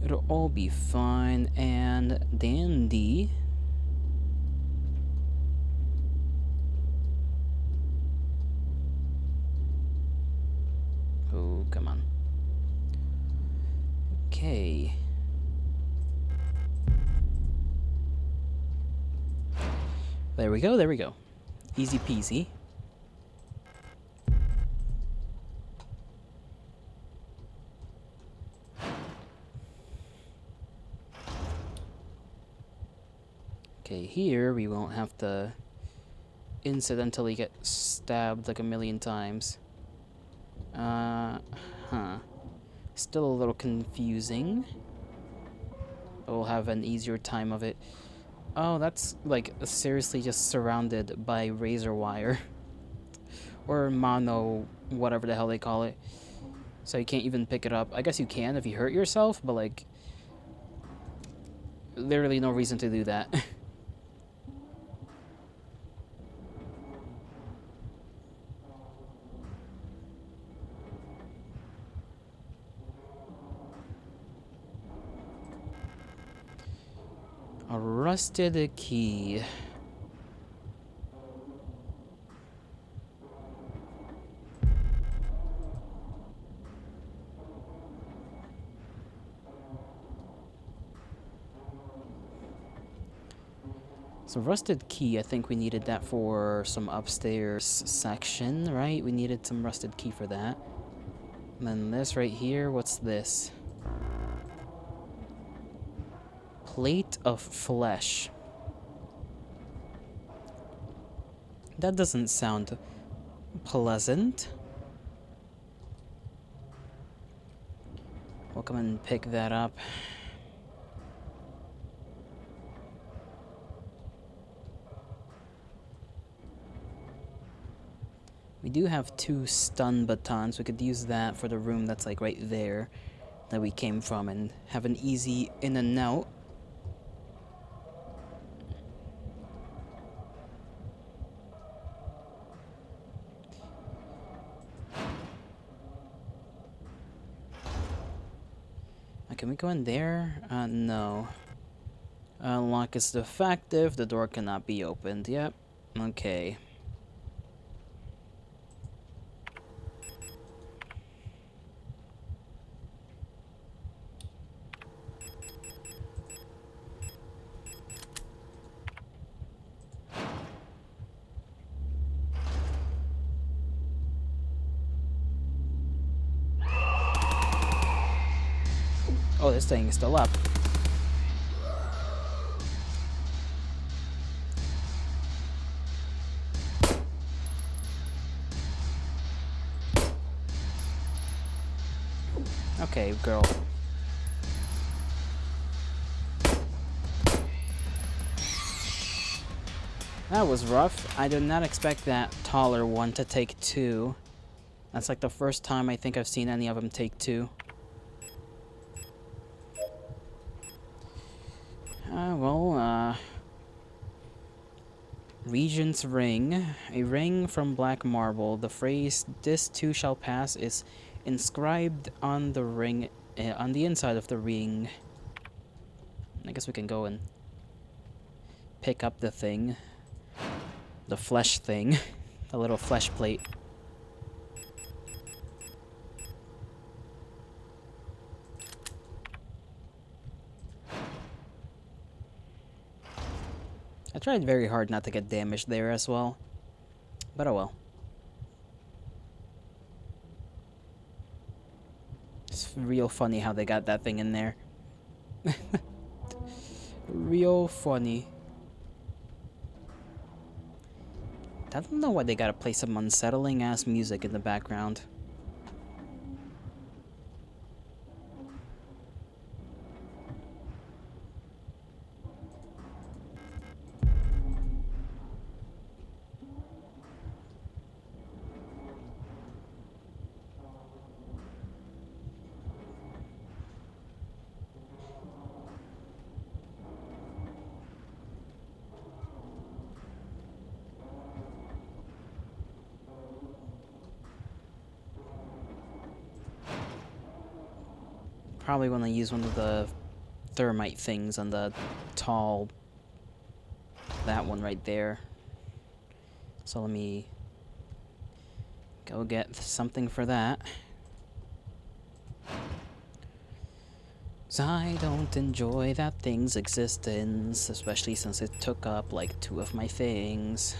It'll all be fine and dandy. Oh, come on. Okay. There we go, there we go. Easy peasy. Okay, here we won't have to incidentally get stabbed like a million times. Huh. Still a little confusing. But we'll have an easier time of it. Oh, that's like seriously just surrounded by razor wire. Or mono, whatever the hell they call it. So you can't even pick it up. I guess you can if you hurt yourself, but like, literally no reason to do that. A rusted key. So rusted key, I think we needed that for some upstairs section, right? We needed some rusted key for that. And then this right here, what's this? Plate of flesh. That doesn't sound pleasant. We'll come and pick that up. We do have 2 stun batons. We could use that for the room that's like right there that we came from and have an easy in and out. Can we go in there? No. Lock is defective. The door cannot be opened. Yep. Okay. Oh, this thing is still up. Okay, girl. That was rough. I did not expect that taller one to take 2. That's like the first time I think I've seen any of them take 2. Regent's Ring. A ring from black marble. The phrase, "This too shall pass," is inscribed on the ring, on the inside of the ring. I guess we can go and pick up the thing. The flesh thing. The little flesh plate. I tried very hard not to get damaged there as well. But oh well. It's real funny how they got that thing in there. Real funny. I don't know why they gotta play some unsettling ass music in the background. Probably want to use one of the thermite things on the tall... that one right there. So let me go get something for that. So I don't enjoy that thing's existence, especially since it took up like 2 of my things.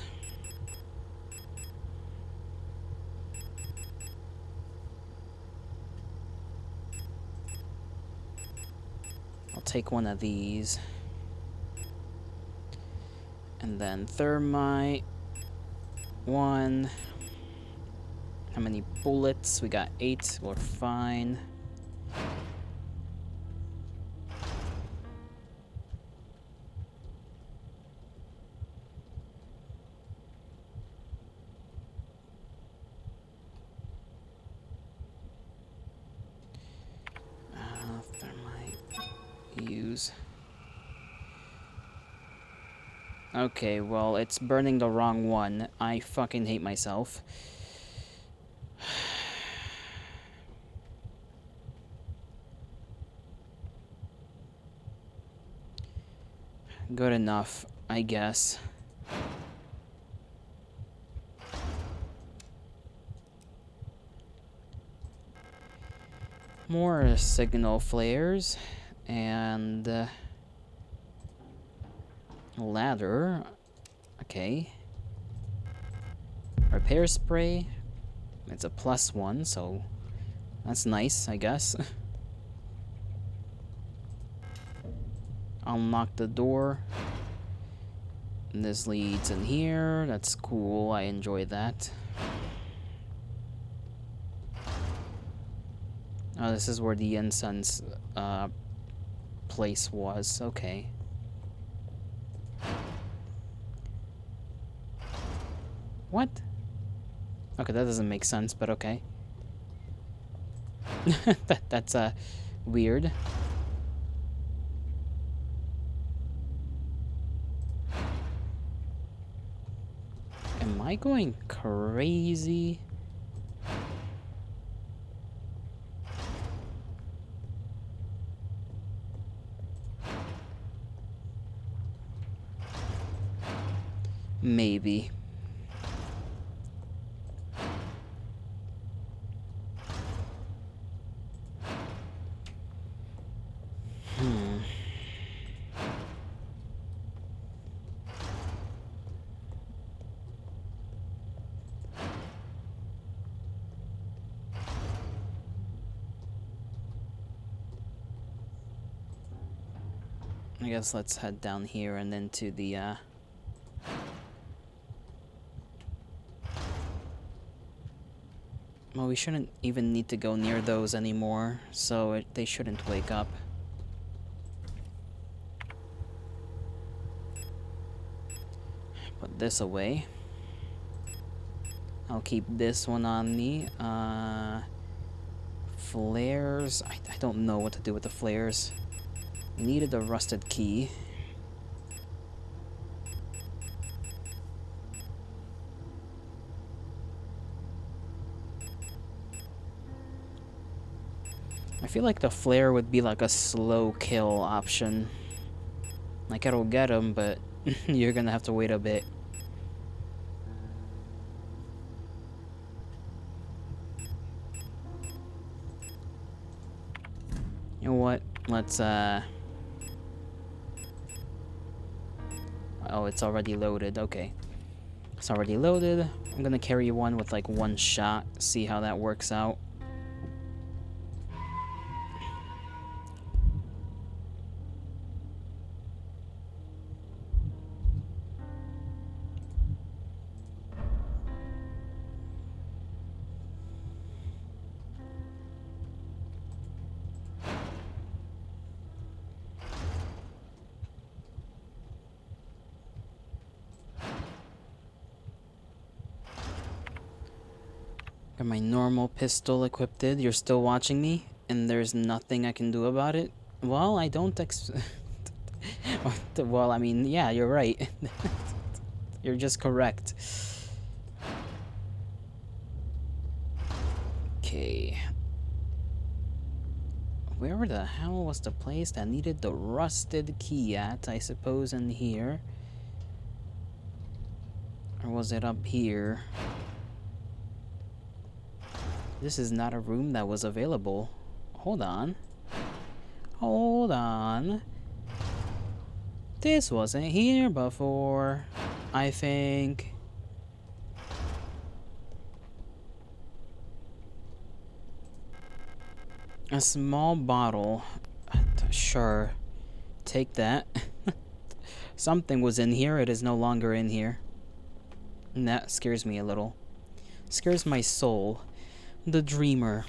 I'll take one of these. And then thermite. 1. How many bullets? We got 8. We're fine. Thermite. Use. Okay, well, it's burning the wrong one. I fucking hate myself. Good enough, I guess. More signal flares and ladder. Okay. Repair spray. It's a +1, so that's nice, I guess. Unlock the door. And this leads in here. That's cool. I enjoy that. Oh, this is where the incense place was. Okay. What? Okay, that doesn't make sense, but okay. That's weird. Am I going crazy? Maybe. I guess let's head down here and into the well, we shouldn't even need to go near those anymore, so they shouldn't wake up. Put this away. I'll keep this one on me. Flares. I don't know what to do with the flares. Needed a rusted key. I feel like the flare would be like a slow kill option. Like, it'll get him, but you're gonna have to wait a bit. You know what? Let's, oh, it's already loaded. Okay. It's already loaded. I'm gonna carry one with, like, 1 shot. See how that works out. Got my normal pistol equipped. You're still watching me, and there's nothing I can do about it? Well, I don't well, I mean, yeah, you're right. You're just correct. Okay. Where the hell was the place that needed the rusted key at? I suppose in here. Or was it up here? This is not a room that was available. Hold on. Hold on. This wasn't here before, I think. A small bottle. Sure. Take that. Something was in here, it is no longer in here. And that scares me a little. Scares my soul. The dreamer.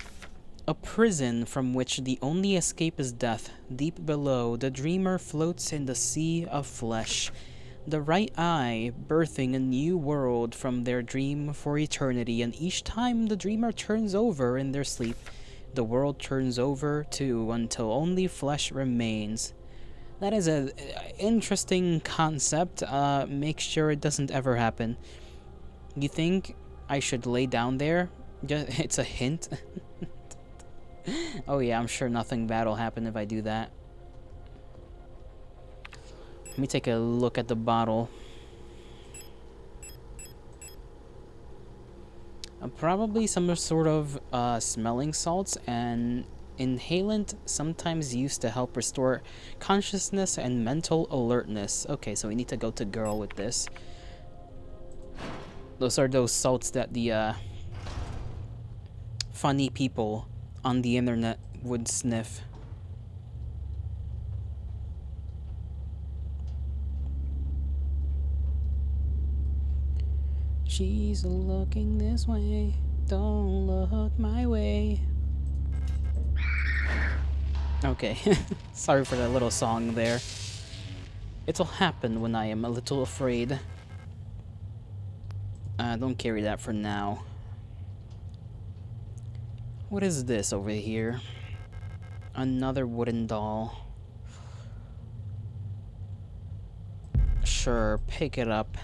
A prison from which the only escape is death. Deep below, the dreamer floats in the sea of flesh. The right eye birthing a new world from their dream for eternity, and each time the dreamer turns over in their sleep, the world turns over too until only flesh remains. That is an interesting concept. Make sure it doesn't ever happen. You think I should lay down there? It's a hint. Oh yeah, I'm sure nothing bad will happen if I do that. Let me take a look at the bottle. Probably some sort of smelling salts and inhalant, sometimes used to help restore consciousness and mental alertness. Okay, so we need to go to girl with this. Those are those salts that the funny people on the internet would sniff. She's looking this way, don't look my way. Okay, sorry for that little song there. It'll happen when I am a little afraid. Don't carry that for now. What is this over here? Another wooden doll. Sure, pick it up.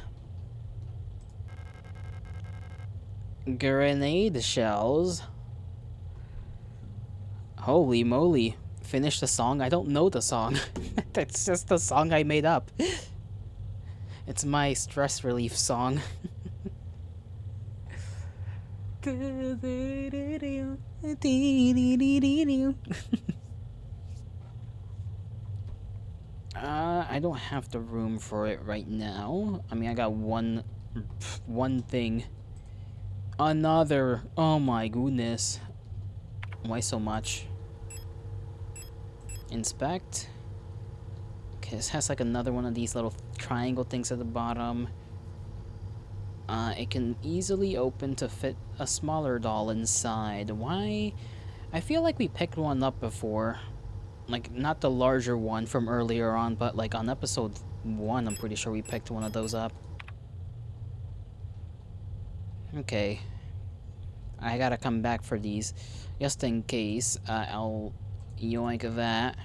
Grenade shells. Holy moly. Finish the song? I don't know the song. That's just the song I made up. It's my stress relief song. I don't have the room for it right now. I mean, I got one thing. Another. Oh my goodness. Why so much? Inspect. Okay, this has like another one of these little triangle things at the bottom. It can easily open to fit a smaller doll inside. Why? I feel like we picked one up before. Like, not the larger one from earlier on, but like on episode 1, I'm pretty sure we picked one of those up. Okay. I gotta come back for these. Just in case, I'll yoink that.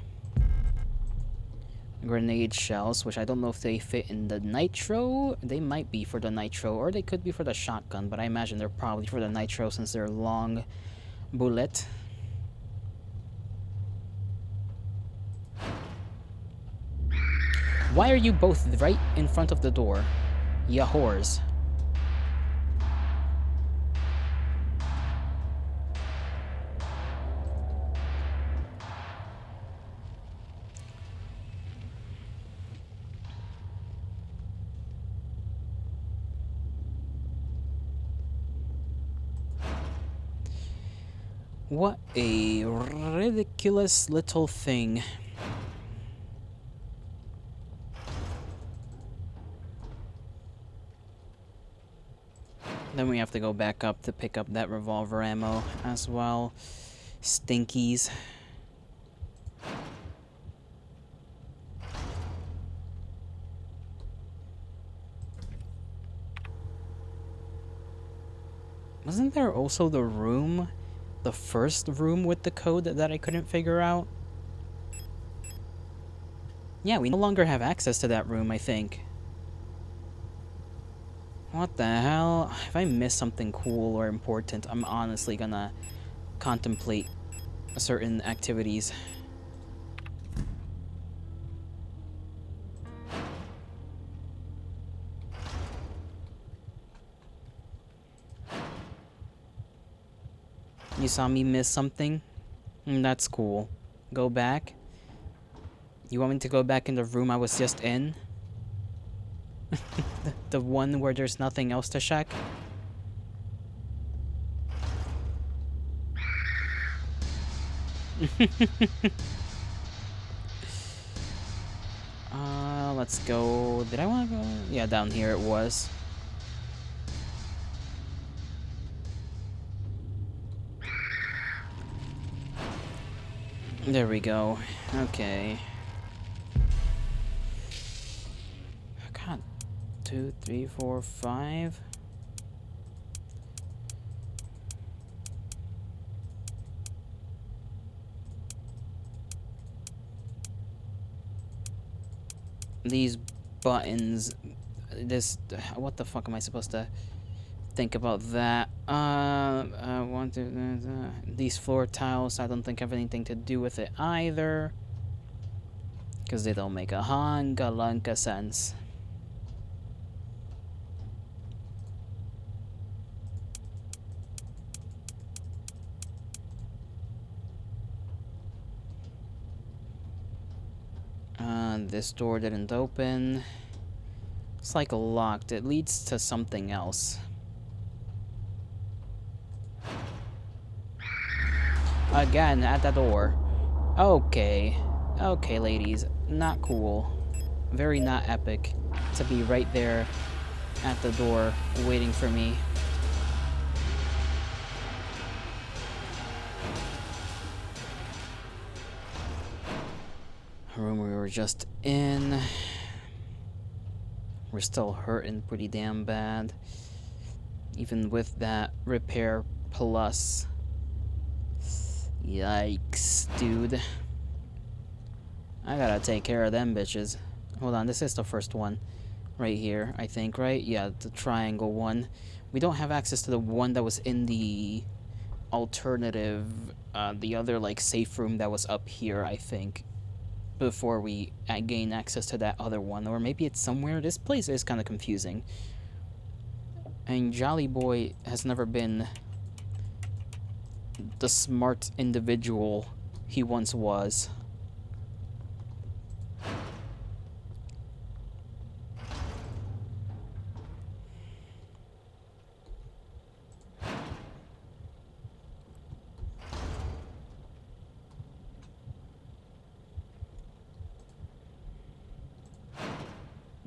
Grenade shells, which I don't know if they fit in the nitro. They might be for the nitro, or they could be for the shotgun, but I imagine they're probably for the nitro since they're long bullet. Why are you both right in front of the door? Ya whores. What a ridiculous little thing. Then we have to go back up to pick up that revolver ammo as well. Stinkies. Wasn't there also the room? The first room with the code that I couldn't figure out? Yeah, we no longer have access to that room, I think. What the hell? If I miss something cool or important, I'm honestly gonna contemplate certain activities. You saw me miss something? That's cool. Go back. You want me to go back in the room I was just in? The one where there's nothing else to check? Let's go. Did I want to go? Yeah, down here it was. There we go. Okay. God. 2, 3, 4, 5. These buttons. This. What the fuck am I supposed to think about that? Want to. These floor tiles, I don't think have anything to do with it either. Because they don't make a hanga lunka sense. This door didn't open. It's like locked. It leads to something else. Again, at the door. Okay. Okay, ladies. Not cool. Very not epic to be right there at the door waiting for me. Room we were just in. We're still hurting pretty damn bad. Even with that repair plus. Yikes, dude. I gotta take care of them bitches. Hold on, this is the first one. Right here, I think, right? Yeah, the triangle one. We don't have access to the one that was in the alternative, the other, like, safe room that was up here, I think. Before we gain access to that other one. Or maybe it's somewhere. This place is kind of confusing. And Jolly Boy has never been the smart individual he once was.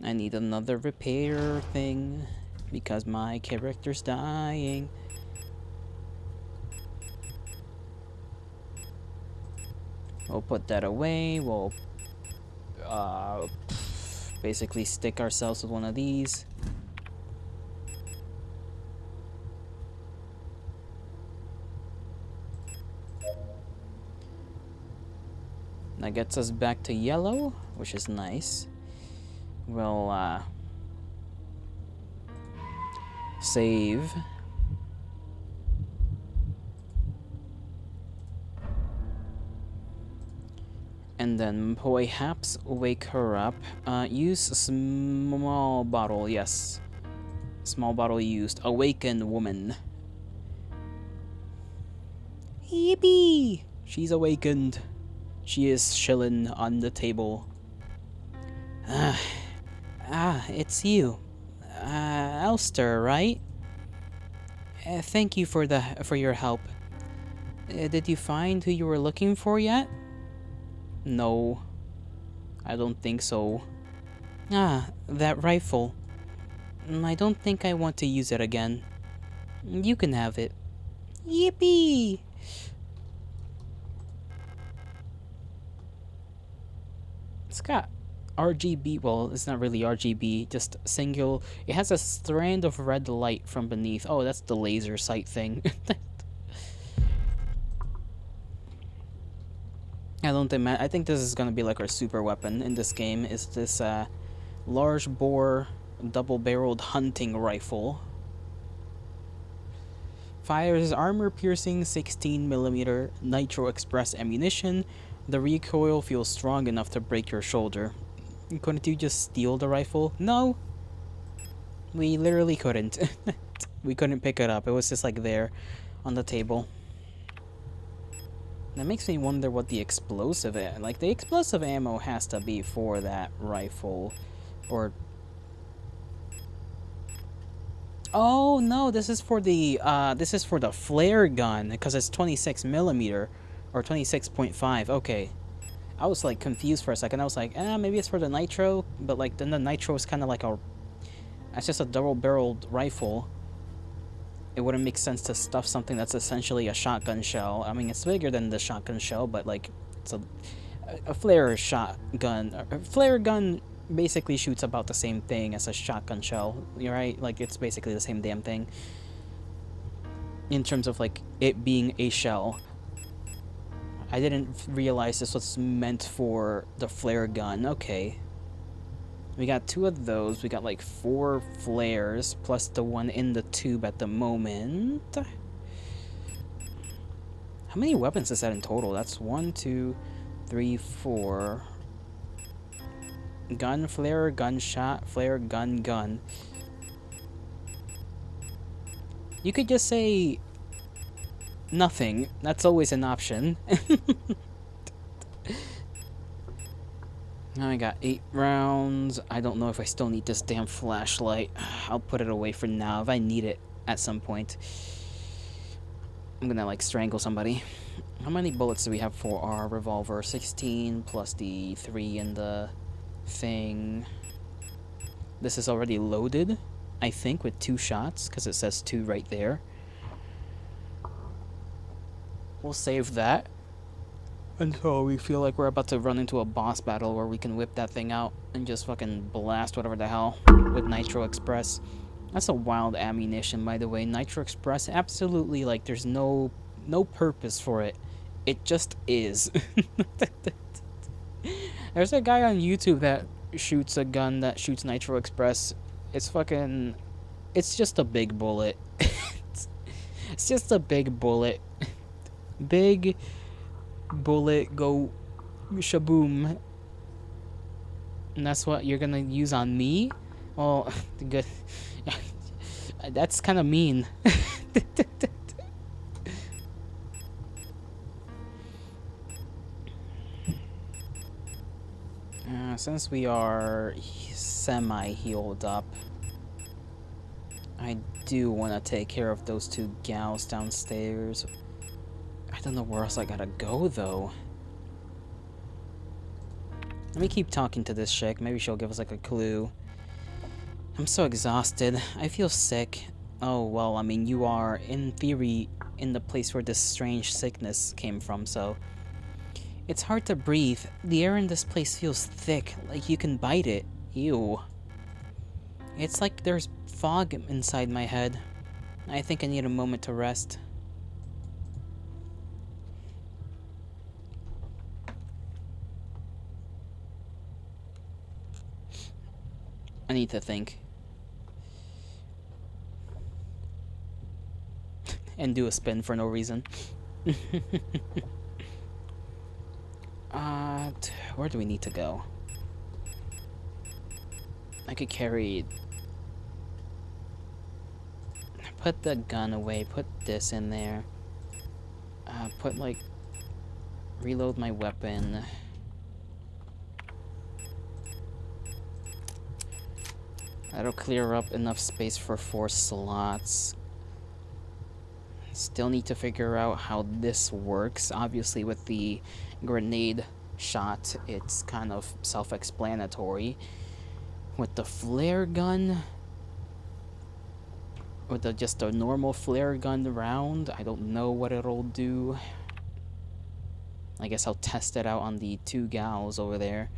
I need another repair thing because my character's dying. We'll put that away. We'll basically stick ourselves with one of these. That gets us back to yellow, which is nice. We'll save. And then perhaps wake her up. Use a small bottle, yes. Small bottle used. Awaken woman. Yippee! She's awakened. She is chilling on the table. It's you. Elster, right? Thank you for your help. Did you find who you were looking for yet? No. I don't think so. That rifle. I don't think I want to use it again. You can have it. Yippee! It's got RGB, well, it's not really RGB, just single. It has a strand of red light from beneath. Oh, that's the laser sight thing. I think this is gonna be like our super weapon in this game, is this large bore double-barreled hunting rifle. Fires armor-piercing 16mm nitro express ammunition. The recoil feels strong enough to break your shoulder. Couldn't you just steal the rifle? No! We literally couldn't. We couldn't pick it up. It was just like there on the table. That makes me wonder what the explosive, like the explosive ammo has to be for that rifle, or oh no, this is for the flare gun because it's 26 millimeter or 26.5. Okay, I was like confused for a second. I was like, maybe it's for the nitro, but like then the nitro is kind of like it's just a double-barreled rifle. It wouldn't make sense to stuff something that's essentially a shotgun shell. I mean, it's bigger than the shotgun shell, but like it's a flare shotgun. A flare gun basically shoots about the same thing as a shotgun shell. You're right, like it's basically the same damn thing in terms of like it being a shell. I didn't realize this was meant for the flare gun. Okay. We got 2 of those. We got like 4 flares plus the one in the tube at the moment. How many weapons is that in total? That's 1, 2, 3, 4. Gun, flare, gunshot, flare, gun, gun. You could just say nothing. That's always an option. Now I got 8 rounds. I don't know if I still need this damn flashlight. I'll put it away for now. If I need it at some point, I'm gonna like strangle somebody. How many bullets do we have for our revolver? 16 plus the 3 in the thing. This is already loaded, I think, with 2 shots because it says 2 right there. We'll save that until we feel like we're about to run into a boss battle where we can whip that thing out and just fucking blast whatever the hell with Nitro Express. That's a wild ammunition, by the way. Nitro Express, absolutely, like, there's no purpose for it. It just is. There's a guy on YouTube that shoots a gun that shoots Nitro Express. It's fucking... It's just a big bullet. It's just a big bullet. Big... bullet go shaboom, and that's what you're gonna use on me? Oh, good. That's kind of mean. Since we are semi-healed up, I do want to take care of those 2 gals downstairs. I don't know where else I gotta go, though. Let me keep talking to this chick. Maybe she'll give us, like, a clue. I'm so exhausted. I feel sick. Oh, well, I mean, you are, in theory, in the place where this strange sickness came from, so... It's hard to breathe. The air in this place feels thick, like you can bite it. Ew. It's like there's fog inside my head. I think I need a moment to rest. I need to think. And do a spin for no reason. Where do we need to go? I could carry... Put the gun away, put this in there. Put, like... Reload my weapon. That'll clear up enough space for 4 slots. Still need to figure out how this works. Obviously, with the grenade shot, it's kind of self-explanatory. With the flare gun, with just a normal flare gun round, I don't know what it'll do. I guess I'll test it out on the 2 gals over there.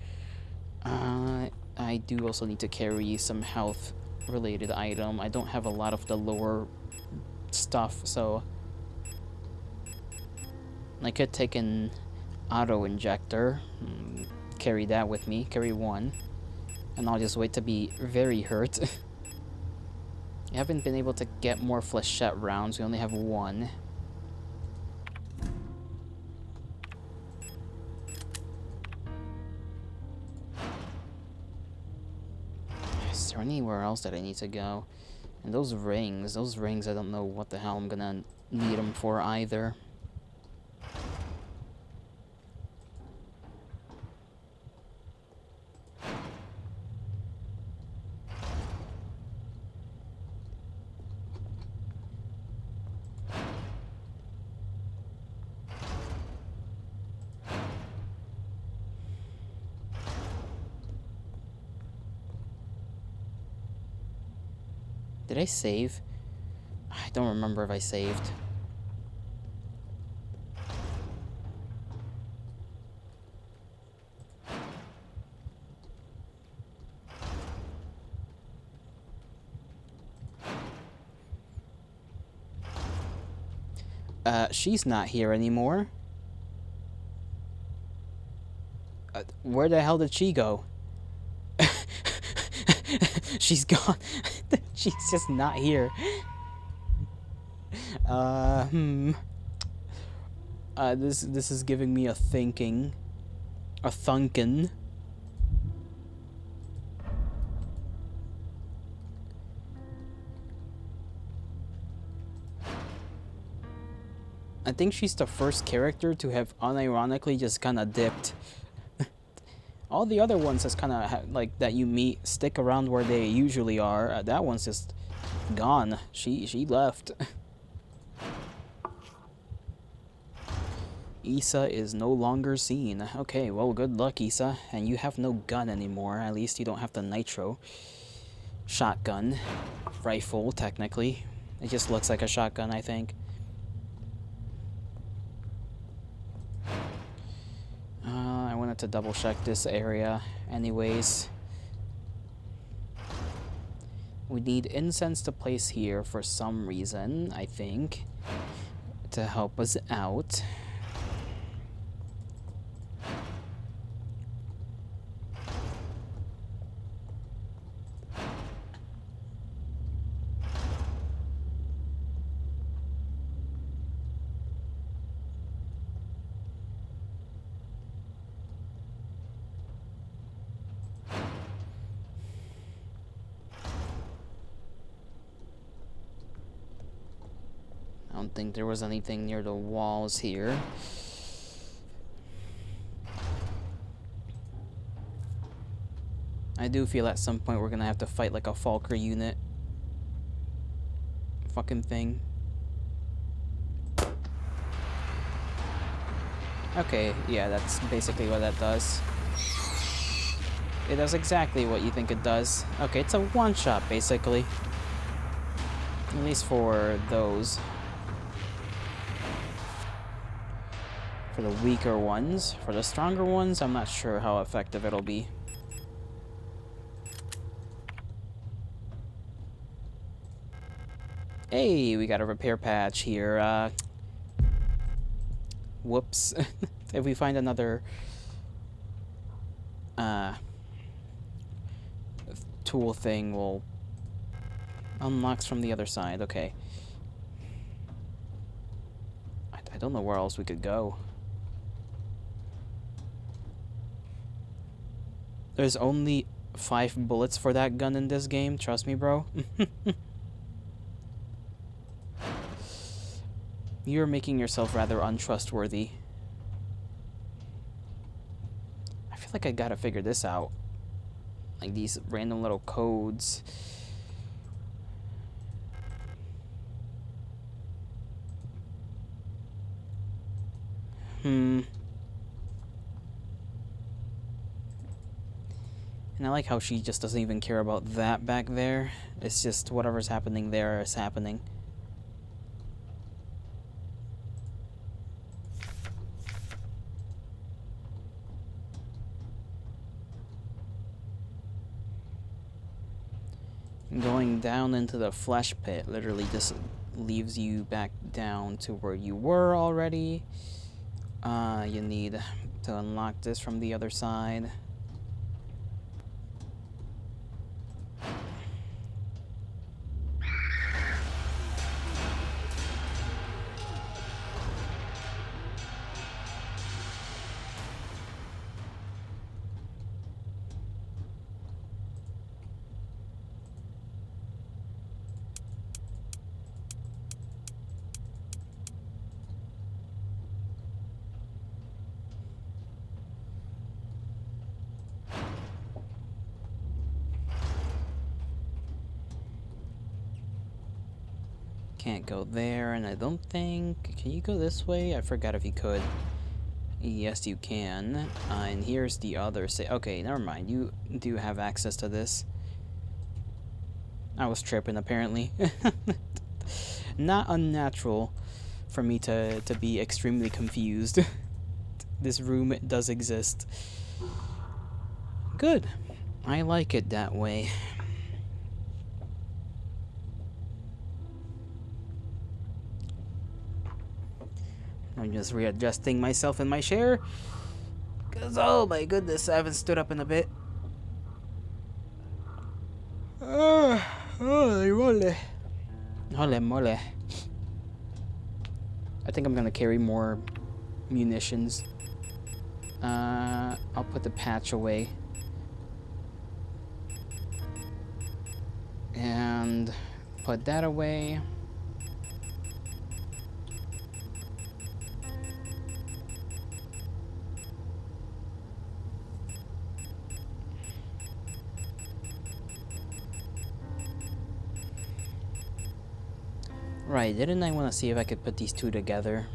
I do also need to carry some health-related item. I don't have a lot of the lower stuff, so I could take an auto-injector, carry that with me, carry 1, and I'll just wait to be very hurt. I haven't been able to get more flechette rounds, we only have 1. Is there anywhere else that I need to go? And those rings, I don't know what the hell I'm gonna need them for either. Did I save? I don't remember if I saved. She's not here anymore. Where the hell did she go? She's gone. She's just not here. This is giving me a thinking. A thunkin'. I think she's the first character to have unironically just kind of dipped. All the other ones that's kind of like that you meet stick around where they usually are. That one's just gone. She left. Issa is no longer seen. Okay, well, good luck, Issa. And you have no gun anymore. At least you don't have the nitro shotgun rifle, technically. It just looks like a shotgun, I think. I wanted to double check this area anyways. We need incense to place here for some reason, I think, to help us out. I don't think there was anything near the walls here. I do feel at some point we're gonna have to fight like a Falker unit. Fucking thing. Okay, yeah, that's basically what that does. It does exactly what you think it does. Okay, it's a one-shot, basically. At least for those. For the weaker ones. For the stronger ones, I'm not sure how effective it'll be. Hey, we got a repair patch here. Whoops. If we find another tool thing, we'll unlocks from the other side. Okay. I don't know where else we could go. There's only 5 bullets for that gun in this game. Trust me, bro. You're making yourself rather untrustworthy. I feel like I gotta figure this out. Like these random little codes. And I like how she just doesn't even care about that back there. It's just whatever's happening there is happening. Going down into the flesh pit literally just leaves you back down to where you were already. You need to unlock this from the other side. Can't go there, and I don't think... Can you go this way? I forgot if you could. Yes, you can. And here's the other... Okay, never mind. You do have access to this. I was tripping, apparently. Not unnatural for me to be extremely confused. This room does exist. Good. I like it that way. I'm just readjusting myself in my chair. Because, oh my goodness, I haven't stood up in a bit. Holy moly. Holy moly. I think I'm gonna carry more munitions. I'll put the patch away. And put that away. Right, didn't I want to see if I could put these two together?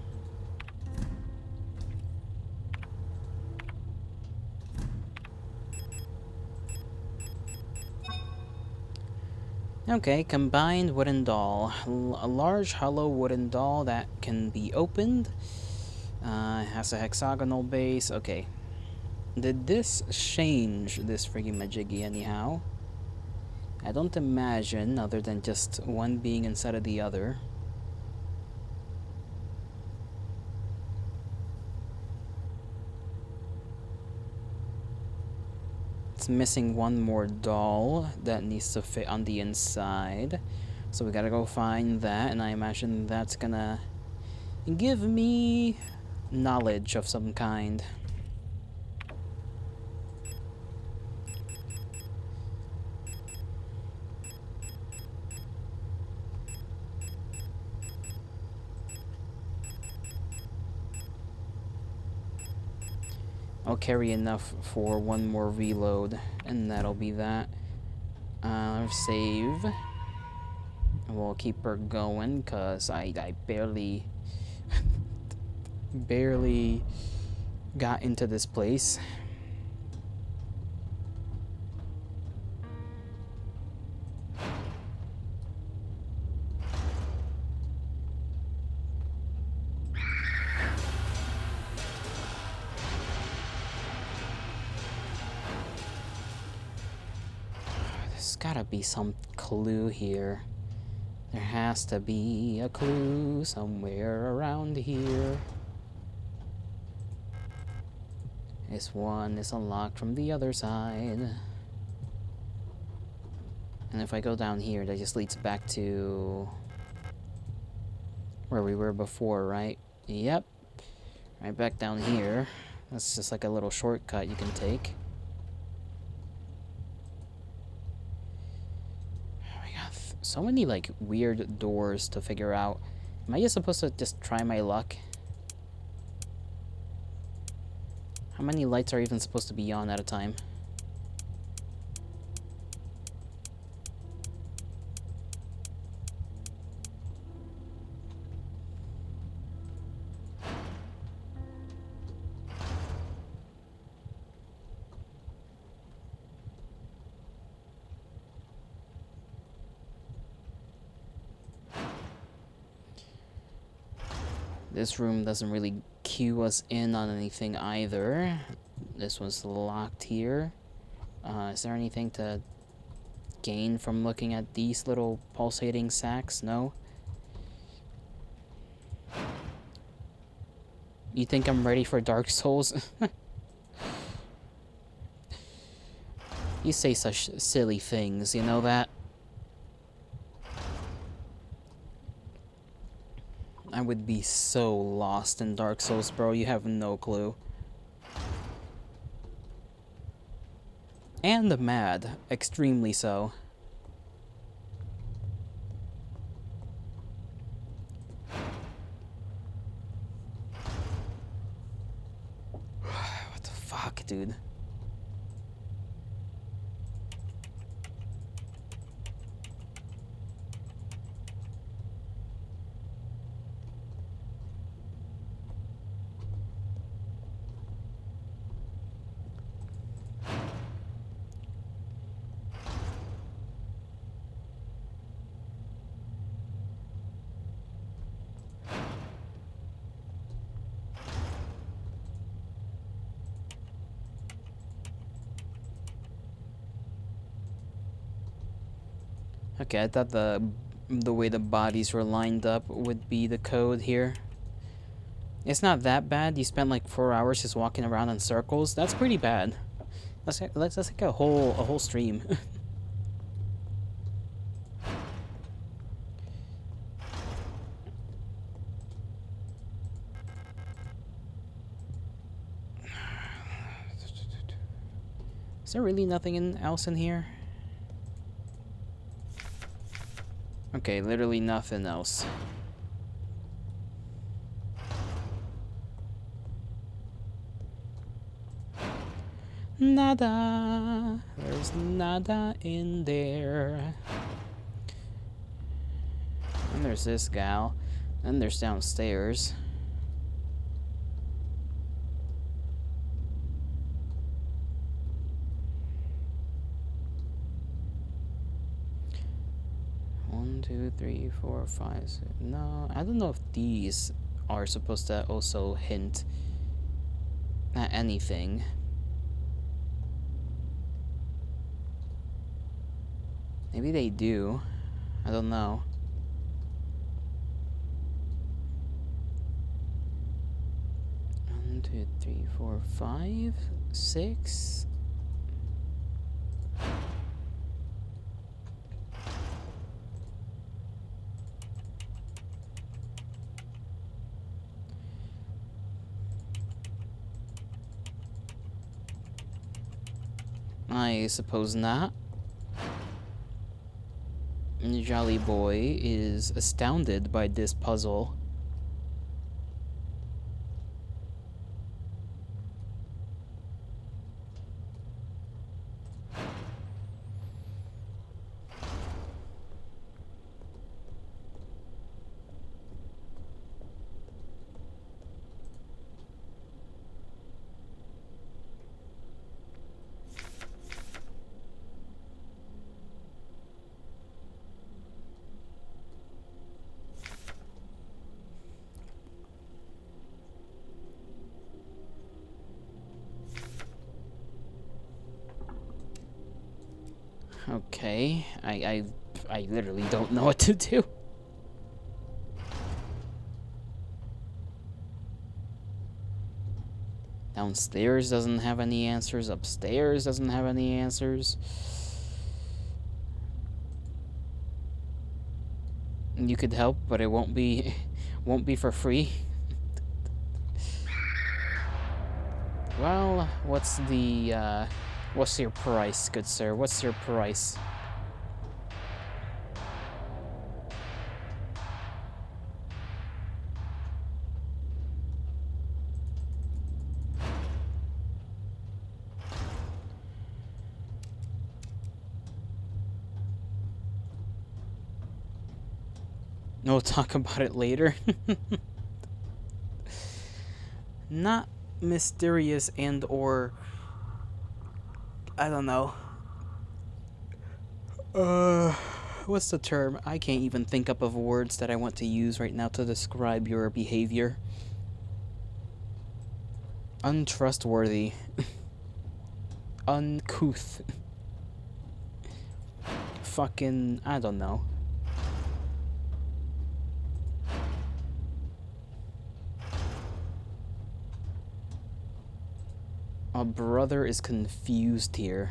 Okay, combined wooden doll. A large hollow wooden doll that can be opened. Has a hexagonal base. Okay. Did this change this friggin' majiggy anyhow? I don't imagine, other than just one being inside of the other. It's missing one more doll that needs to fit on the inside. So we gotta go find that, and I imagine that's gonna give me knowledge of some kind. I'll carry enough for one more reload, and that'll be that. Save. We'll keep her going, cause I barely barely got into this place. There's gotta be some clue here. There has to be a clue somewhere around here. This one is unlocked from the other side. And if I go down here, that just leads back to where we were before, right? Yep. Right back down here. That's just like a little shortcut you can take. We got so many like weird doors to figure out. Am I just supposed to just try my luck? How many lights are even supposed to be on at a time? This room doesn't really cue us in on anything either. This was locked here. Is there anything to gain from looking at these little pulsating sacks? No? You think I'm ready for Dark Souls? You say such silly things, you know that? I would be so lost in Dark Souls, bro. You have no clue. And mad. Extremely so. What the fuck, dude? Okay, I thought the way the bodies were lined up would be the code here. It's not that bad. You spent like 4 hours just walking around in circles. That's pretty bad. That's like a whole stream. Is there really nothing else in here? Okay, literally nothing else. Nada. There's nada in there. And there's this gal. And there's downstairs. One, two, three, four, five, six. No, I don't know if these are supposed to also hint at anything. Maybe they do. I don't know. One, two, three, four, five, six. I suppose not. Jolly Boy is astounded by this puzzle. Okay, I literally don't know what to do. Downstairs doesn't have any answers. Upstairs doesn't have any answers. You could help, but it won't be for free. Well, what's your price, good sir? What's your price? We'll talk about it later. Not mysterious and or I don't know. What's the term? I can't even think up of words that I want to use right now to describe your behavior. Untrustworthy. Uncouth. Fucking, I don't know. My brother is confused here.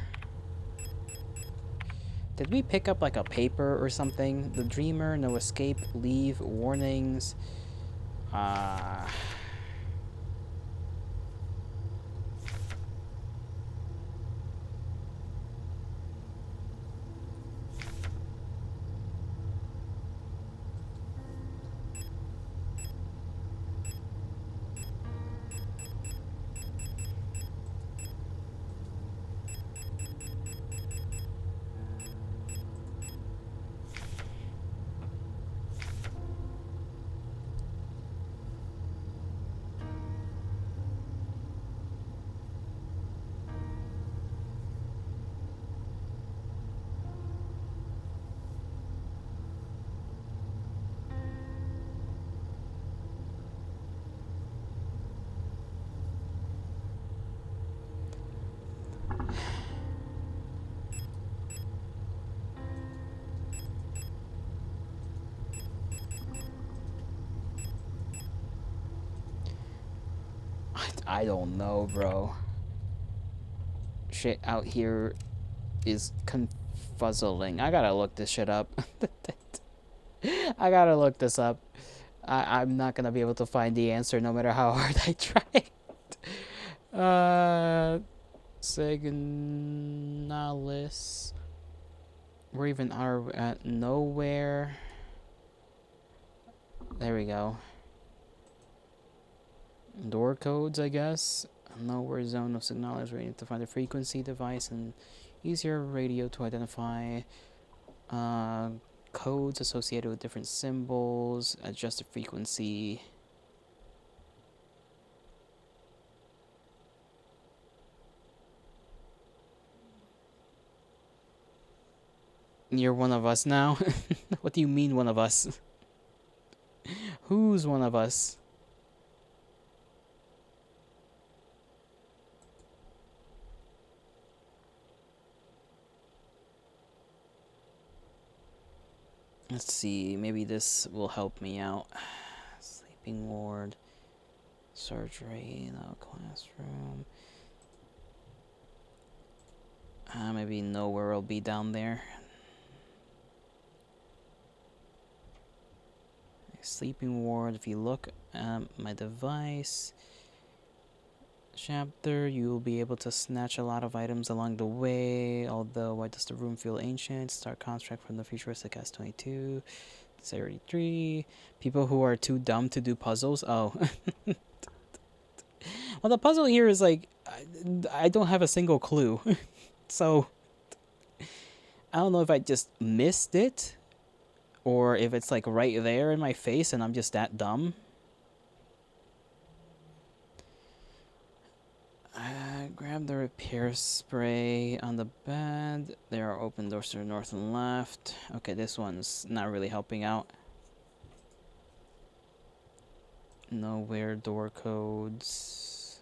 Did we pick up like a paper or something? The dreamer, no escape, leave, warnings. I don't know, bro. Shit out here is confuzzling. I gotta look this shit up. I gotta look this up. I'm not gonna be able to find the answer no matter how hard I try. Signalis. Where even are we at? Nowhere. There we go. Door codes, I guess. Nowhere zone of Signalis where you need to find a frequency device and use your radio to identify codes associated with different symbols, adjust the frequency. You're one of us now? What do you mean one of us? Who's one of us? Let's see, maybe this will help me out. Sleeping ward, surgery, no classroom. Maybe nowhere will be down there. Sleeping ward, if you look at my device chapter, you'll be able to snatch a lot of items along the way. Although, why does the room feel ancient? Start construct from the futuristic S22. 33. People who are too dumb to do puzzles. Oh. Well, the puzzle here is like, I don't have a single clue. So, I don't know if I just missed it, or if it's like right there in my face and I'm just that dumb. Grab the repair spray on the bed. There are open doors to the north and left. Okay, this one's not really helping out. Nowhere door codes.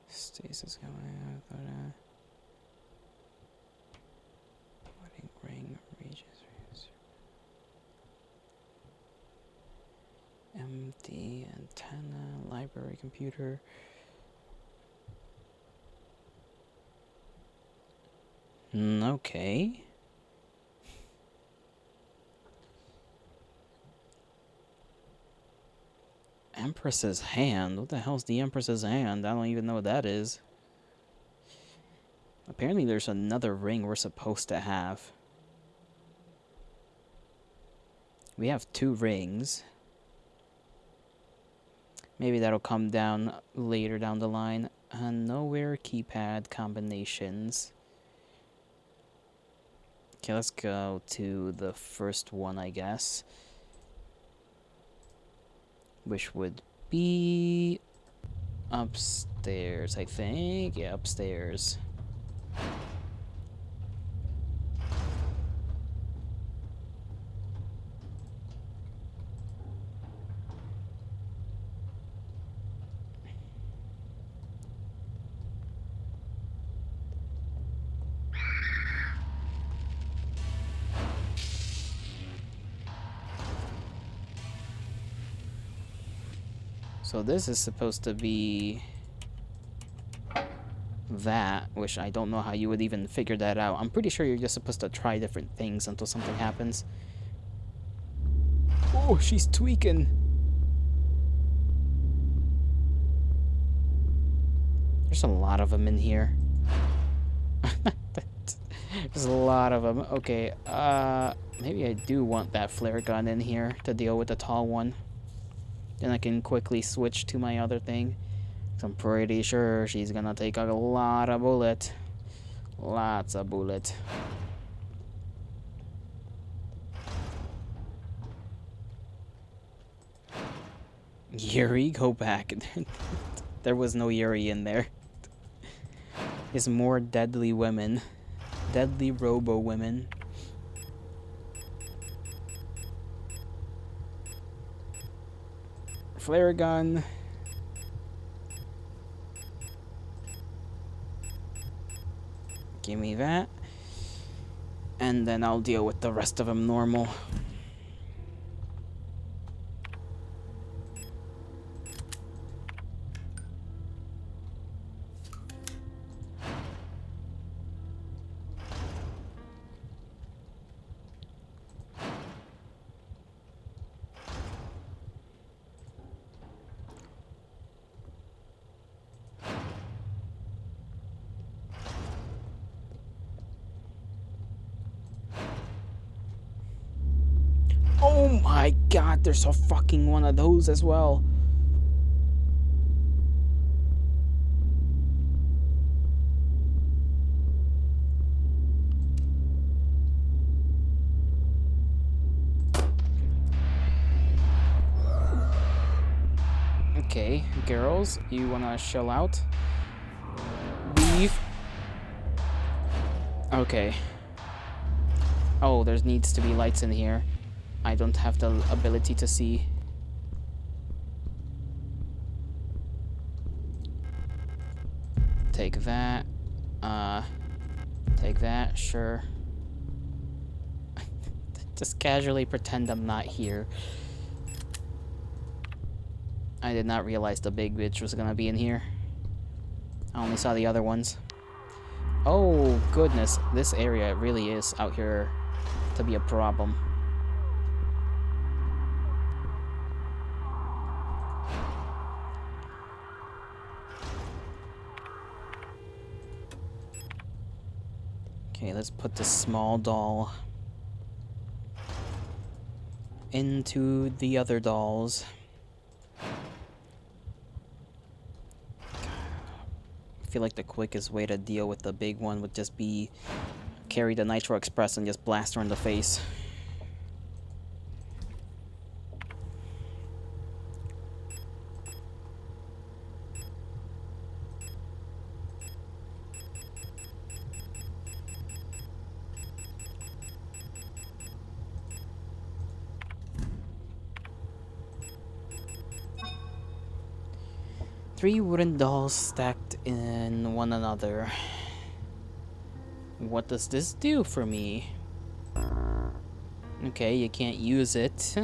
Stasis going on. Wedding ring reaches. Empty antenna, library computer. Okay. Empress's hand? What the hell's the Empress's hand? I don't even know what that is. Apparently there's another ring we're supposed to have. We have 2 rings. Maybe that'll come down later down the line. Nowhere keypad combinations. Okay, let's go to the first one, I guess. Which would be upstairs, I think. Yeah, upstairs. So this is supposed to be that, which I don't know how you would even figure that out. I'm pretty sure you're just supposed to try different things until something happens. Oh, she's tweaking. There's a lot of them in here. There's a lot of them. Okay, maybe I do want that flare gun in here to deal with the tall one. Then I can quickly switch to my other thing. I'm pretty sure she's gonna take a lot of bullet. Lots of bullet. Yuri, go back. There was no Yuri in there. It's more deadly women. Deadly robo women. Flare gun. Give me that. and then I'll deal with the rest of them normal. Oh my god, there's a fucking one of those as well. Okay, girls, you wanna shell out? Beef. Okay. Oh, there needs to be lights in here. I don't have the ability to see. Take that. Take that, sure. Just casually pretend I'm not here. I did not realize the big bitch was gonna be in here. I only saw the other ones. Oh, goodness. This area really is out here to be a problem. Okay, let's put the small doll into the other dolls. I feel like the quickest way to deal with the big one would just be carry the Nitro Express and just blast her in the face. Three wooden dolls stacked in one another. What does this do for me? Okay, you can't use it.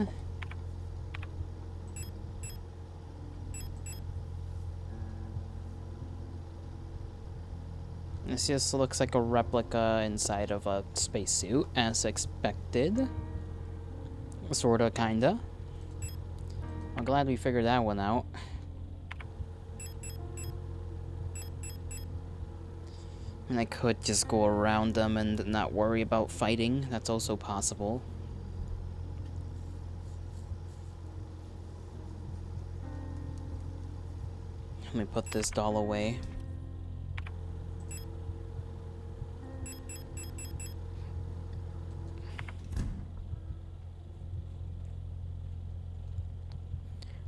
This just looks like a replica inside of a spacesuit, as expected. Sorta, kinda. I'm glad we figured that one out. And I could just go around them and not worry about fighting. That's also possible. Let me put this doll away.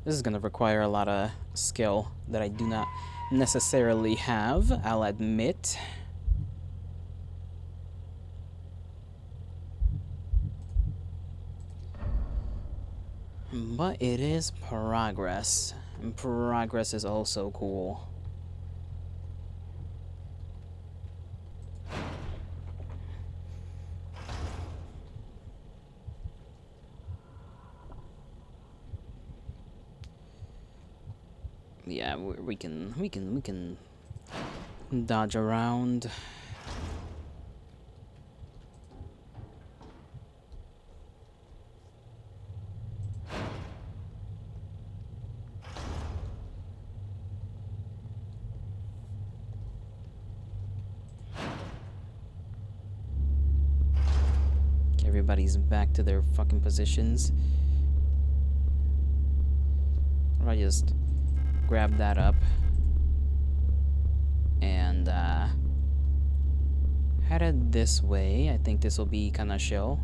This is gonna require a lot of skill that I do not necessarily have, I'll admit. But it is progress, and progress is also cool. Yeah, we can dodge around. Everybody's back to their fucking positions. Or I just grab that up and headed this way. I think this will be kind of chill.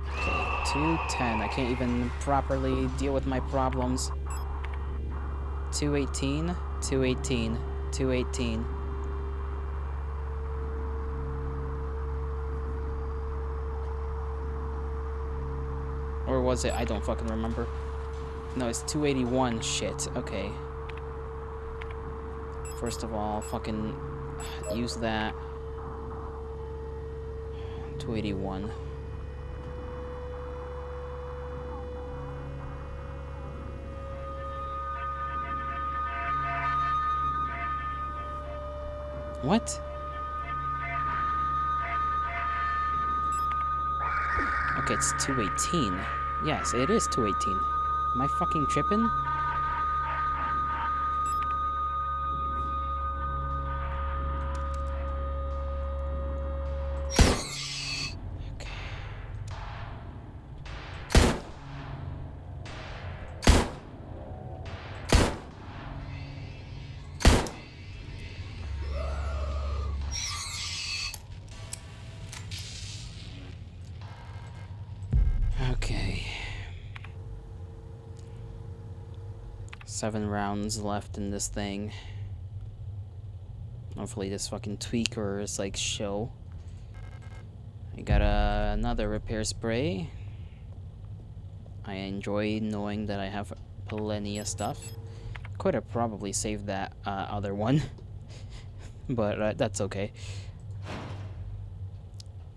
Okay, 210. I can't even properly deal with my problems. 218, 218, 218. Or was it? I don't fucking remember. No, it's 281. Shit. Okay. First of all, fucking use that. 281. What? Okay, it's 218. Yes, it is 218. Am I fucking tripping? Okay. Okay. 7 rounds left in this thing. Hopefully this fucking tweaker is like show. I got another repair spray. I enjoy knowing that I have plenty of stuff. Could have probably saved that other one. But that's okay.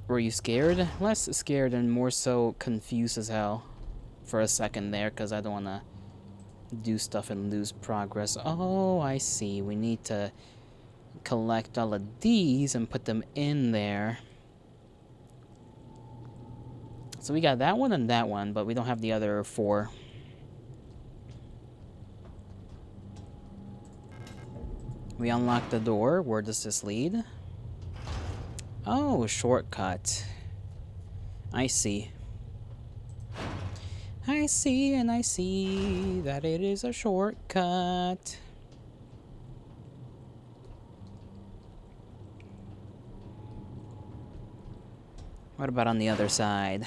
Were you scared? Less scared and more so confused as hell for a second there, because I don't want to do stuff and lose progress. Oh, I see. We need to collect all of these and put them in there. So we got that one and that one, but we don't have the other 4. We unlocked the door. Where does this lead? Oh, shortcut. I see. I see and I see that it is a shortcut. What about on the other side?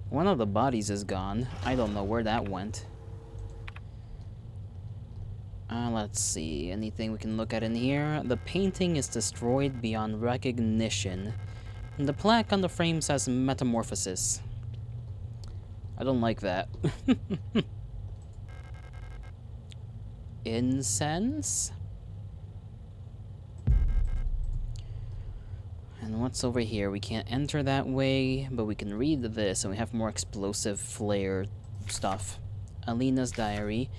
One of the bodies is gone. I don't know where that went. Let's see. Anything we can look at in here? The painting is destroyed beyond recognition. And the plaque on the frame says Metamorphosis. I don't like that. Incense? And what's over here? We can't enter that way, but we can read this, and we have more explosive flare stuff. Alina's diary.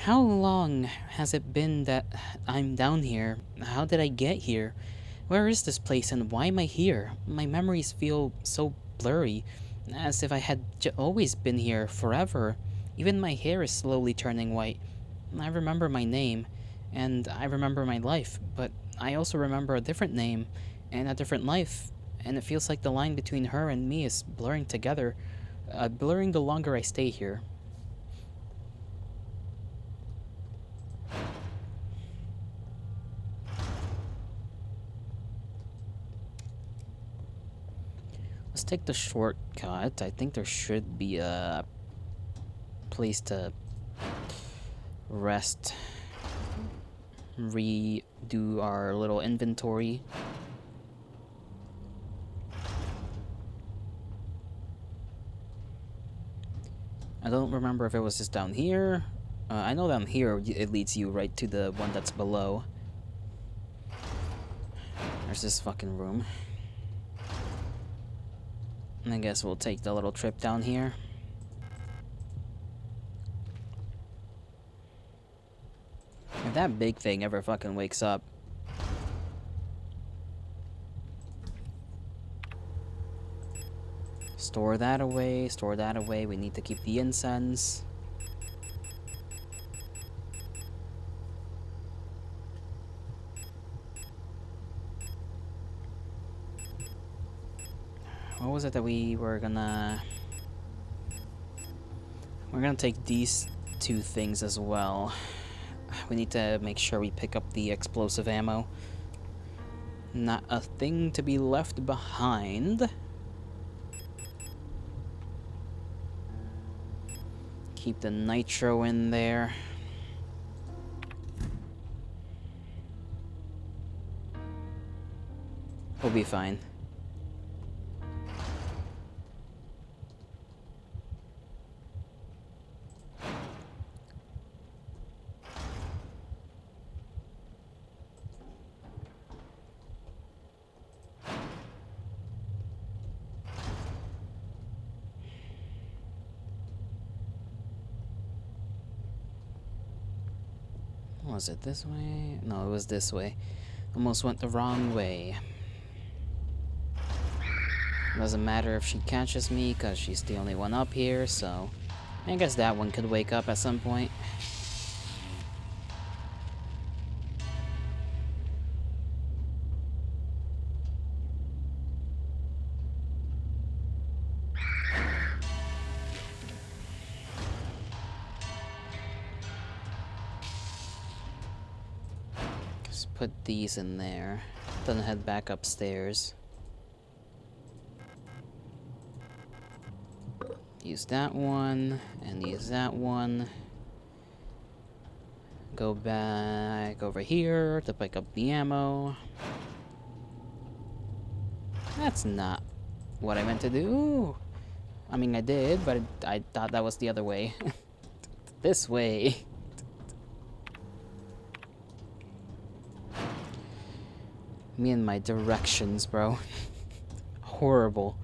How long has it been that I'm down here? How did I get here? Where is this place, and why am I here? My memories feel so blurry, as if I had always been here forever. Even my hair is slowly turning white. I remember my name, and I remember my life, but I also remember a different name and a different life, and it feels like the line between her and me is blurring together, blurring the longer I stay here. Let's take the shortcut. I think there should be a place to rest, redo our little inventory. I don't remember if it was just down here. I know down here it leads you right to the one that's below. There's this fucking room. And I guess we'll take the little trip down here. If that big thing ever fucking wakes up. Store that away, store that away. We need to keep the incense. What was it that we were gonna... We're gonna take these 2 things as well. We need to make sure we pick up the explosive ammo. Not a thing to be left behind. Keep the nitro in there. We'll be fine. Was it this way? No, it was this way. Almost went the wrong way. Doesn't matter if she catches me, because she's the only one up here, so... I guess that one could wake up at some point. Just put these in there. Then head back upstairs. Use that one, and use that one. Go back over here to pick up the ammo. That's not what I meant to do. I mean, I did, but I thought that was the other way. This way. Me and my directions, bro. Horrible.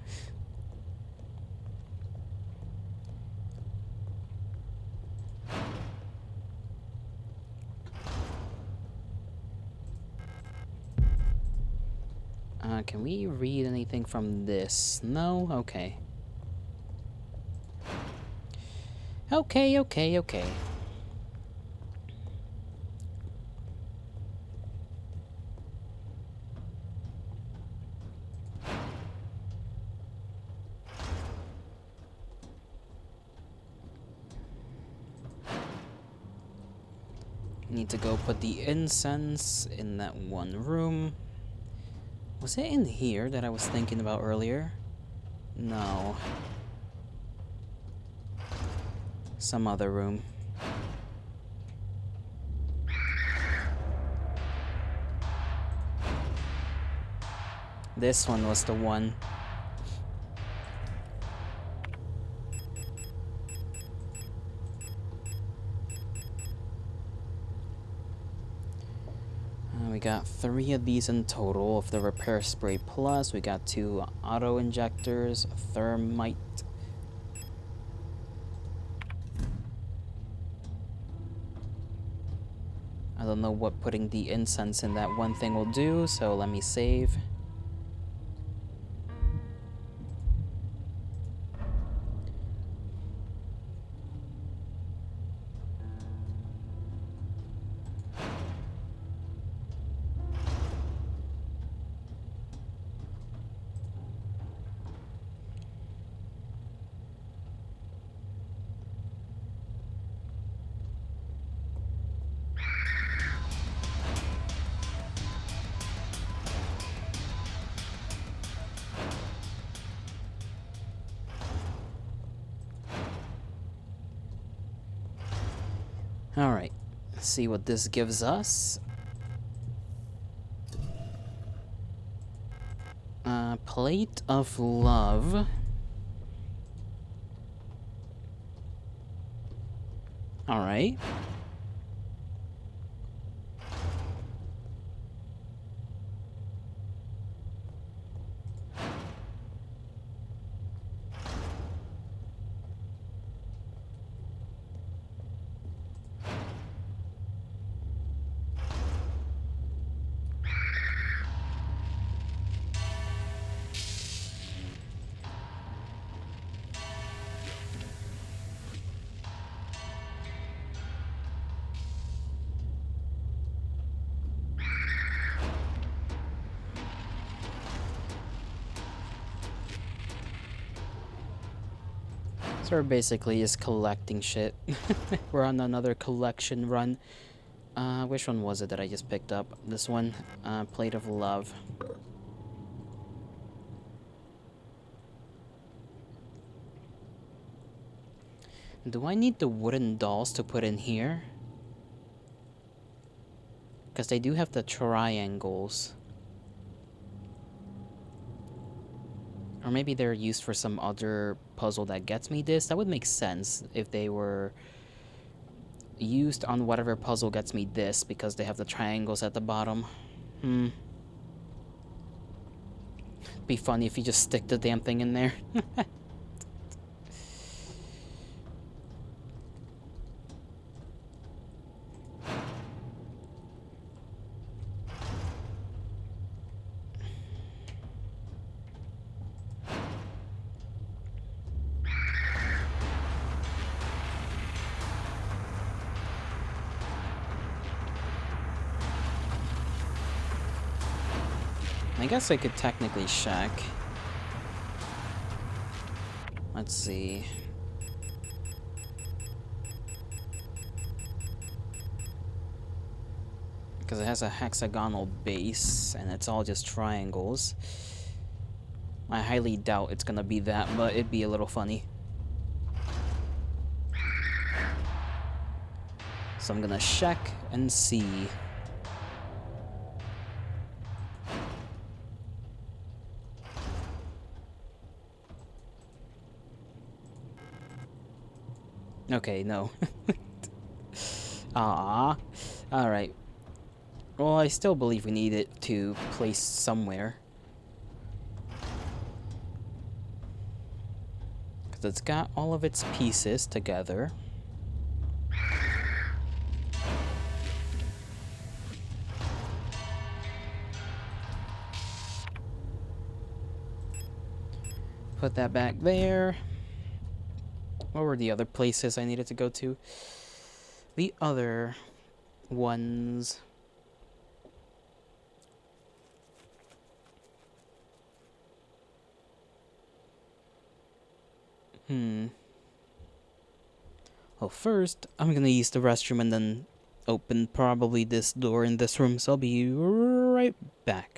Can we read anything from this? No? Okay. Okay. Need to go put the incense in that one room. Was it in here that I was thinking about earlier? No. Some other room. This one was the one. We got 3 of these in total of the repair spray plus. We got 2 auto injectors, thermite. I don't know what putting the incense in that one thing will do, so let me save. Alright, let's see what this gives us. Plate of Love. Alright. So we're basically just collecting shit. We're on another collection run. Which one was it that I just picked up? This one, Plate of Love. Do I need the wooden dolls to put in here? Because they do have the triangles. Or maybe they're used for some other puzzle that gets me this. That would make sense if they were used on whatever puzzle gets me this, because they have the triangles at the bottom. Be funny if you just stick the damn thing in there. I guess I could technically check. Let's see. Because it has a hexagonal base, and it's all just triangles. I highly doubt it's gonna be that, but it'd be a little funny. So I'm gonna check and see. Okay, no. Ah. Alright. Well, I still believe we need it to place somewhere. Because it's got all of its pieces together. Put that back there. What were the other places I needed to go to? The other ones. Well, first, I'm gonna use the restroom and then open probably this door in this room, so I'll be right back.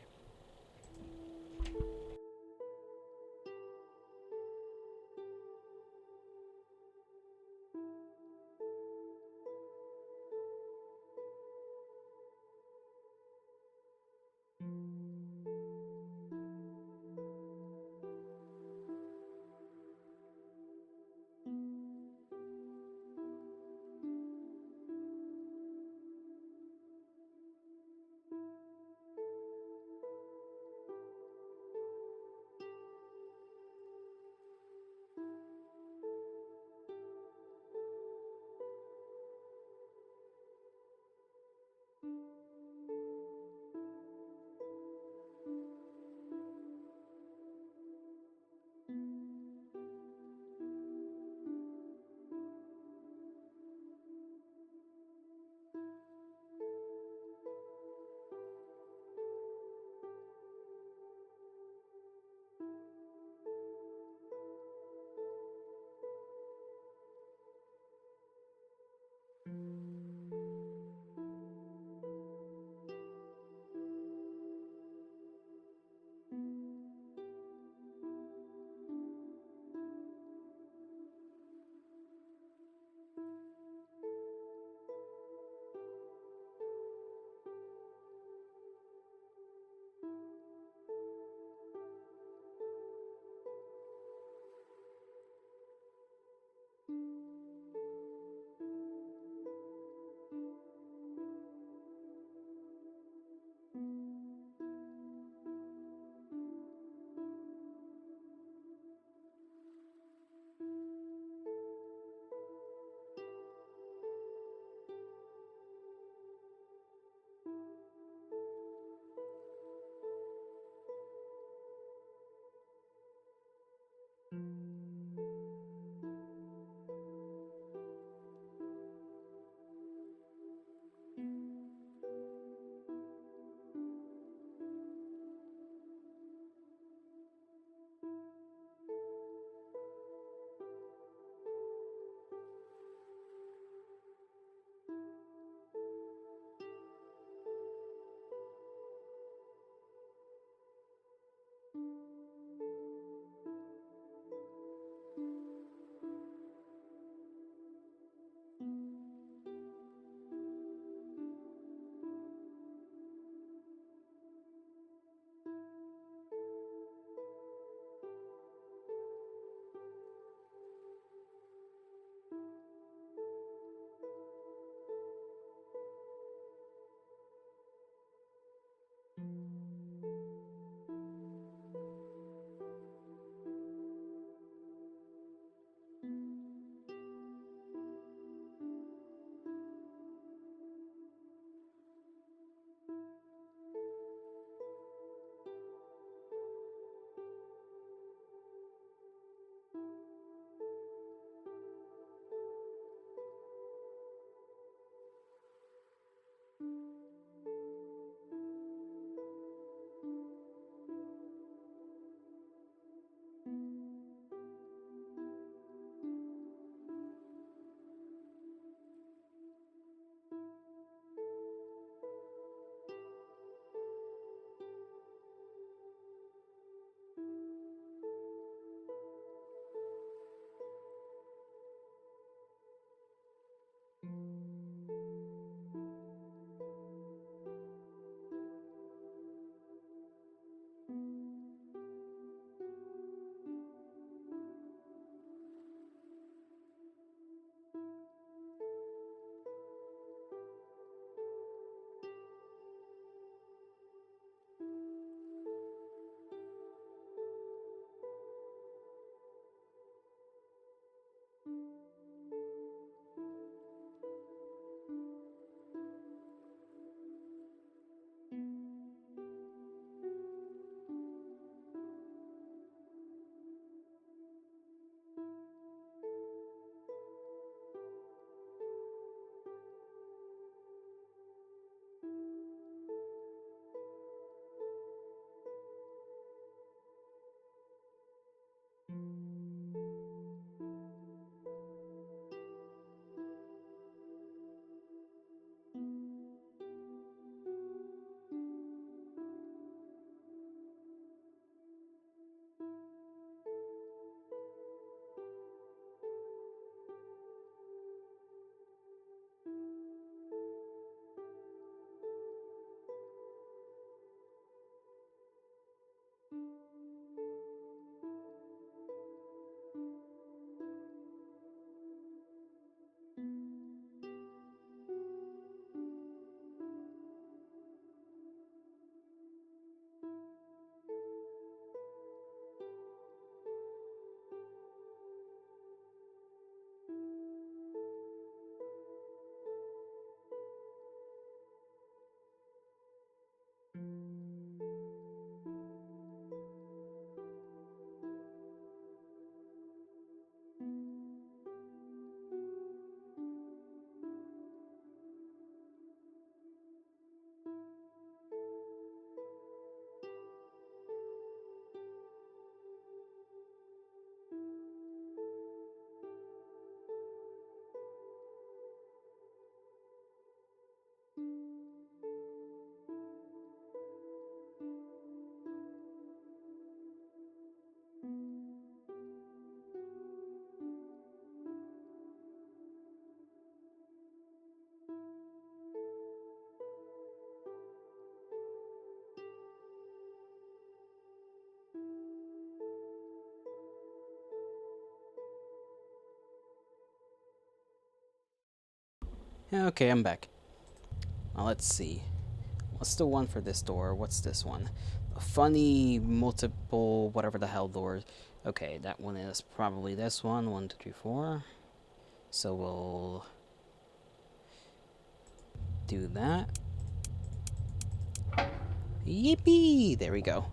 Okay, I'm back. Now let's see. What's the one for this door? What's this one? A funny multiple whatever the hell doors. Okay, that one is probably this one. 1, 2, 3, 4. So we'll do that. Yippee! There we go.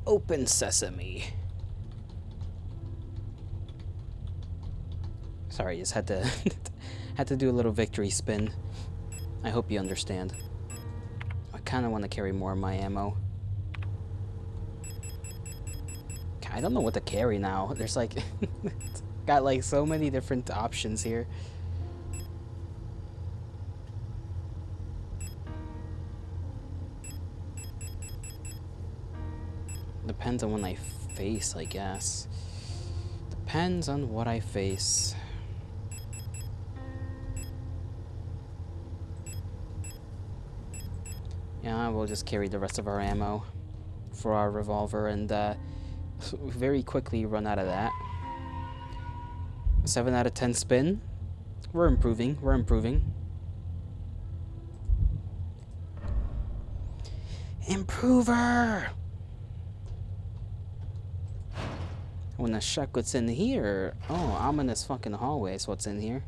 Open sesame. Sorry, just had to had to do a little victory spin. I hope you understand. I kind of want to carry more of my ammo. I don't know what to carry now. There's like got like so many different options here. Depends on what I face, I guess. Depends on what I face. Yeah, we'll just carry the rest of our ammo for our revolver and very quickly run out of that. 7 out of 10 spin. We're improving. We're improving. Improver! I wanna check what's in here. Oh, ominous fucking hallway is what's in here.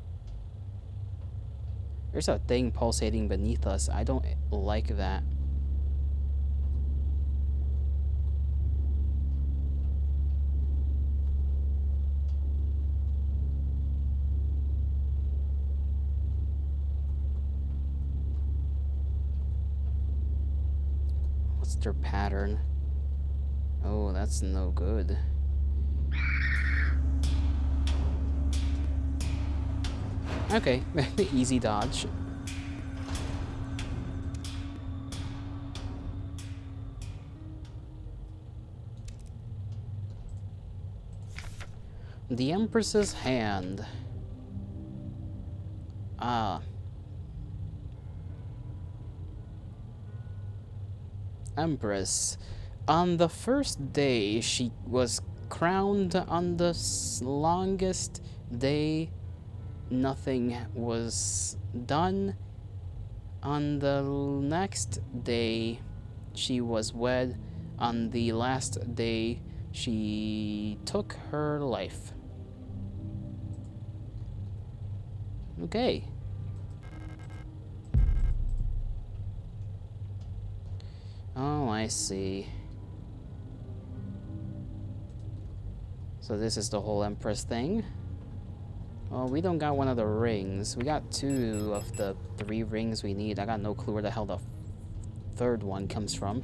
There's a thing pulsating beneath us. I don't like that. What's their pattern? Oh, that's no good. Okay, easy dodge. The Empress's hand. Ah. Empress. On the first day, she was crowned. On the longest day, nothing was done. On the next day, she was wed. On the last day, she took her life. Okay. Oh, I see. So this is the whole Empress thing. Well, we don't got one of the rings. We got 2 of the 3 rings we need. I got no clue where the hell the third one comes from.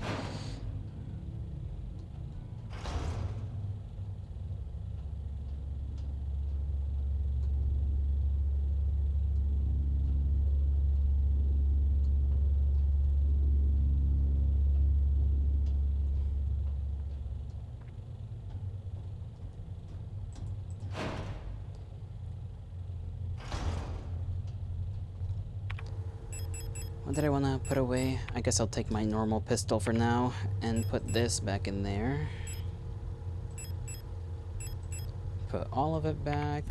What did I want to put away? I guess I'll take my normal pistol for now and put this back in there. Put all of it back.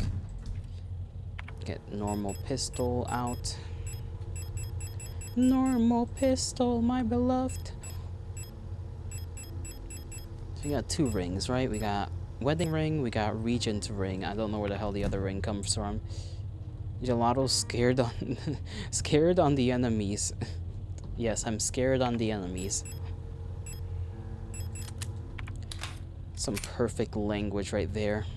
Get normal pistol out. Normal pistol, my beloved. So we got 2 rings, right? We got wedding ring, we got regent ring. I don't know where the hell the other ring comes from. Gelato's scared on scared on the enemies. Yes, I'm scared on the enemies. Some perfect language right there.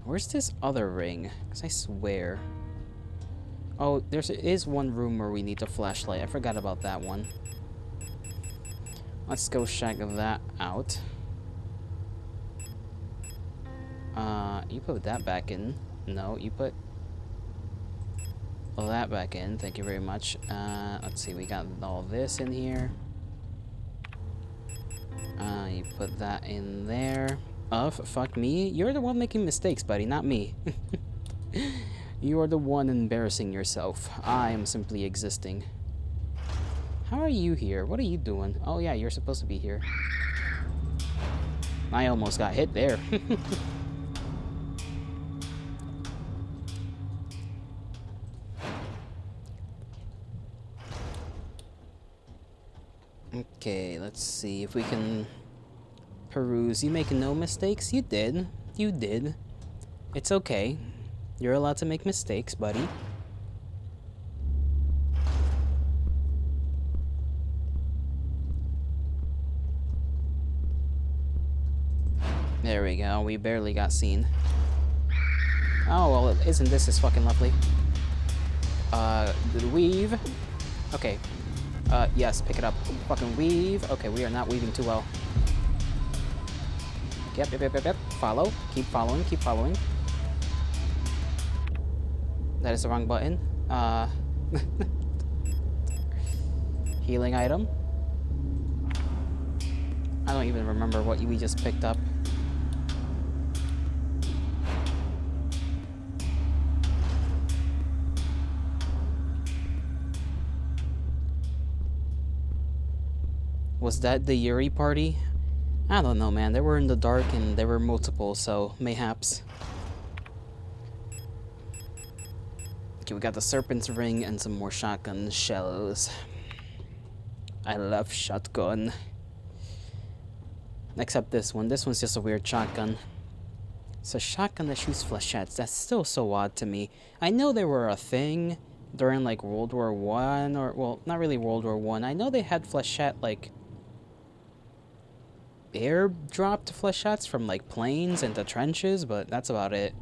Where's this other ring? Because I swear. Oh, there is one room where we need a flashlight. I forgot about that one. Let's go check that out. You put that back in. No, you put that back in. Thank you very much. Let's see, we got all this in here. You put that in there. Fuck me. You're the one making mistakes, buddy, not me. You are the one embarrassing yourself. I am simply existing. How are you here? What are you doing? Oh yeah, you're supposed to be here. I almost got hit there. Okay, let's see if we can peruse. You make no mistakes? You did. You did. It's okay. You're allowed to make mistakes, buddy. There we go. We barely got seen. Oh, well, isn't this as fucking lovely? The weave. Okay. Yes, pick it up. Fucking weave. Okay, we are not weaving too well. Yep. Follow. Keep following, keep following. That is the wrong button. Healing item. I don't even remember what we just picked up. Was that the Yuri party? I don't know, man. They were in the dark and there were multiple, so mayhaps. Okay, we got the Serpent's Ring and some more shotgun shells. I love shotgun. Except this one. This one's just a weird shotgun. It's a shotgun that shoots flechettes. That's still so odd to me. I know they were a thing during, like, World War One, or, well, not really World War One. I know they had flechette, like, air-dropped flechettes from, like, planes into trenches, but that's about it.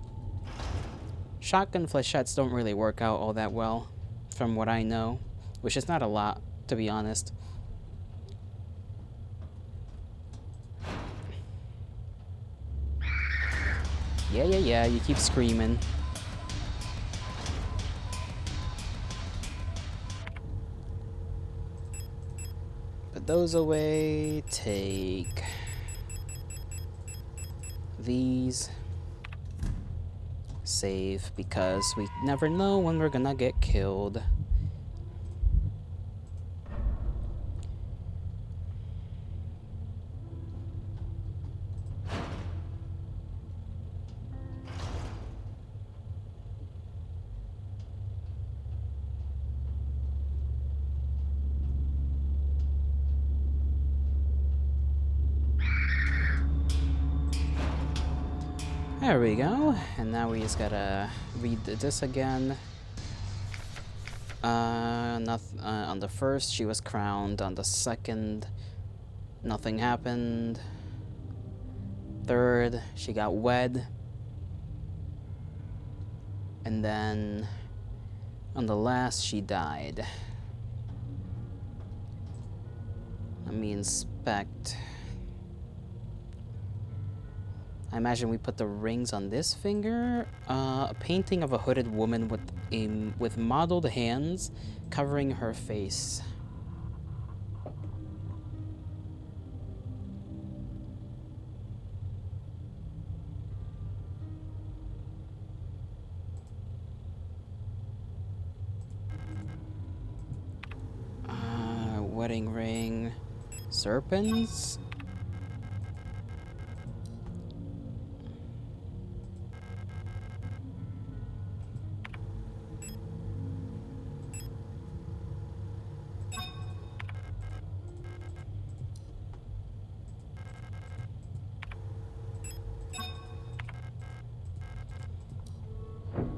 Shotgun flechettes don't really work out all that well, from what I know, which is not a lot, to be honest. Yeah, you keep screaming. Put those away, take these. Save, because we never know when we're gonna get killed. There we go, and now we just gotta read this again. On the first, she was crowned. On the second, nothing happened. Third, she got wed. And then, on the last, she died. Let me inspect. I imagine we put the rings on this finger. A painting of a hooded woman with modeled hands covering her face. Wedding ring. Serpents?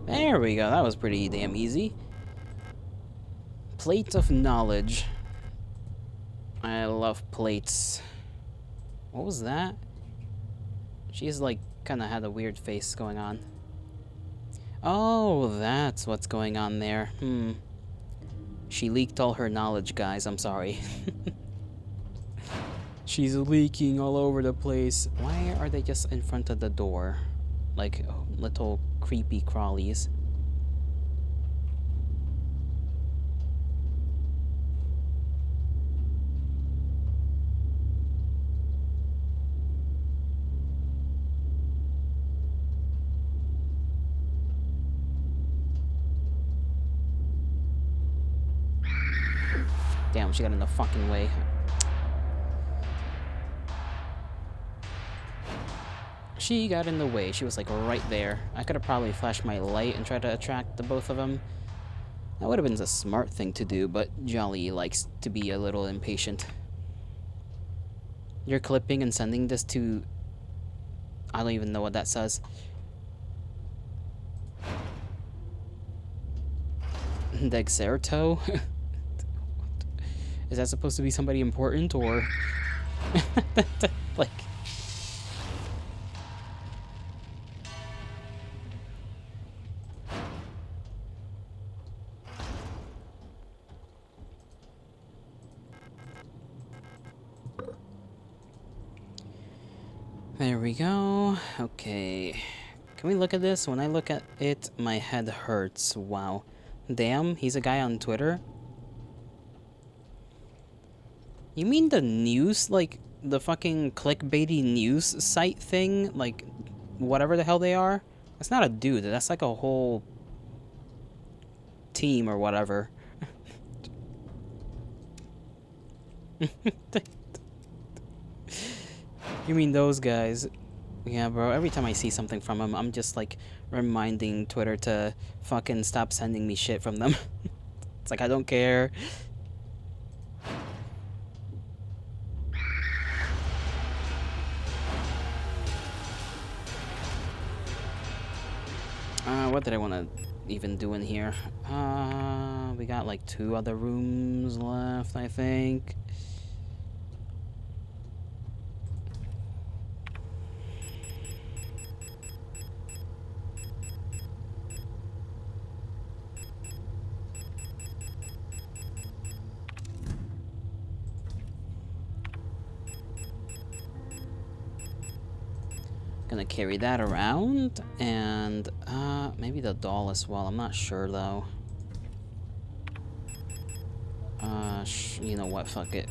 There we go, that was pretty damn easy. Plate of knowledge. I love plates. What was that? She's like kinda had a weird face going on. Oh, that's what's going on there. She leaked all her knowledge, guys, I'm sorry. She's leaking all over the place. Why are they just in front of the door? Like little creepy crawlies. Damn, she got in the fucking way. She got in the way. She was like right there. I could have probably flashed my light and tried to attract the both of them. That would have been the smart thing to do, but Jolly likes to be a little impatient. You're clipping and sending this to... I don't even know what that says. Dexerto? Is that supposed to be somebody important, or... like... There we go. Okay. Can we look at this? When I look at it, my head hurts. Wow. Damn, he's a guy on Twitter? You mean the news? Like, the fucking clickbaity news site thing? Like, whatever the hell they are? That's not a dude. That's like a whole team or whatever. You mean those guys? Yeah, bro, every time I see something from them, I'm just, like, reminding Twitter to fucking stop sending me shit from them. It's like, I don't care. What did I want to even do in here? We got, like, 2 other rooms left, I think. Gonna carry that around, and maybe the doll as well. I'm not sure though. You know what? Fuck it.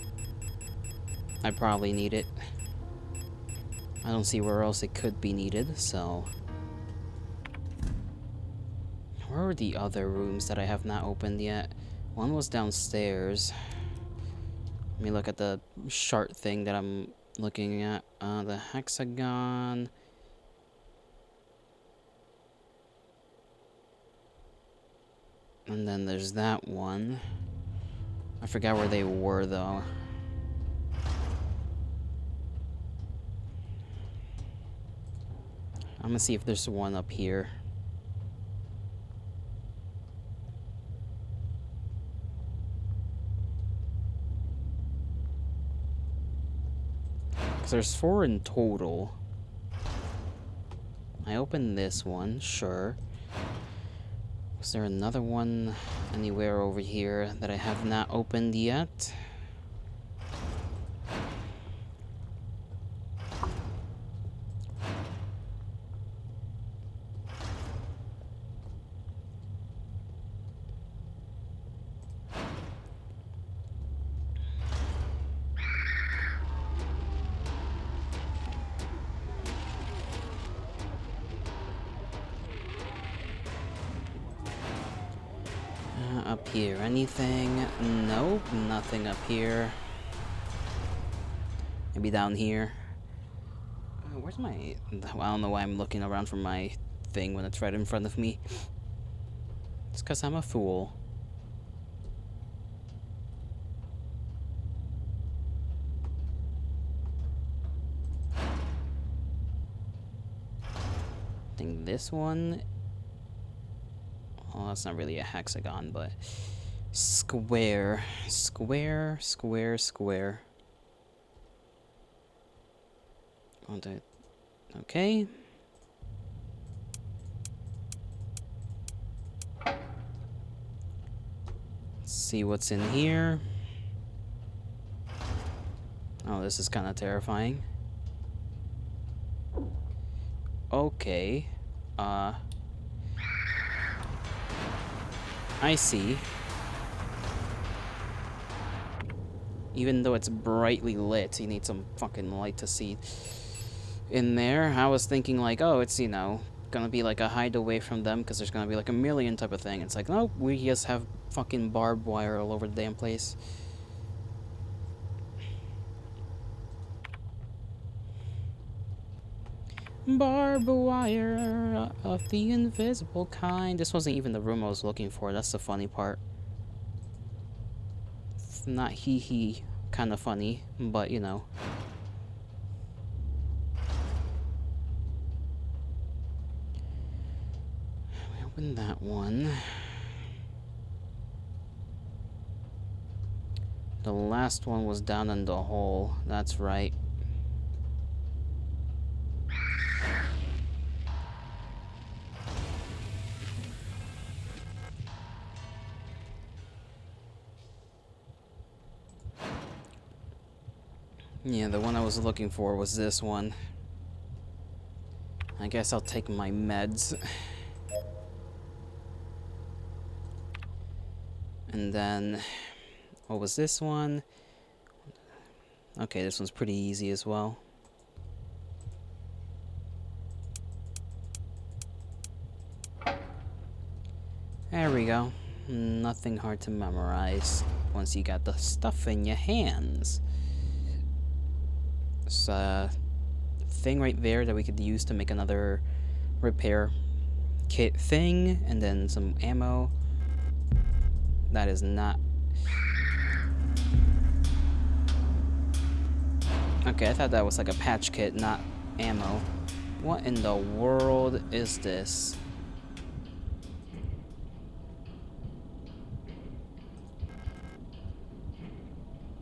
I probably need it. I don't see where else it could be needed, so. Where are the other rooms that I have not opened yet? One was downstairs. Let me look at the chart thing that I'm looking at. The hexagon. And then there's that one. I forgot where they were, though. I'm gonna see if there's one up here. Because there's 4 in total. I opened this one, sure. Is there another one anywhere over here that I have not opened yet? Up here, anything? Nope, nothing up here. Maybe down here. Where's my... Well, I don't know why I'm looking around for my thing when it's right in front of me. It's because I'm a fool. I think this one... Oh, that's not really a hexagon, but... Square. Square, square, square. Okay. Let's see what's in here. Oh, this is kind of terrifying. Okay. I see. Even though it's brightly lit, you need some fucking light to see in there. I was thinking like, oh, it's, you know, gonna be like a hide away from them because there's gonna be like a million type of thing. It's like, no, we just have fucking barbed wire all over the damn place. Barbed wire of the invisible kind. This wasn't even the room I was looking for. That's the funny part. Not hee hee kind of funny, but you know. Open that one. The last one was down in the hole. That's right. Yeah, the one I was looking for was this one. I guess I'll take my meds. And then, what was this one? Okay, this one's pretty easy as well. There we go. Nothing hard to memorize once you got the stuff in your hands. It's a thing right there that we could use to make another repair kit thing, and then some ammo. That is not... Okay, I thought that was like a patch kit, not ammo. What in the world is this?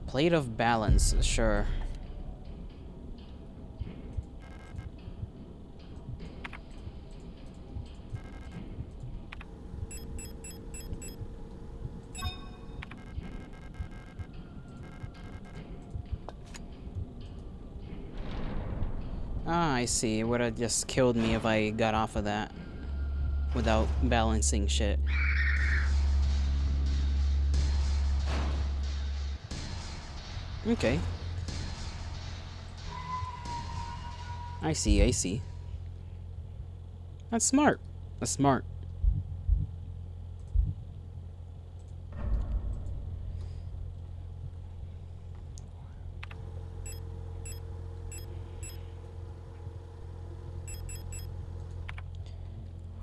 Plate of balance, sure. Ah, I see. It would have just killed me if I got off of that without balancing shit. Okay. I see, I see. That's smart. That's smart.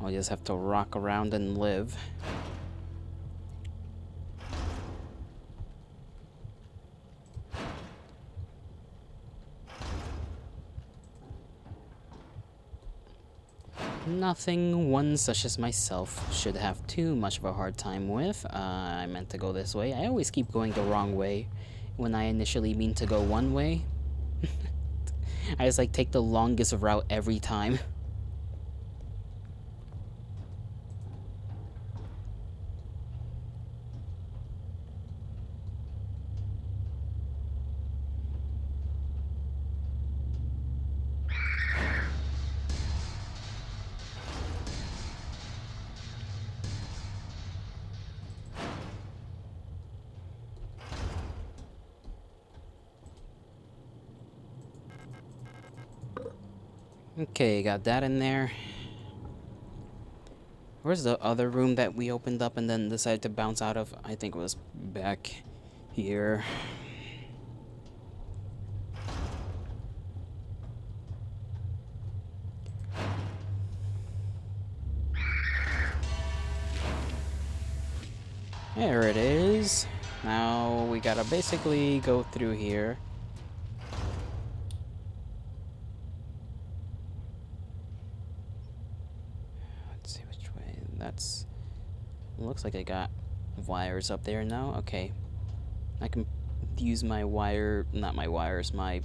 I'll just have to rock around and live. Nothing one such as myself should have too much of a hard time with. I meant to go this way. I always keep going the wrong way when I initially mean to go one way. I just like take the longest route every time. Okay, got that in there. Where's the other room that we opened up and then decided to bounce out of? I think it was back here. There it is. Now we gotta basically go through here. Let's see which way. That's... looks like I got wires up there now. Okay. I can use my wire... not my wires, my...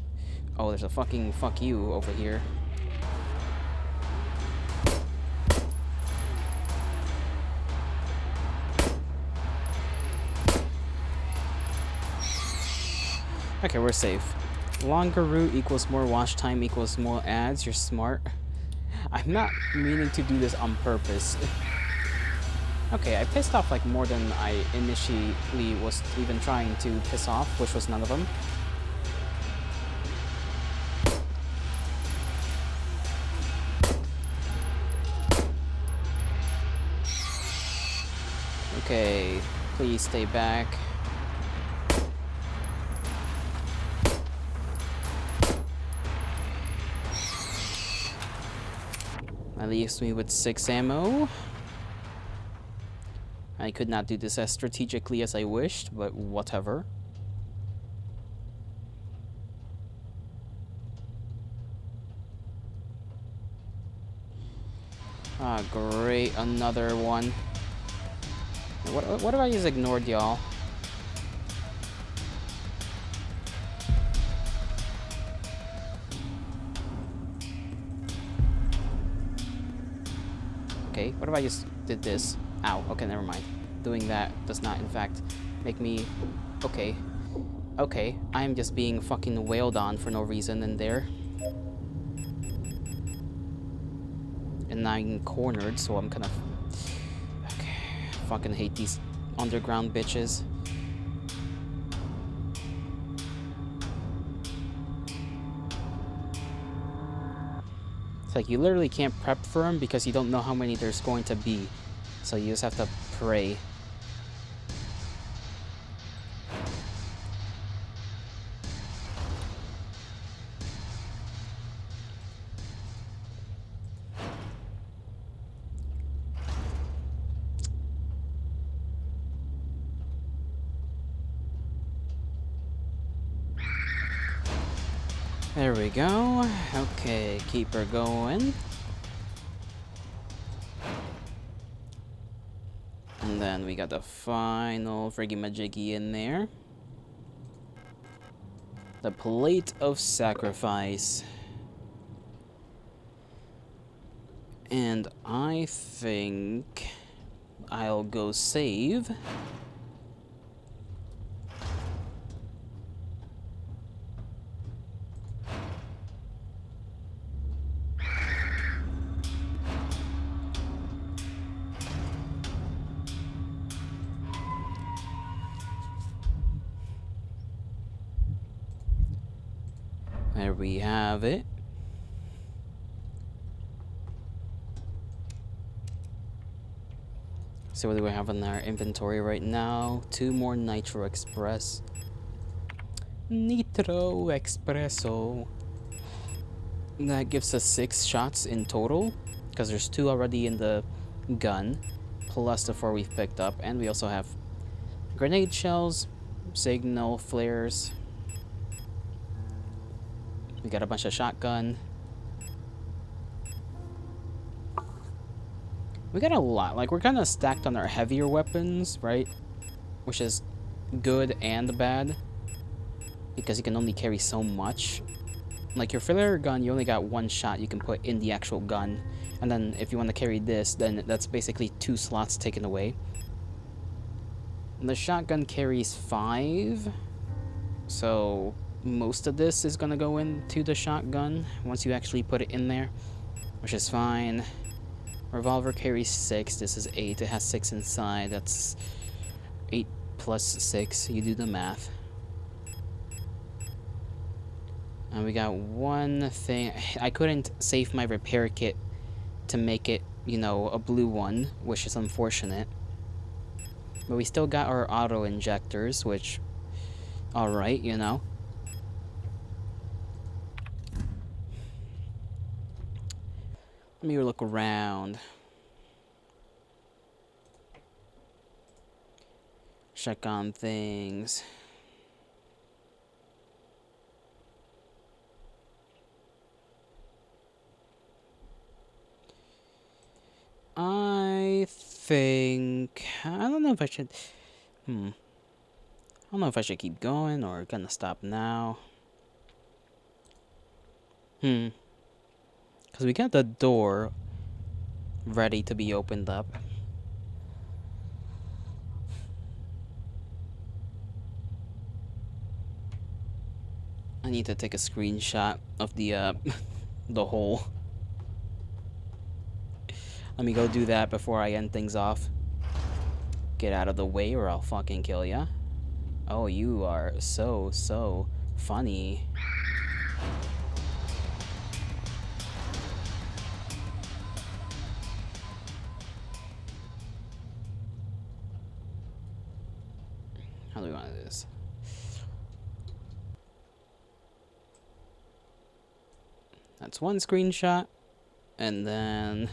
oh, there's a fucking fuck you over here. Okay, we're safe. Longer route equals more watch time equals more ads. You're smart. I'm not meaning to do this on purpose. Okay, I pissed off like more than I initially was even trying to piss off, which was none of them. Okay, please stay back. That leaves me with 6 ammo. I could not do this as strategically as I wished, but whatever. Ah, great, another one. What if I just ignored y'all? Okay, what if I just did this? Ow, okay, never mind. Doing that does not, in fact, make me... Okay. Okay, I'm just being fucking wailed on for no reason in there. And I'm cornered, so I'm kind of... Okay, fucking hate these underground bitches. It's like you literally can't prep for them because you don't know how many there's going to be. So you just have to pray. There we go. Okay, keep her going. And then we got the final friggy-majiggy in there. The plate of sacrifice. And I think I'll go save. There we have it. So what do we have in our inventory right now? 2 more Nitro Express. Nitro Espresso. That gives us 6 shots in total, because there's 2 already in the gun, plus the 4 we've picked up, and we also have grenade shells, signal flares. We got a bunch of shotgun. We got a lot. Like, we're kind of stacked on our heavier weapons, right? Which is good and bad, because you can only carry so much. Like, your flare gun, you only got 1 shot you can put in the actual gun. And then if you want to carry this, then that's basically 2 slots taken away. And the shotgun carries 5. So most of this is going to go into the shotgun once you actually put it in there, which is fine. Revolver carries 6. This is 8. It has 6 inside. That's 8 plus 6. You do the math. And we got one thing. I couldn't save my repair kit to make it, you know, a blue one, which is unfortunate. But we still got our auto injectors, which, alright, you know. Let me look around. Check on things. I think... I don't know if I should... I don't know if I should keep going or gonna stop now. Because we got the door ready to be opened up. I need to take a screenshot of the the hole. Let me go do that before I end things off. Get out of the way or I'll fucking kill ya. Oh, you are so funny. How do we want to do this? That's one screenshot. And then...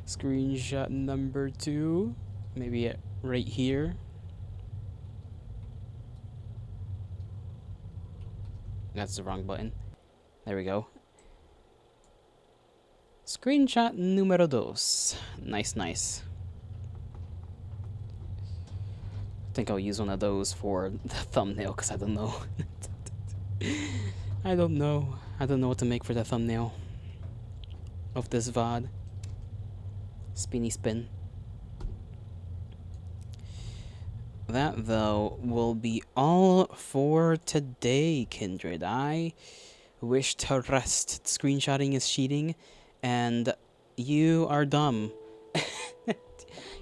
screenshot number 2. Maybe right here. That's the wrong button. There we go. Screenshot numero dos. Nice, nice. I think I'll use one of those for the thumbnail because I don't know. I don't know. I don't know what to make for the thumbnail of this VOD. Spinny spin. That, though, will be all for today, Kindred. I wish to rest. Screenshotting is cheating, and you are dumb.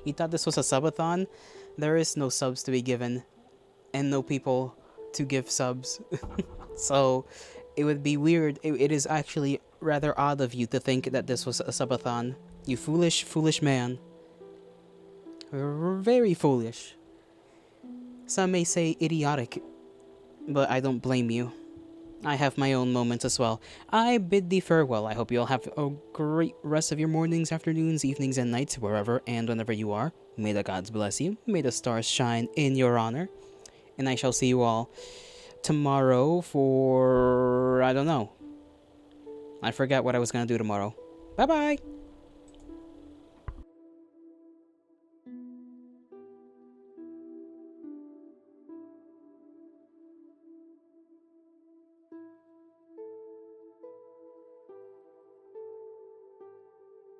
You thought this was a subathon? There is no subs to be given, and no people to give subs. So, it would be weird. It is actually rather odd of you to think that this was a subathon. You foolish, foolish man. Very foolish. Some may say idiotic, but I don't blame you. I have my own moments as well. I bid thee farewell. I hope you all have a great rest of your mornings, afternoons, evenings, and nights, wherever and whenever you are. May the gods bless you. May the stars shine in your honor. And I shall see you all tomorrow for... I don't know. I forgot what I was going to do tomorrow. Bye-bye!